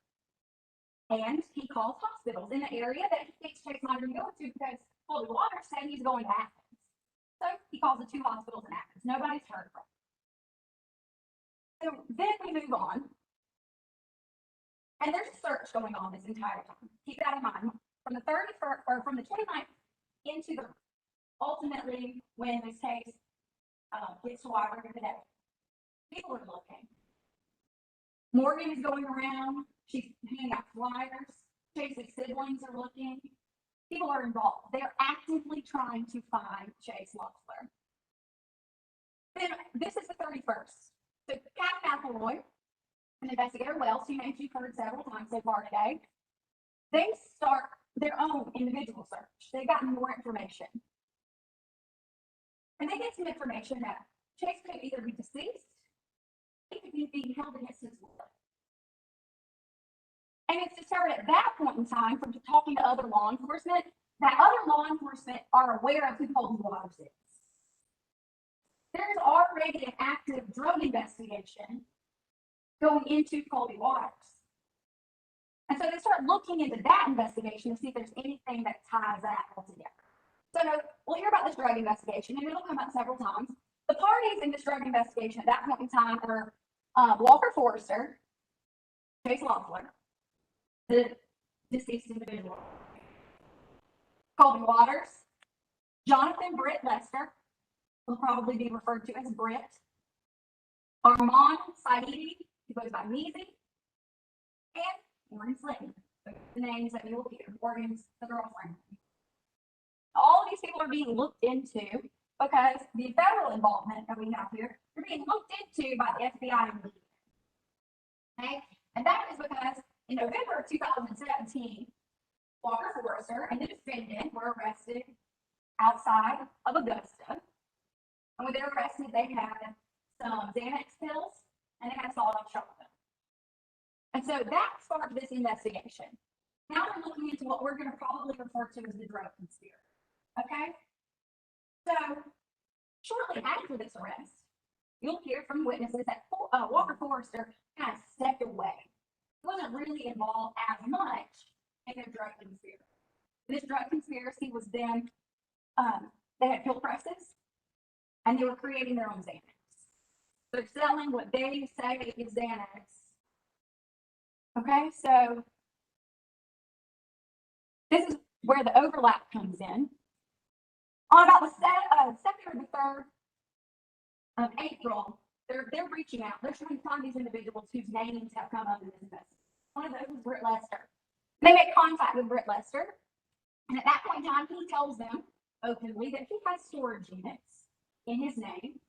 [SPEAKER 2] And he calls hospitals in the area that he thinks Chase might be going to because Colby Waters said he's going to Athens. So he calls the 2 hospitals in Athens. Nobody's heard from him. So then we move on. And there's a search going on this entire time. Keep that in mind. From the 31st or from the 29th into the ultimately when this case gets to Wyvern today, people are looking. Morgan is going around. She's handing out flyers. Chase's siblings are looking. People are involved. They're actively trying to find Chase Loeffler. Then this is the 31st. So Captain McElroy and Investigator Wells, 2 names you've heard several times so far today, they start their own individual search. They've gotten more information. And they get some information that Chase could either be deceased, he could be being held against his will. And it's discovered at that point in time from talking to other law enforcement that other law enforcement are aware of who Colby Waters is. There's already an active drug investigation going into Colby Waters. And so they start looking into that investigation to see if there's anything that ties that all together. So we'll hear about this drug investigation, and it'll come up several times. The parties in this drug investigation at that point in time are Walker Forrester, Chase Loeffler, the deceased individual, Colby Waters, Jonathan Britt Lester, will probably be referred to as Britt, Armand Saidi, who goes by Measy, and Warren Slayton, the names that you will hear, Warren's the girlfriend. All of these people are being looked into because the federal involvement that we have here, they're being looked into by the FBI and media. Okay? And that is because in November of 2017, Walker Forrester and the defendant were arrested outside of Augusta. And when they were arrested, they had some Xanax pills and they had sawed-off shotgun. And so that sparked this investigation. Now we're looking into what we're going to probably refer to as the drug conspiracy. Okay? So shortly after this arrest, you'll hear from witnesses that Walker Forrester kind of stepped away. He wasn't really involved as much in their drug conspiracy. This drug conspiracy was them, they had pill presses, and they were creating their own Xanax. They're selling what they say is Xanax. Okay, so this is where the overlap comes in. On about the 2nd or the 3rd of April, they're reaching out. They're trying to find these individuals whose names have come up in this investigation. One of those was Britt Lester. They make contact with Britt Lester, and at that point in time, he tells them openly that he has storage units in his name.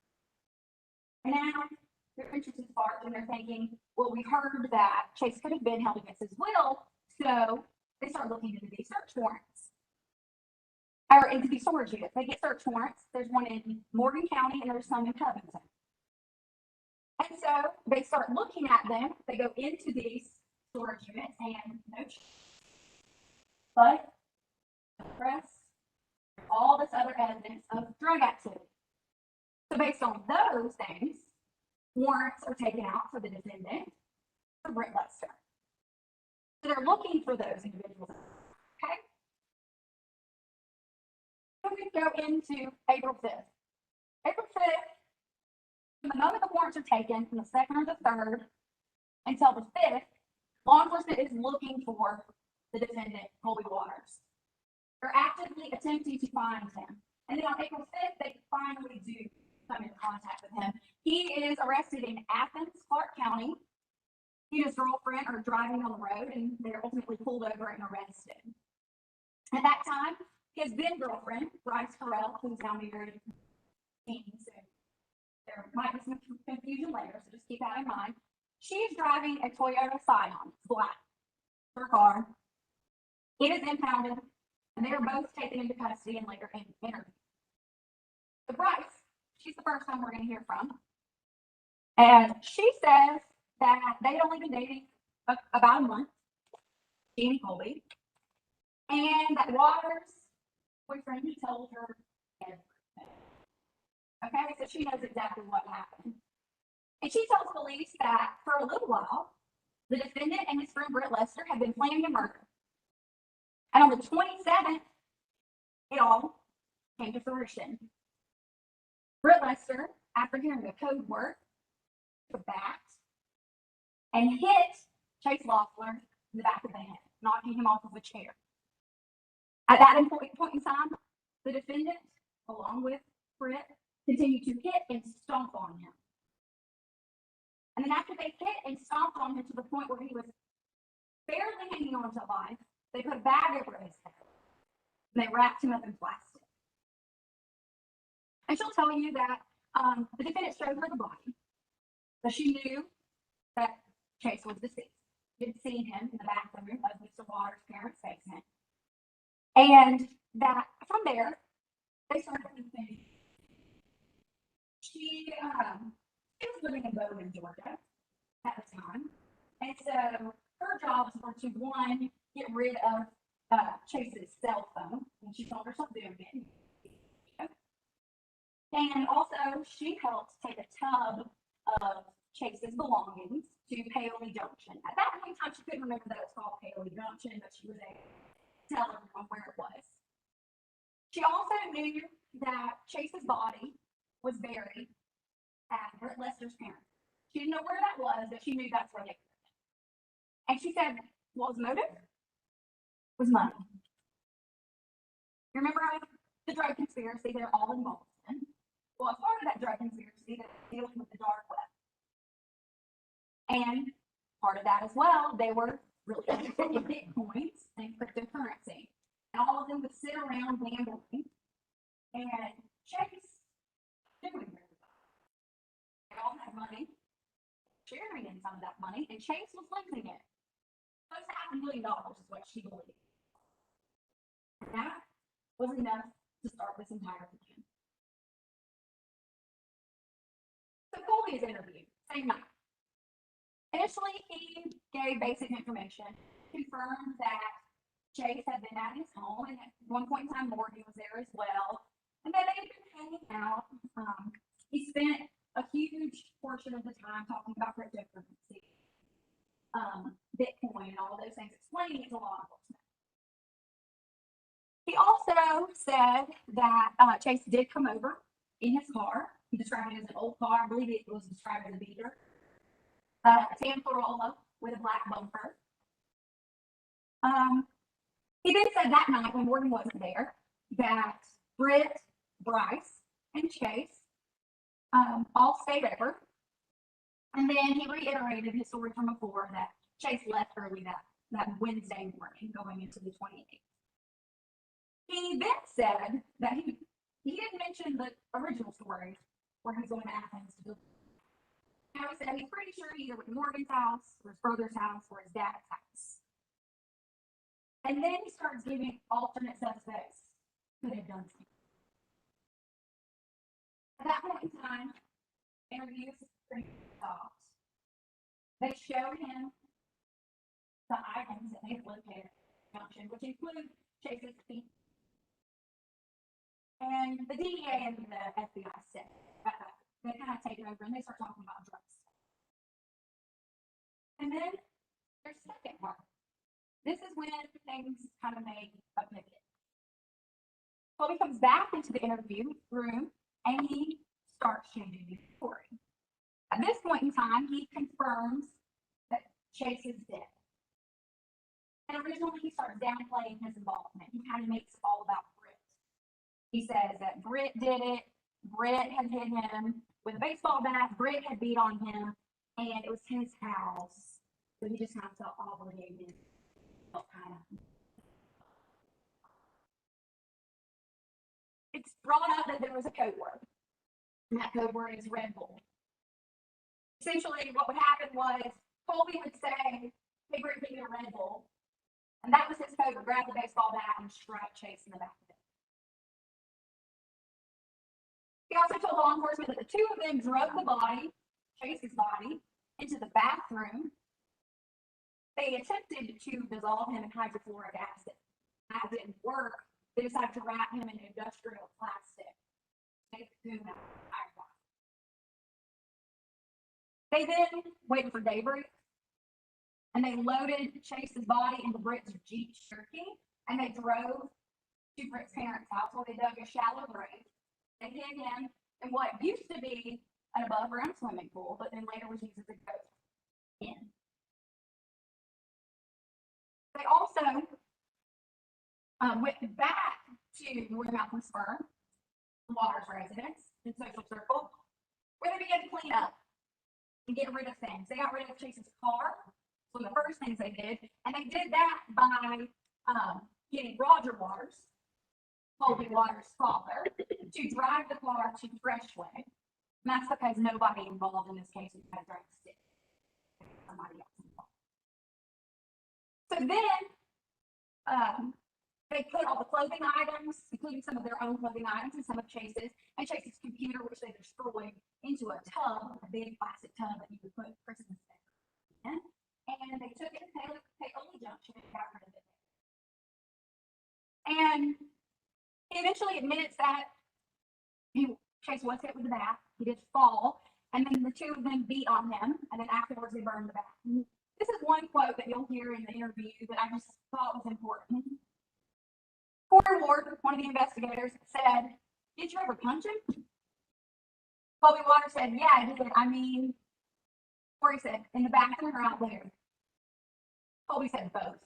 [SPEAKER 2] And now their interest is sparked, and they're thinking, well, we heard that Chase could have been held against his will, so they start looking into these search warrants. or into these storage units. They get search warrants. There's one in Morgan County and there's some in Covington. And so they start looking at them. They go into these storage units and no, but press all this other evidence of drug activity. So based on those things, warrants are taken out for the defendant, for Britt Lester. So they're looking for those individuals. Okay. So we go into April 5th. April 5th, from the moment the warrants are taken, from the 2nd or the 3rd until the 5th, law enforcement is looking for the defendant, Colby Waters. They're actively attempting to find him. And then on April 5th, they finally do come into contact with him. He is arrested in Athens, Clark County. He and his girlfriend are driving on the road and they're ultimately pulled over and arrested. At that time, his then girlfriend, Bryce Farrell, who's now married, so there might be some confusion later, so just keep that in mind. She's driving a Toyota Scion, black, her car. It is impounded, and they are both taken into custody and later interviewed. So Bryce, she's the first one we're going to hear from. And she says that they'd only been dating about a month, she and Colby, and that Waters' boyfriend, he told her everything. Okay, so she knows exactly what happened. And she tells police that for a little while, the defendant and his friend Britt Lester had been planning a murder. And on the 27th, it all came to fruition. Britt Lester, after hearing the code word, took a bat and hit Chase Loeffler in the back of the head, knocking him off of a chair. At that important point in time, the defendant, along with Britt, continued to hit and stomp on him. And then after they hit and stomped on him to the point where he was barely hanging on to life, they put a bag over his head and they wrapped him up in plastic. And she'll tell you that the defendant showed her the body, so she knew that Chase was deceased. She'd seen him in the bathroom of Mr. Waters' parents' basement. And that from there, they started thinking. She was living in Bowman, Georgia at the time. And so her jobs were to, one, get rid of Chase's cell phone, and she found herself doing it. And also, she helped take a tub of Chase's belongings to Paoli Junction. At that point in time, she couldn't remember that it was called Paoli Junction, but she was able to tell everyone where it was. She also knew that Chase's body was buried at Britt Lester's parents. She didn't know where that was, but she knew that's where they were. And she said, what was the motive? Was money. You remember the drug conspiracy they're all involved in? Well, as part of that drug conspiracy, they're dealing with the dark web. And part of that as well, they were really interested in Bitcoins and cryptocurrency. And all of them would sit around gambling. And Chase doing very well. They all had money, sharing in some of that money, and Chase was losing it. Close to $500,000 is what she believed. And that was enough to start this entire plan. So Colby is interviewed, same night. Initially, he gave basic information, confirmed that Chase had been at his home, and at one point in time, Morgan was there as well. And then they had been hanging out. He spent a huge portion of the time talking about cryptocurrency, Bitcoin, and all those things, explaining it to law enforcement. He also said that Chase did come over in his car. He described it as an old car. I believe it was described as a beater. A tan Corolla with a black bumper. He then said that night when Morgan wasn't there that Britt, Bryce, and Chase all stayed over. And then he reiterated his story from before that Chase left early that Wednesday morning going into the 28th. He then said that he didn't mention the original story where he was going to Athens to do. Now he said he's pretty sure he either went to Morgan's house or his brother's house or his dad's house. And then he starts giving alternate suspects could have done something. At that point in time, interviews stopped. They showed him the items that they located at the junction, which include Chase's feet. And the DEA and the FBI said, they kind of take it over and they start talking about drugs. And then there's the second part. This is when things kind of made a pivot. Colby comes back into the interview room and he starts changing his story. At this point in time, he confirms that Chase is dead. And originally he starts downplaying his involvement. He kind of makes it all about Britt. He says that Britt did it. Britt had hit him with a baseball bat. Britt had beat on him, and it was his house. So he just kind of felt obligated. It's brought up that there was a code word, and that code word is Red Bull. Essentially, what would happen was Colby would say, "Hey, Britt, give me a Red Bull," and that was his code to grab the baseball bat and strike Chase in the back of it. He also told law enforcement that the two of them drug the body, Chase's body, into the bathroom. They attempted to dissolve him in hydrochloric acid. That didn't work. They decided to wrap him in industrial plastic. They then waited for daybreak, and they loaded Chase's body into Britt's Jeep Cherokee, and they drove to Britt's parents' house where they dug a shallow grave. They hid him in what used to be an above-ground swimming pool, but then later was used as a goat in. They also went back to where Malcolm Spur, Waters' residence and social circle, where they began to clean up and get rid of things. They got rid of Chase's car, one of the first things they did, and they did that by getting Roger Waters, Colby Waters' father, to drive the car to Freshway. And that's because nobody involved in this case was going to drive the stick. Somebody else involved. So then they put all the clothing items, including some of their own clothing items and some of Chase's, and Chase's computer, which they destroyed, into a tub, a big plastic tub that you would put Christmas in. And they took it to Paoli Junction and got rid of it. And he eventually admits that Chase was hit with the bat. He did fall, and then the two of them beat on him, and then afterwards they burned the bat. And this is one quote that you'll hear in the interview that I just thought was important. Corey Ward, one of the investigators, said, "Did you ever punch him?" Colby Waters said, "Yeah, I did. I mean," Corey said, "in the bathroom or out there?" Colby said, "Both."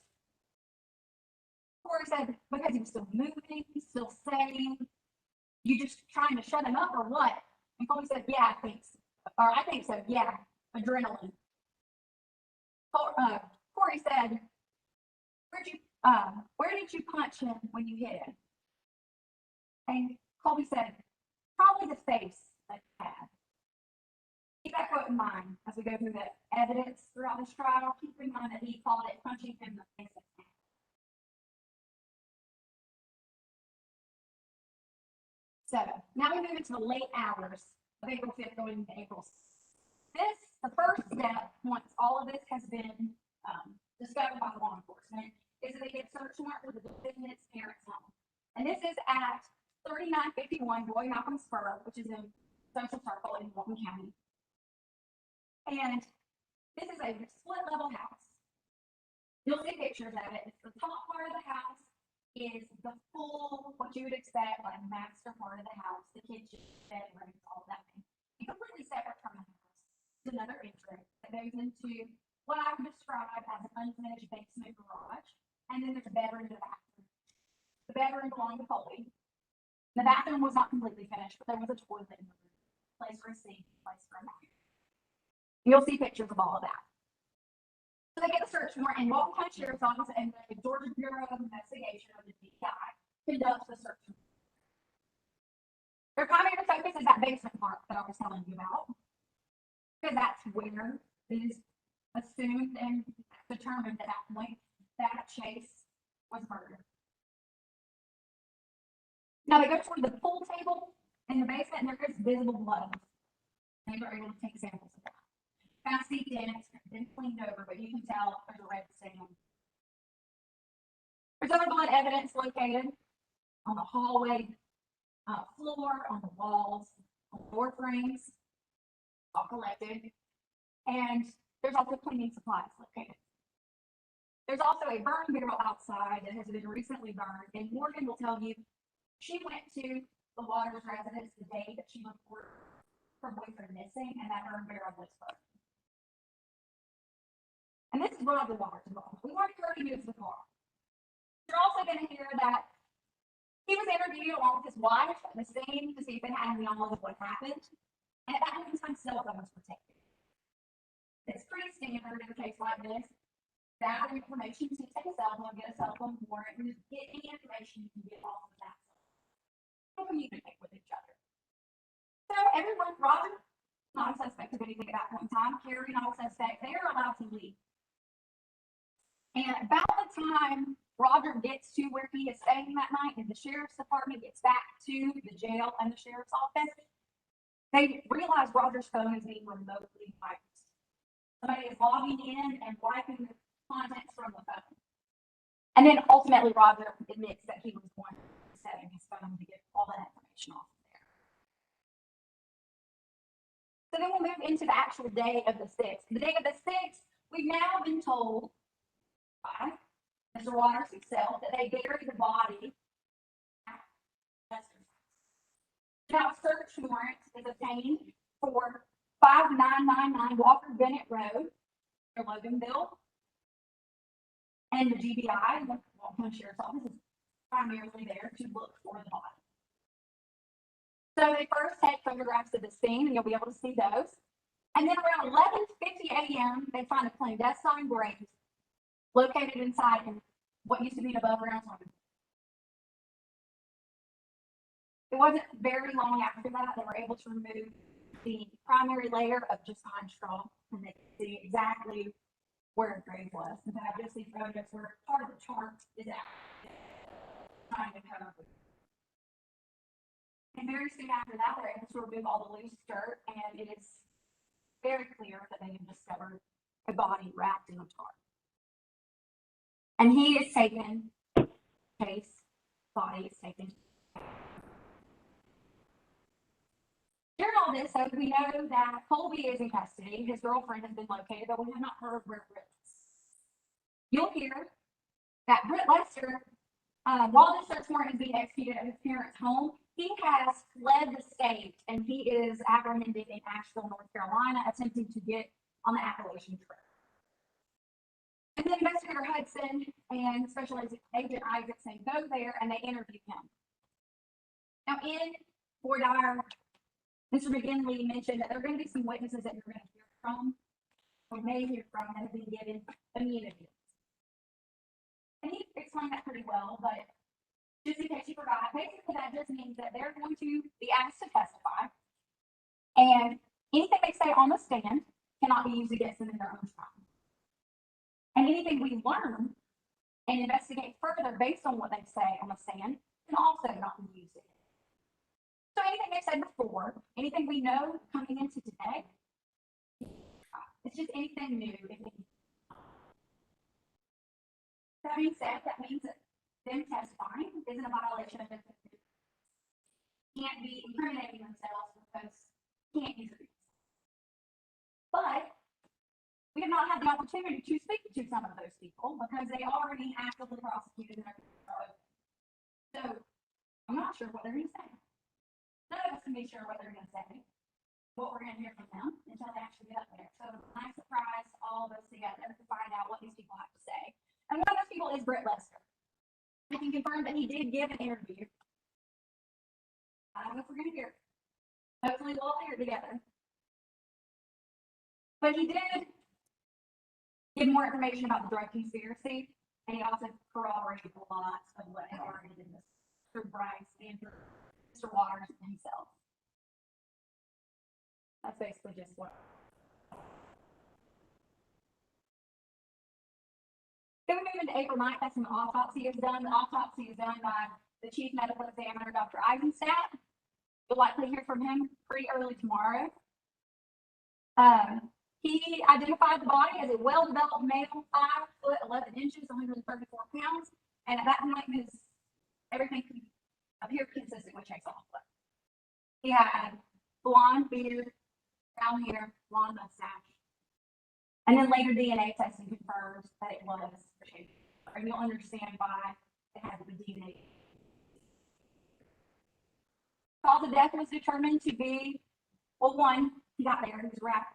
[SPEAKER 2] Corey said, "Because he was still moving, still saying, you just trying to shut him up or what?" And Colby said, "Yeah, I think so. Or I think so, yeah, adrenaline." Corey said, where did you punch him when you hit him?" And Colby said, "Probably the face that he had." Keep that quote in mind as we go through the evidence throughout this trial. Keep in mind that he called it punching him in the face. So now we move into the late hours of April 5th going into April 6th. The first step, once all of this has been discovered by law enforcement, is that they get a search warrant for the defendant's parents' home. And this is at 3951 Roy Malcolm Spur, which is in Social Circle in Walton County. And this is a split level house. You'll see pictures of it. It's the top part of the house is the full, what you would expect, like master part of the house, the kitchen, bedrooms, all that thing. And completely separate from the house. It's another entrance that goes into what I would describe as an unfinished basement garage. And then there's a bedroom and a bathroom. The bedroom belonged to Colby. The bathroom was not completely finished, but there was a toilet in the room, place for a sink, place for a bath. You'll see pictures of all of that. So they get a search warrant, and Walton County Sheriff's Office and the Georgia Bureau of Investigation, or the DEI, conducts the search warrant. Their primary focus is that basement part that I was telling you about, because that's where it is assumed and determined at that point that Chase was murdered. Now they go toward the pool table in the basement and there is visible blood. They were able to take samples of that. Kind of seeped in, it's been cleaned over, but you can tell there's a red stain. There's other blood evidence located on the hallway floor, on the walls, on door frames, all collected. And there's also cleaning supplies located. There's also a burn barrel outside that has been recently burned, and Morgan will tell you she went to the Waters residence the day that she reported her boyfriend missing, and that burn barrel was burned. And this is Roger Waters involved. We already heard he moves the car. You're also going to hear that he was interviewed along with his wife at the scene to see if they had any knowledge of what happened. And at that point in time, cell phones were taken. It's pretty standard in a case like this. That information, to take a cell phone, get a cell phone warrant, and just get any information you can get off of that cell phone. Communicate with each other. So everyone, Roger, not a suspect of anything at that point in time. Carrie, not a suspect. They are allowed to leave. And about the time Roger gets to where he is staying that night and the sheriff's department gets back to the jail and the sheriff's office, they realize Roger's phone is being remotely wiped. Somebody is logging in and wiping the contents from the phone. And then ultimately Roger admits that he was the one setting his phone to get all that information off of there. So then we'll move into the actual day of the 6th. The day of the 6th, we've now been told by Mr. Waters himself that they buried the body at Lester's house. Now, a search warrant is obtained for 5999 Walker Bennett Road, near Loganville. And the GBI, the Walton Sheriff's Office, is primarily there to look for the body. So they first take photographs of the scene, and you'll be able to see those. And then around 11:50 a.m., they find a clandestine grave located inside what used to be an above ground home. It wasn't very long after that they were able to remove the primary layer of just pine straw, and they could see exactly where the grave was. In fact, you'll see photos where part of the chart is out. Trying to cover it. And very soon after that, they're able to remove all the loose dirt, and it is very clear that they have discovered a body wrapped in a tarp. And he is taken, Chase, body is taken. During all this, so we know that Colby is in custody. His girlfriend has been located, but we have not heard where Britt is. You'll hear that Britt Lester, while this search warrant is being executed at his parents' home, he has fled the state and he is apprehended in Asheville, North Carolina, attempting to get on the Appalachian Trail. And then Investigator Hudson and Special Agent Isaacson go there and they interview him. Now, in Fort Dyer, Mr. McGinley mentioned that there are going to be some witnesses that you're going to hear from, or may hear from, that have been given immunity. And he explained that pretty well, but just in case you forgot, basically that just means that they're going to be asked to testify, and anything they say on the stand cannot be used against them in their own trial. And anything we learn and investigate further based on what they say on the stand can also not be used against them. So anything they said before, anything we know coming into today, it's just anything new. That being said, that means that them testifying isn't a violation of the can't be incriminating themselves because can't use it. But we have not had the opportunity to speak to some of those people because they already actively prosecuted their own. So I'm not sure what they're going to say. None of us can be sure what they're going to say, what we're going to hear from them until they actually get up there. So it's a nice surprise, all of us together, to find out what these people have to say. And one of those people is Britt Lester. I can confirm that he did give an interview. I don't know if we're going to hear it. Hopefully we'll all hear it together. But he did give more information about the drug conspiracy, and he also corroborated a lot of what had already been through Bryce and through Mr. Waters himself. That's basically just what. Then we move into April 9th. That's when the autopsy is done. The autopsy is done by the chief medical examiner, Dr. Eisenstadt. You'll likely hear from him pretty early tomorrow. He identified the body as a well-developed male, 5 foot 11 inches, 134 pounds, and at that point, everything appeared consistent with Chase Oliver. He had blonde beard, brown hair, blonde mustache, and then later DNA testing confirmed that it was Chase. And you'll understand why it had to be DNA. Cause of death was determined to be, well, one, he got there, he was wrapped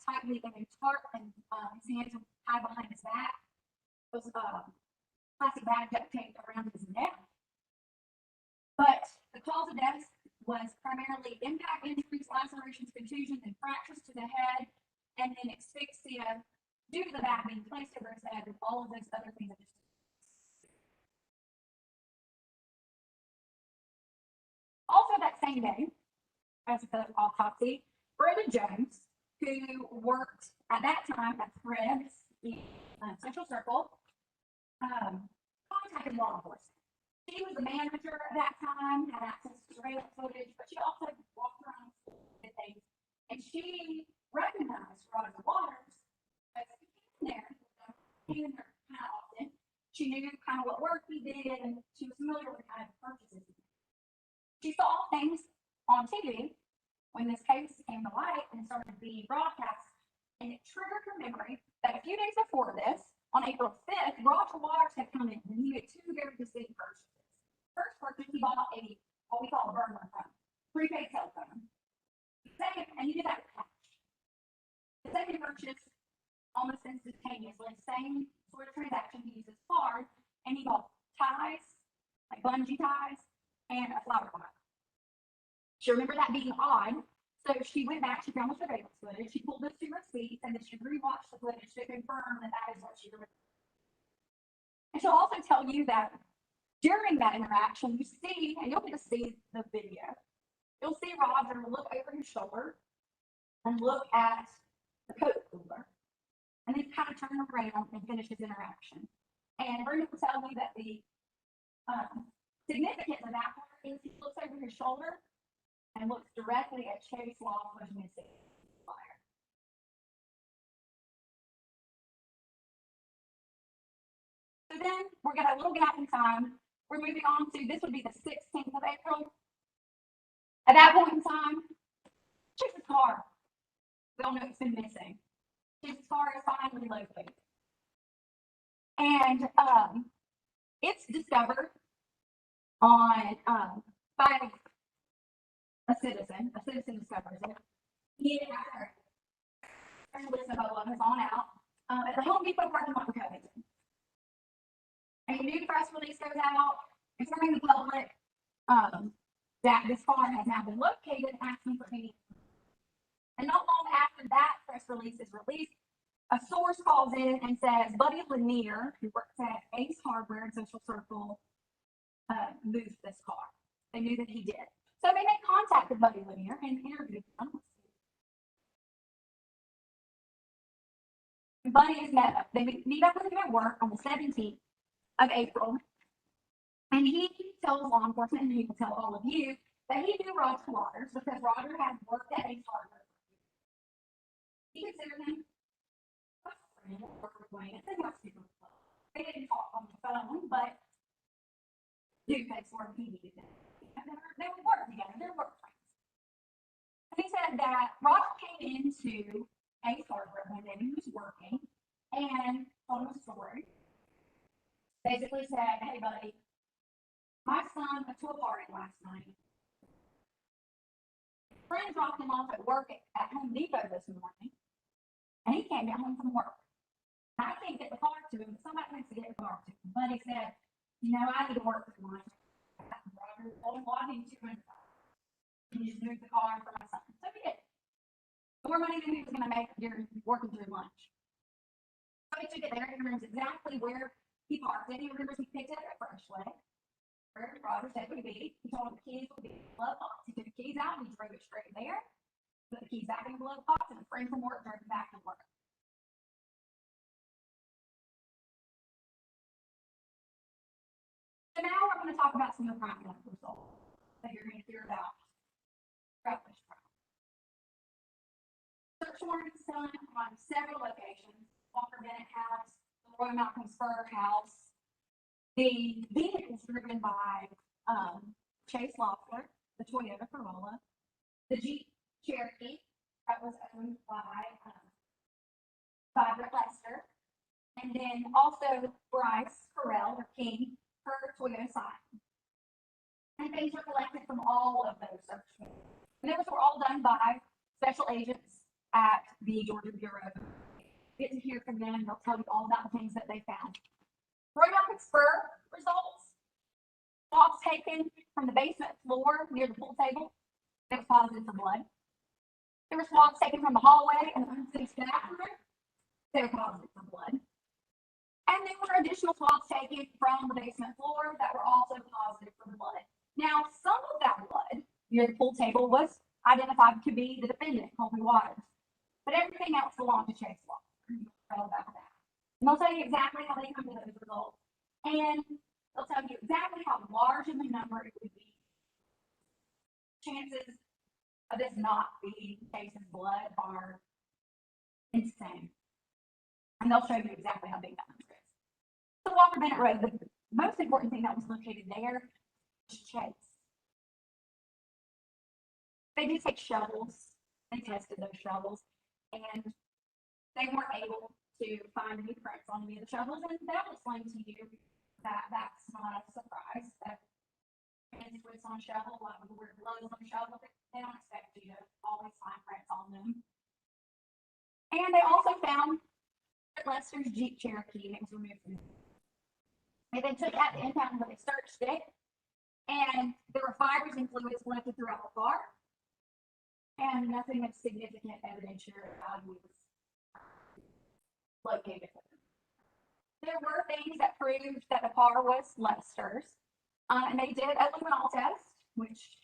[SPEAKER 2] tightly in a tarp, and his hands were tied behind his back. There was plastic bag duct taped around his neck. But the cause of death was primarily impact injuries, lacerations, contusions, and fractures to the head, and then asphyxia due to the bag being placed over his head, with all of those other things. Also that same day, as the autopsy, Brenda Jones, who worked at that time at Fred's Central Circle, contacted law enforcement. She was the manager at that time, had access to surveillance footage, but she also walked around and things, and she recognized Roger Waters as he came there kind of often. She knew kind of what work he did, and she was familiar with the kind of purchases. She saw things on TV when this case came to light and started being broadcast, and it triggered her memory that a few days before this, on April 5th, Roger Waters had come in and he made 2 very distinct purchases. First purchase, he bought what we call a burner phone, prepaid cell phone. Second, and he did that with cash. The second purchase, almost instantaneously, same sort of transaction, he used his card, and he bought ties, like bungee ties, and a flower pot. She remembered that being odd, so she went back, she found the surveillance footage, she pulled those 2 receipts, and then she rewatched the footage to confirm that that is what she remembered. And she'll also tell you that during that interaction, you see, and you'll get to see the video, you'll see Roger look over his shoulder and look at the coat cooler, and then kind of turn around and finish his interaction. And Brenda will tell you that the significance of that part is he looks over his shoulder and looks directly at Chase Law pushing his fire. So then we're got a little gap in time. We're moving on to, this would be the 16th of April. At that point in time, Chase's car, we all know it's been missing. Chase's car is finally located. And it's discovered on by a citizen discovers it. He had a list of has on out at the Home Depot parking lot in Covington. A new press release goes out informing the public that this car has now been located, asking for any. And not long after that press release is released, a source calls in and says Buddy Lanier, who works at Ace Hardware and Social Circle, moved this car. They knew that he did. So they made contact with Buddy Lanier and interviewed him. Buddy is met up. They meet up with him at work on the 17th of April. And he tells law enforcement, and he will tell all of you, that he knew Roger Waters because Roger had worked at Ace Hardware. He considered him a friend, they didn't talk on the phone, but Duke had sworn he needed them. They would work together, they're work friends. And he said that Roger came into Ace Hardware one day, he was working, and told him a story. Basically said, hey buddy, my son went to a party last night. A friend dropped him off at work at Home Depot this morning, and he came down home from work. I can't get the car to him, but somebody needs to get the car to him. Buddy said, you know, I need to work for lunch. Roger told him, well, I need $200. And you just moved the car for my son. So he did. More money than he was going to make during working through lunch. So he took it there. He remembers exactly where he parked it. He remembers he picked it up at Freshway, where Roger said it would be. He told him the keys would be in the glove box. He took the keys out and he drove it straight there. Put the keys back in the glove box, and a friend from work drove it back to work. So now we're going to talk about some of the crime results that you're going to hear about throughout this trial. Search warrants done on several locations: Walker Bennett House, the Roy Malcolm Spur House. The vehicle was driven by Chase Loeffler, the Toyota Corolla, the Jeep Cherokee that was owned by Brett Lester, and then also Bryce Carell or King, her Toyota Scion. And things were collected from all of those search warrants. And those were all done by special agents at the Georgia Bureau. Get to hear from them, and they'll tell you all about the things that they found. Roy Malcolm Spur results: swabs taken from the basement floor near the pool table. They were positive for blood. There were swabs taken from the hallway and the unfinished bathroom. They were positive for blood. And there were additional swabs taken from the basement floor that were also positive for blood. Now, some of that blood near the pool table was identified to be the defendant, Colby Waters. But everything else belonged to Chase Loeffler. You'll know about that. And they'll tell you exactly how they come to those results. And they'll tell you exactly how large of a number it would be. Chances of this not being Chase's blood are insane. And they'll show you exactly how big that number is. So Walker Bennett Road, the most important thing that was located there was Chase. They did take shovels. They tested those shovels, and they weren't able to find any prints on any of the shovels. And that will explain to you that that's not a surprise. That hands twists on a shovel, like the word blows on a shovel, they don't expect you to always find prints on them. And they also found Lester's Jeep Cherokee, and it was removed from it. They then took it out to impound where they searched it, and there were fibers and fluids collected throughout the car, and nothing of significant evidentiary value was located. There were things that proved that the car was Lester's, and they did a luminol test, which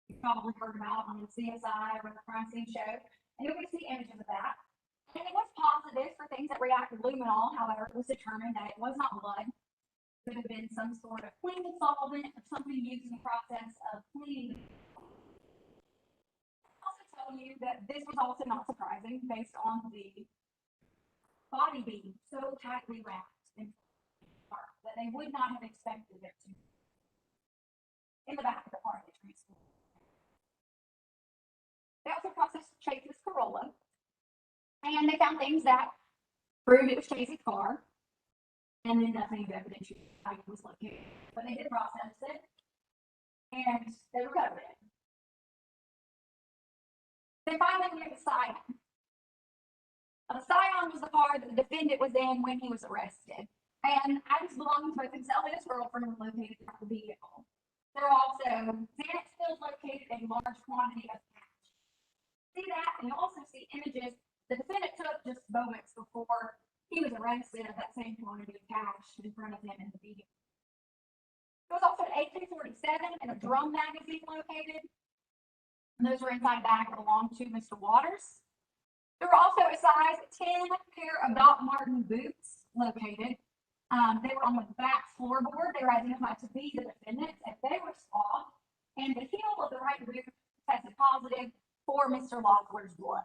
[SPEAKER 2] you probably heard about on the CSI or the crime scene show, and you'll get to see images of that. And it was positive for things that reacted to luminol. However, it was determined that it was not blood. It could have been some sort of cleaning solvent or something used in the process of cleaning. I'll also tell you that this was also not surprising based on the body being so tightly wrapped in part that they would not have expected it to be in the back of the car they transported. They also processed Chase's Corolla, and they found things that proved it was Chase's car, and then nothing of evidence was located. But they did process it, and they recovered it. They finally went to Scion. Scion was the car that the defendant was in when he was arrested, and items belonging to both himself and his girlfriend were located at the vehicle. There were also Xanax pills located in large quantity of cash. See that, and you'll also see images the defendant took just moments before he was arrested of that same quantity of cash in front of him in the vehicle. There was also an AK-47 and a drum magazine located. And those were inside a bag that belonged to Mr. Waters. There were also a size 10 pair of Doc Marten boots located. They were on the back floorboard. They were identified to be the defendants, and they were swabbed. And the heel of the right boot tested positive for Mr. Loeffler's blood.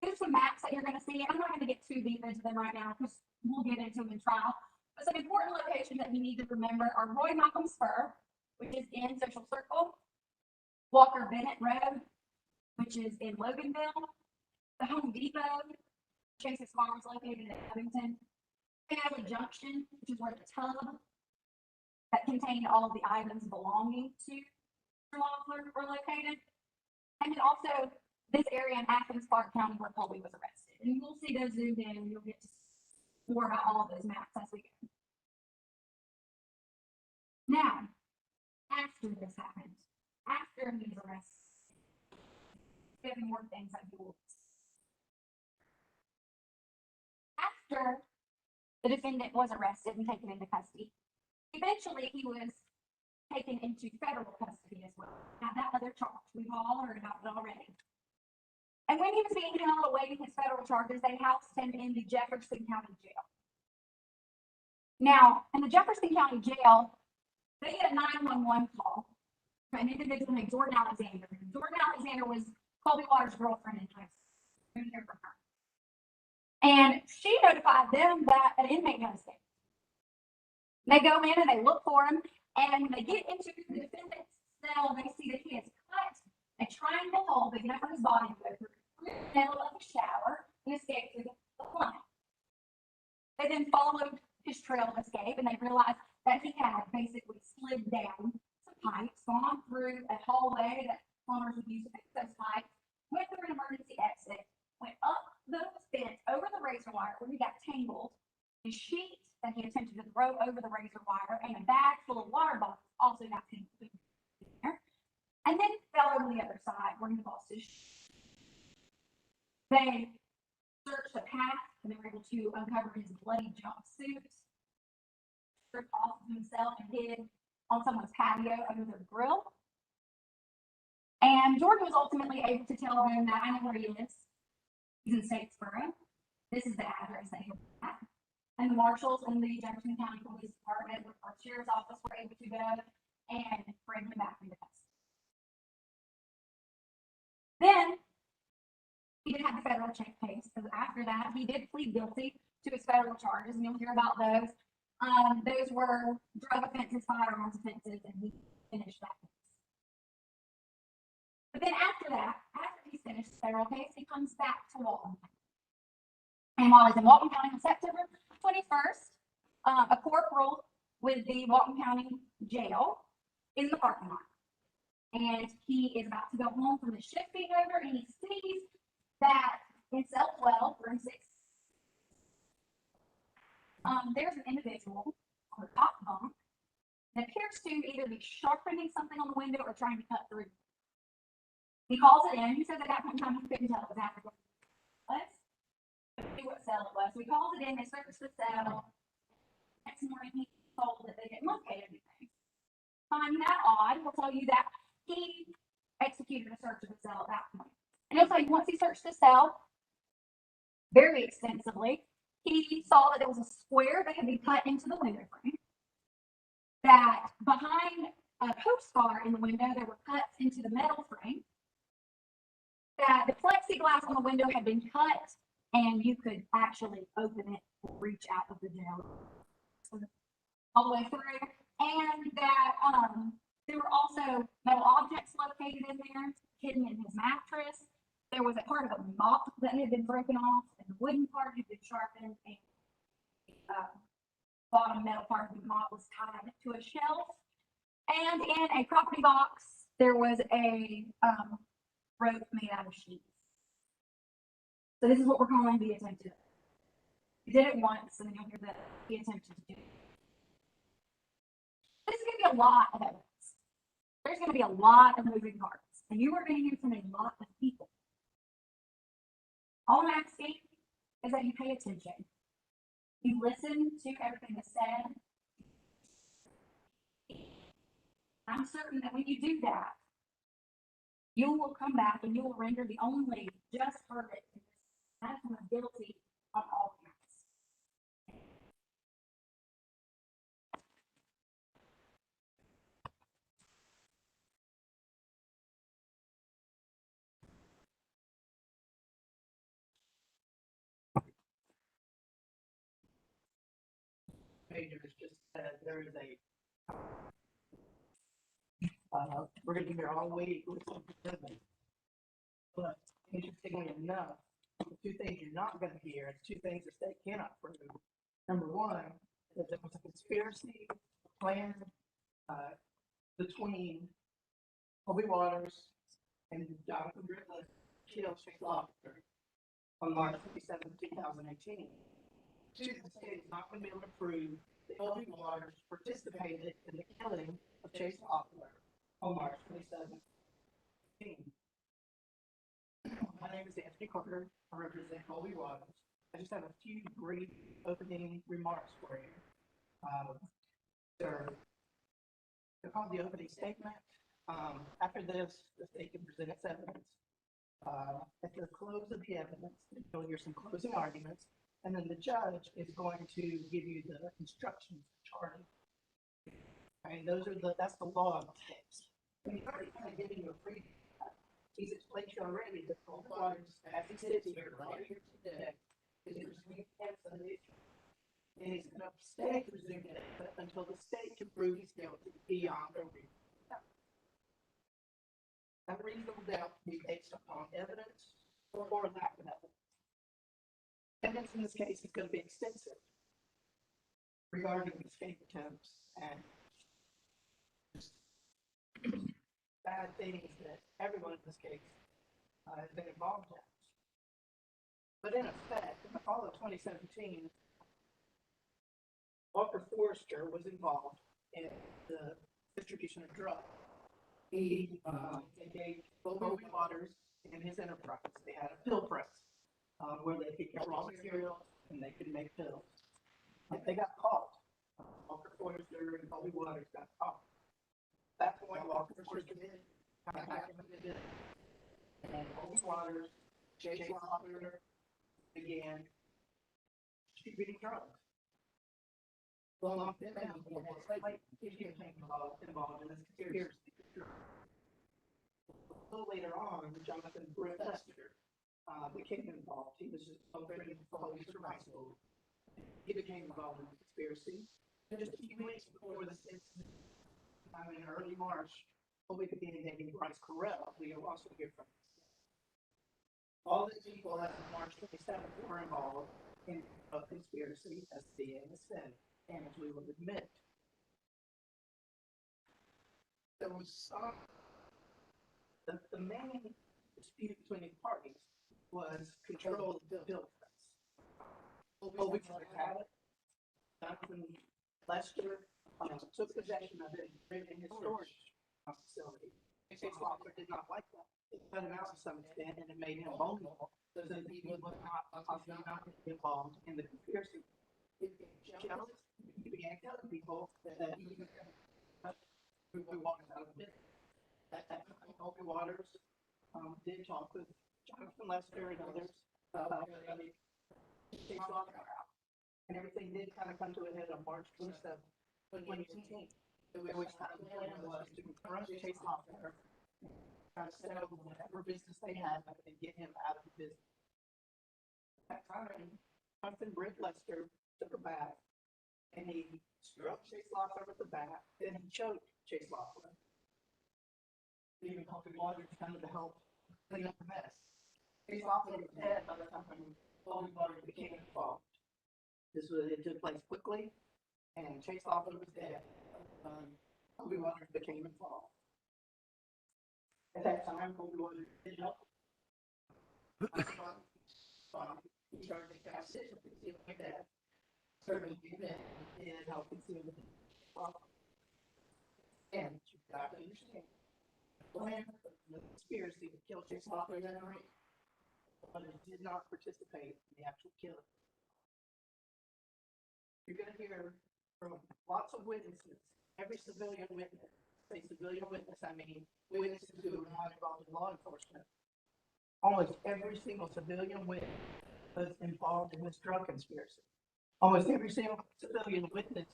[SPEAKER 2] Here's some maps that you're going to see. I'm not going to get too deep into them right now because we'll get into them in trial. But some important locations that you need to remember are Roy Malcolm Spur, which is in Social Circle, Walker Bennett Road, which is in Loganville, the Home Depot, Chase's Farm is located in Covington, Family Junction, which is where the tub that contained all of the items belonging to Mr. Loeffler were located, and then also this area in Athens, Clark County, where Colby was arrested. And you'll see those zoomed in, and you'll get to see more about all of those maps as we go. Now, after this happened, after he was arrested, 7 more things that you will see. After the defendant was arrested and taken into custody, eventually he was taken into federal custody as well. Now, that other charge, we've all heard about it already. And when he was being held awaiting his federal charges, they housed him in the Jefferson County Jail. Now, in the Jefferson County Jail, they get a 911 call from an individual named Jordan Alexander. Jordan Alexander was Colby Waters' girlfriend in high school. Couldn't hear from her. And she notified them that an inmate had escaped. They go in and they look for him, and when they get into the defendant's cell, they see that he has cut a triangle hole big enough for his body to go through the middle of the shower and escape through the plumbing. They then followed his trail of escape, and they realized that he had basically slid down some pipes, gone through a hallway that plumbers would use to fix those pipes, went through an emergency exit, went up those vents over the razor wire where he got tangled, a sheet that he attempted to throw over the razor wire, and a bag full of water bottles also got tangled in there, and then fell over the other side where he lost his shoe. They searched the path, and they were able to uncover his bloody jumpsuit, stripped off of himself, and hid on someone's patio under their grill. And Jordan was ultimately able to tell them that I know where he is. He's in Statesboro. This is the address that he'll be at. And the marshals in the Jefferson County Police Department or Sheriff's Office were able to go and bring him back into custody. Then he did have the federal check case. So after that, he did plead guilty to his federal charges, and you'll hear about those. Those were drug offenses, firearms offenses, and he finished that case. But then after that, after he's finished the federal case, he comes back to Walton. And while he's in Walton County on September 21st, a corporal with the Walton County Jail is in the parking lot. And he is about to go home from his shift being over, and he sees that in cell 12, room 6, there's an individual on the top bunk that appears to either be sharpening something on the window or trying to cut through. He calls it in. He said at that point in time he couldn't tell it was African. Let's see what cell it was. So he calls it in. They search the cell. Next morning he's told that they didn't locate anything. Finding that odd, he'll tell you that he executed a search of the cell at that point. And he'll tell you once he searched the cell very extensively, he saw that there was a square that had been cut into the window frame. That behind a post bar in the window, there were cuts into the metal frame. That the plexiglass on the window had been cut, and you could actually open it or reach out of the jail all the way through. And that there were also metal objects located in there, hidden in his mattress. There was a part of a mop that had been broken off, and the wooden part had been sharpened, and the bottom metal part of the mop was tied to a shelf. And in a property box, there was a rope made out of sheets. So this is what we're calling the attempted. He did it once, and then you'll hear that he attempted to do it. This is going to be a lot of evidence. There's going to be a lot of moving parts, and you are going to hear from a lot of people. All I'm asking is that you pay attention. You listen to everything that's said. I'm certain that when you do that, you will come back and you will render the only just verdict that is guilty on all counts.
[SPEAKER 6] Majors just said there is we're going to be here all week with some commitment. But interestingly enough, the two things you're not going to hear, the two things the state cannot prove. Number one, that there was a conspiracy plan between Colby Waters and Jonathan Griffith, kill Chief Officer on March 27, 2018. The state is not going to be able to prove that Colby Waters participated in the killing of Chase Hoffler on March 27, 2018. My name is Anthony Carter. I represent Colby Waters. I just have a few brief opening remarks for you. They're called the opening statement. After this, the state can present its evidence. At the close of the evidence, you'll hear some closing arguments, and then the judge is going to give you the instructions to charge. I mean, that's the law of the case. I mean, he's already kind of giving you a free. He's explained to you already that the waters, as he sits here right here today, is presumed innocent, and he's going to stay presumed innocent until the state can prove he's guilty beyond a reasonable doubt. That reasonable doubt can be based upon evidence or lack of evidence. Evidence in this case is going to be extensive regarding escape attempts and bad things that everyone in this case has been involved in. But in effect, in the fall of 2017, Walker Forrester was involved in the distribution of drugs. He engaged Alcovy Waters in his enterprise. They had a pill press where they could get raw materials and they could make pills. If they got caught, Walker Forrester and Alcovy Waters got caught. At that point, Walker Forrester did come back and did it. And Alcovy Waters, Chase Loeffler began distributing drugs. Well, he became involved in this conspiracy. A little later on, Jonathan Brett Lester became involved. He was just operating for police from high school. He became involved in the conspiracy. And just a few weeks before this incident, in early March, we began dating Bryce Carell, who you'll also hear from. All these people as of March 27th were involved in a conspiracy, as the name has said, and as we will admit. There was some, the main dispute between the parties was control of the bill press. We had it. Jonathan Lester took possession of it and put it in his storage facility. Chase Loeffler did not like that. It cut him out to some extent, and it made him vulnerable so that he was not involved in the conspiracy. He became jealous. He began telling people that he walked out of business. At that time, Alcovy Waters did talk with Jonathan Lester and others about Chase Loeffler out. And everything did kind of come to a head on March 27th, 2018. Which time the plan was to confront Chase Loeffler, kind of settle whatever business they had and get him out of the business. At that time, Jonathan Brett Lester took a bat and he struck Chase Loeffler with the bat, then he choked Chase Loeffler. Leaving Alcovy Waters kind of to help clean up the mess. Chase Loeffler was dead by the time Alcovy Waters became involved. It took place quickly, and Chase Loeffler was dead. Alcovy Waters became involved. At that time, Alcovy Waters did help. He started to cast it and conceal my death. Certainly did help conceal the problem. And you got to understand, the plan of the conspiracy to kill Chase Loeffler that night, Waters did not participate in the actual killing. You're going to hear from lots of witnesses, every civilian witness. Say civilian witness, I mean witnesses who are not involved in law enforcement. Almost every single civilian witness was involved in this drug conspiracy. Almost every single civilian witness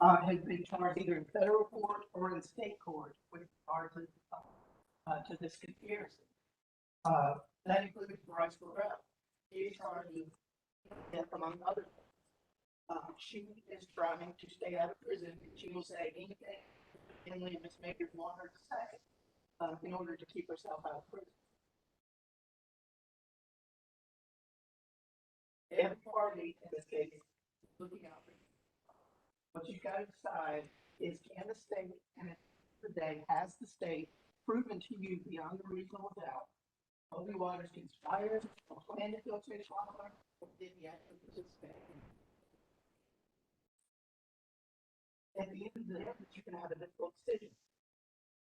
[SPEAKER 6] has been charged either in federal court or in state court with regard to this conspiracy. That includes Bryce Carell. He is charged with death, among other things. She is trying to stay out of prison. She will say anything Emily and Miss Makers want her to say in order to keep herself out of prison. Every party in this case is looking out for you. What you've got to decide is, can the state, and at the end of the day, has the state proven to you beyond a reasonable doubt Alcovy Waters conspired or planned to kill Chase Loeffler, or did he actually participate? At the end of the day, you're going to have a difficult decision.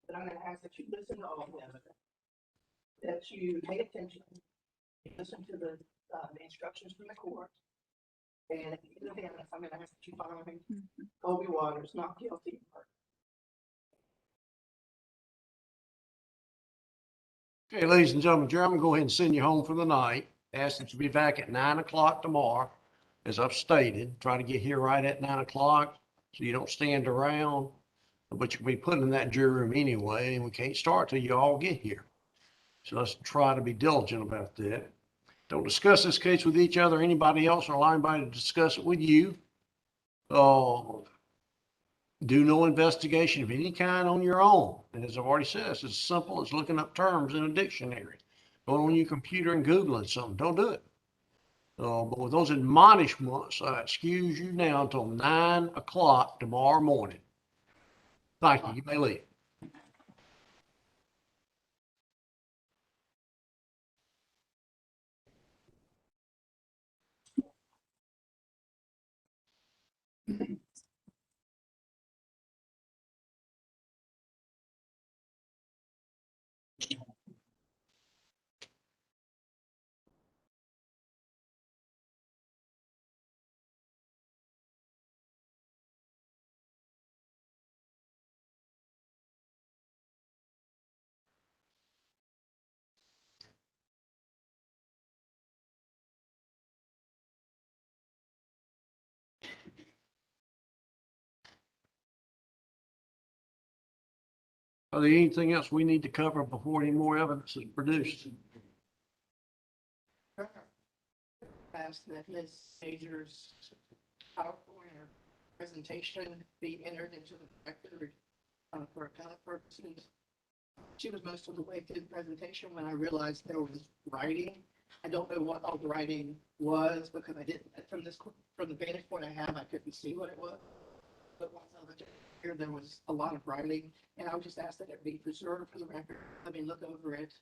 [SPEAKER 6] But I'm going to ask that you listen to all the evidence, that you pay attention, listen to the instructions from the court, and at the end of the evidence, I'm going to ask that you find Alcovy Waters not guilty of murder.
[SPEAKER 4] Okay, ladies and gentlemen, Jerry, I'm gonna go ahead and send you home for the night. Ask that you be back at 9 o'clock tomorrow, as I've stated. Try to get here right at 9 o'clock so you don't stand around. But you'll be put in that jury room anyway, and we can't start till you all get here. So let's try to be diligent about that. Don't discuss this case with each other, anybody else, or allow anybody to discuss it with you. Do no investigation of any kind on your own. And as I've already said, it's as simple as looking up terms in a dictionary. Going on your computer and Googling something, don't do it. But with those admonishments, I excuse you now until 9 o'clock tomorrow morning. Thank you. You may leave. Are there anything else we need to cover before any more evidence is produced?
[SPEAKER 6] Ask that Ms. Major's PowerPoint or presentation be entered into the record for appellate purposes. She was most of the way through the presentation when I realized there was writing. I don't know what all the writing was because I didn't, from the vantage point I have, I couldn't see what it was. But once I looked at it here, there was a lot of writing, and I would just ask that it be preserved for the record. Let me look over it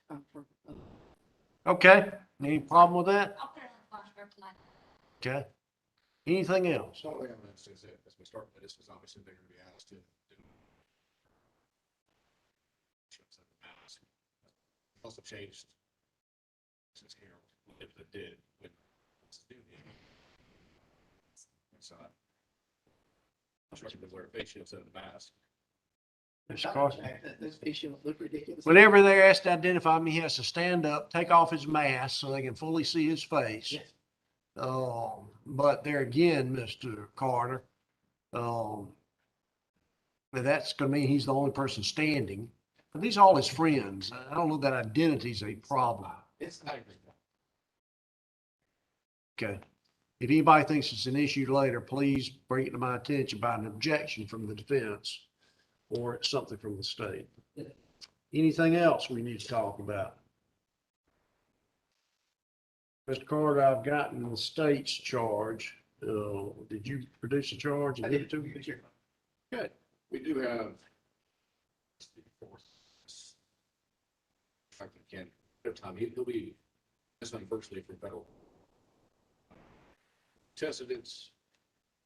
[SPEAKER 4] Okay, any problem with that?
[SPEAKER 2] I'll put it on the flash drive tonight.
[SPEAKER 4] Okay. Anything else?
[SPEAKER 5] So all the evidence is that as we start with this, is obviously they're gonna be asked to do. Also changed since here, if it did, when it's due. So I'm sure they wear face shields and a mask.
[SPEAKER 4] Mr. Carson?
[SPEAKER 6] Those patients look ridiculous.
[SPEAKER 4] Whenever they're asked to identify me, he has to stand up, take off his mask so they can fully see his face.
[SPEAKER 6] Yes.
[SPEAKER 4] But there again, Mr. Carter, that's gonna mean he's the only person standing. But these are all his friends. I don't know that identity's a problem.
[SPEAKER 6] It's
[SPEAKER 5] I agree.
[SPEAKER 4] Okay. If anybody thinks it's an issue later, please bring it to my attention by an objection from the defense or something from the state. Anything else we need to talk about? Mr. Carter, I've gotten the state's charge. Did you produce a charge and give it to me? Good.
[SPEAKER 5] We do have. Can, time, he'll be, that's not virtually for federal. Tested it's,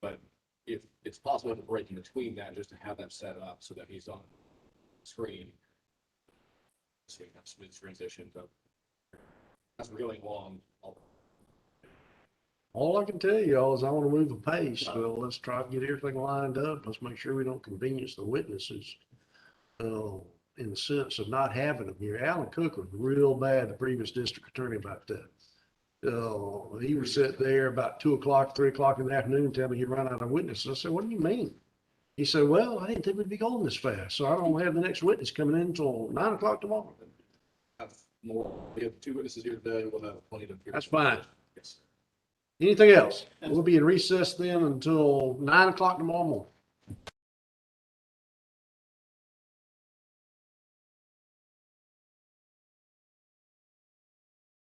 [SPEAKER 5] but if it's possible to break in between that, just to have that set up so that he's on screen. So you have smooth transition, but that's really long.
[SPEAKER 4] All I can tell you all is I want to move the pace. So let's try to get everything lined up. Let's make sure we don't convenience the witnesses. In the sense of not having them here. Alan Cook was real bad, the previous district attorney, about that. He was sitting there about 2 o'clock, 3 o'clock in the afternoon, telling me he'd run out of witnesses. I said, what do you mean? He said, well, I didn't think we'd be going this fast. So I don't have the next witness coming in until 9 o'clock tomorrow.
[SPEAKER 5] Have more. We have 2 witnesses here today. We'll have plenty to.
[SPEAKER 4] That's fine.
[SPEAKER 5] Yes.
[SPEAKER 4] Anything else? We'll be in recess then until 9 o'clock tomorrow morning.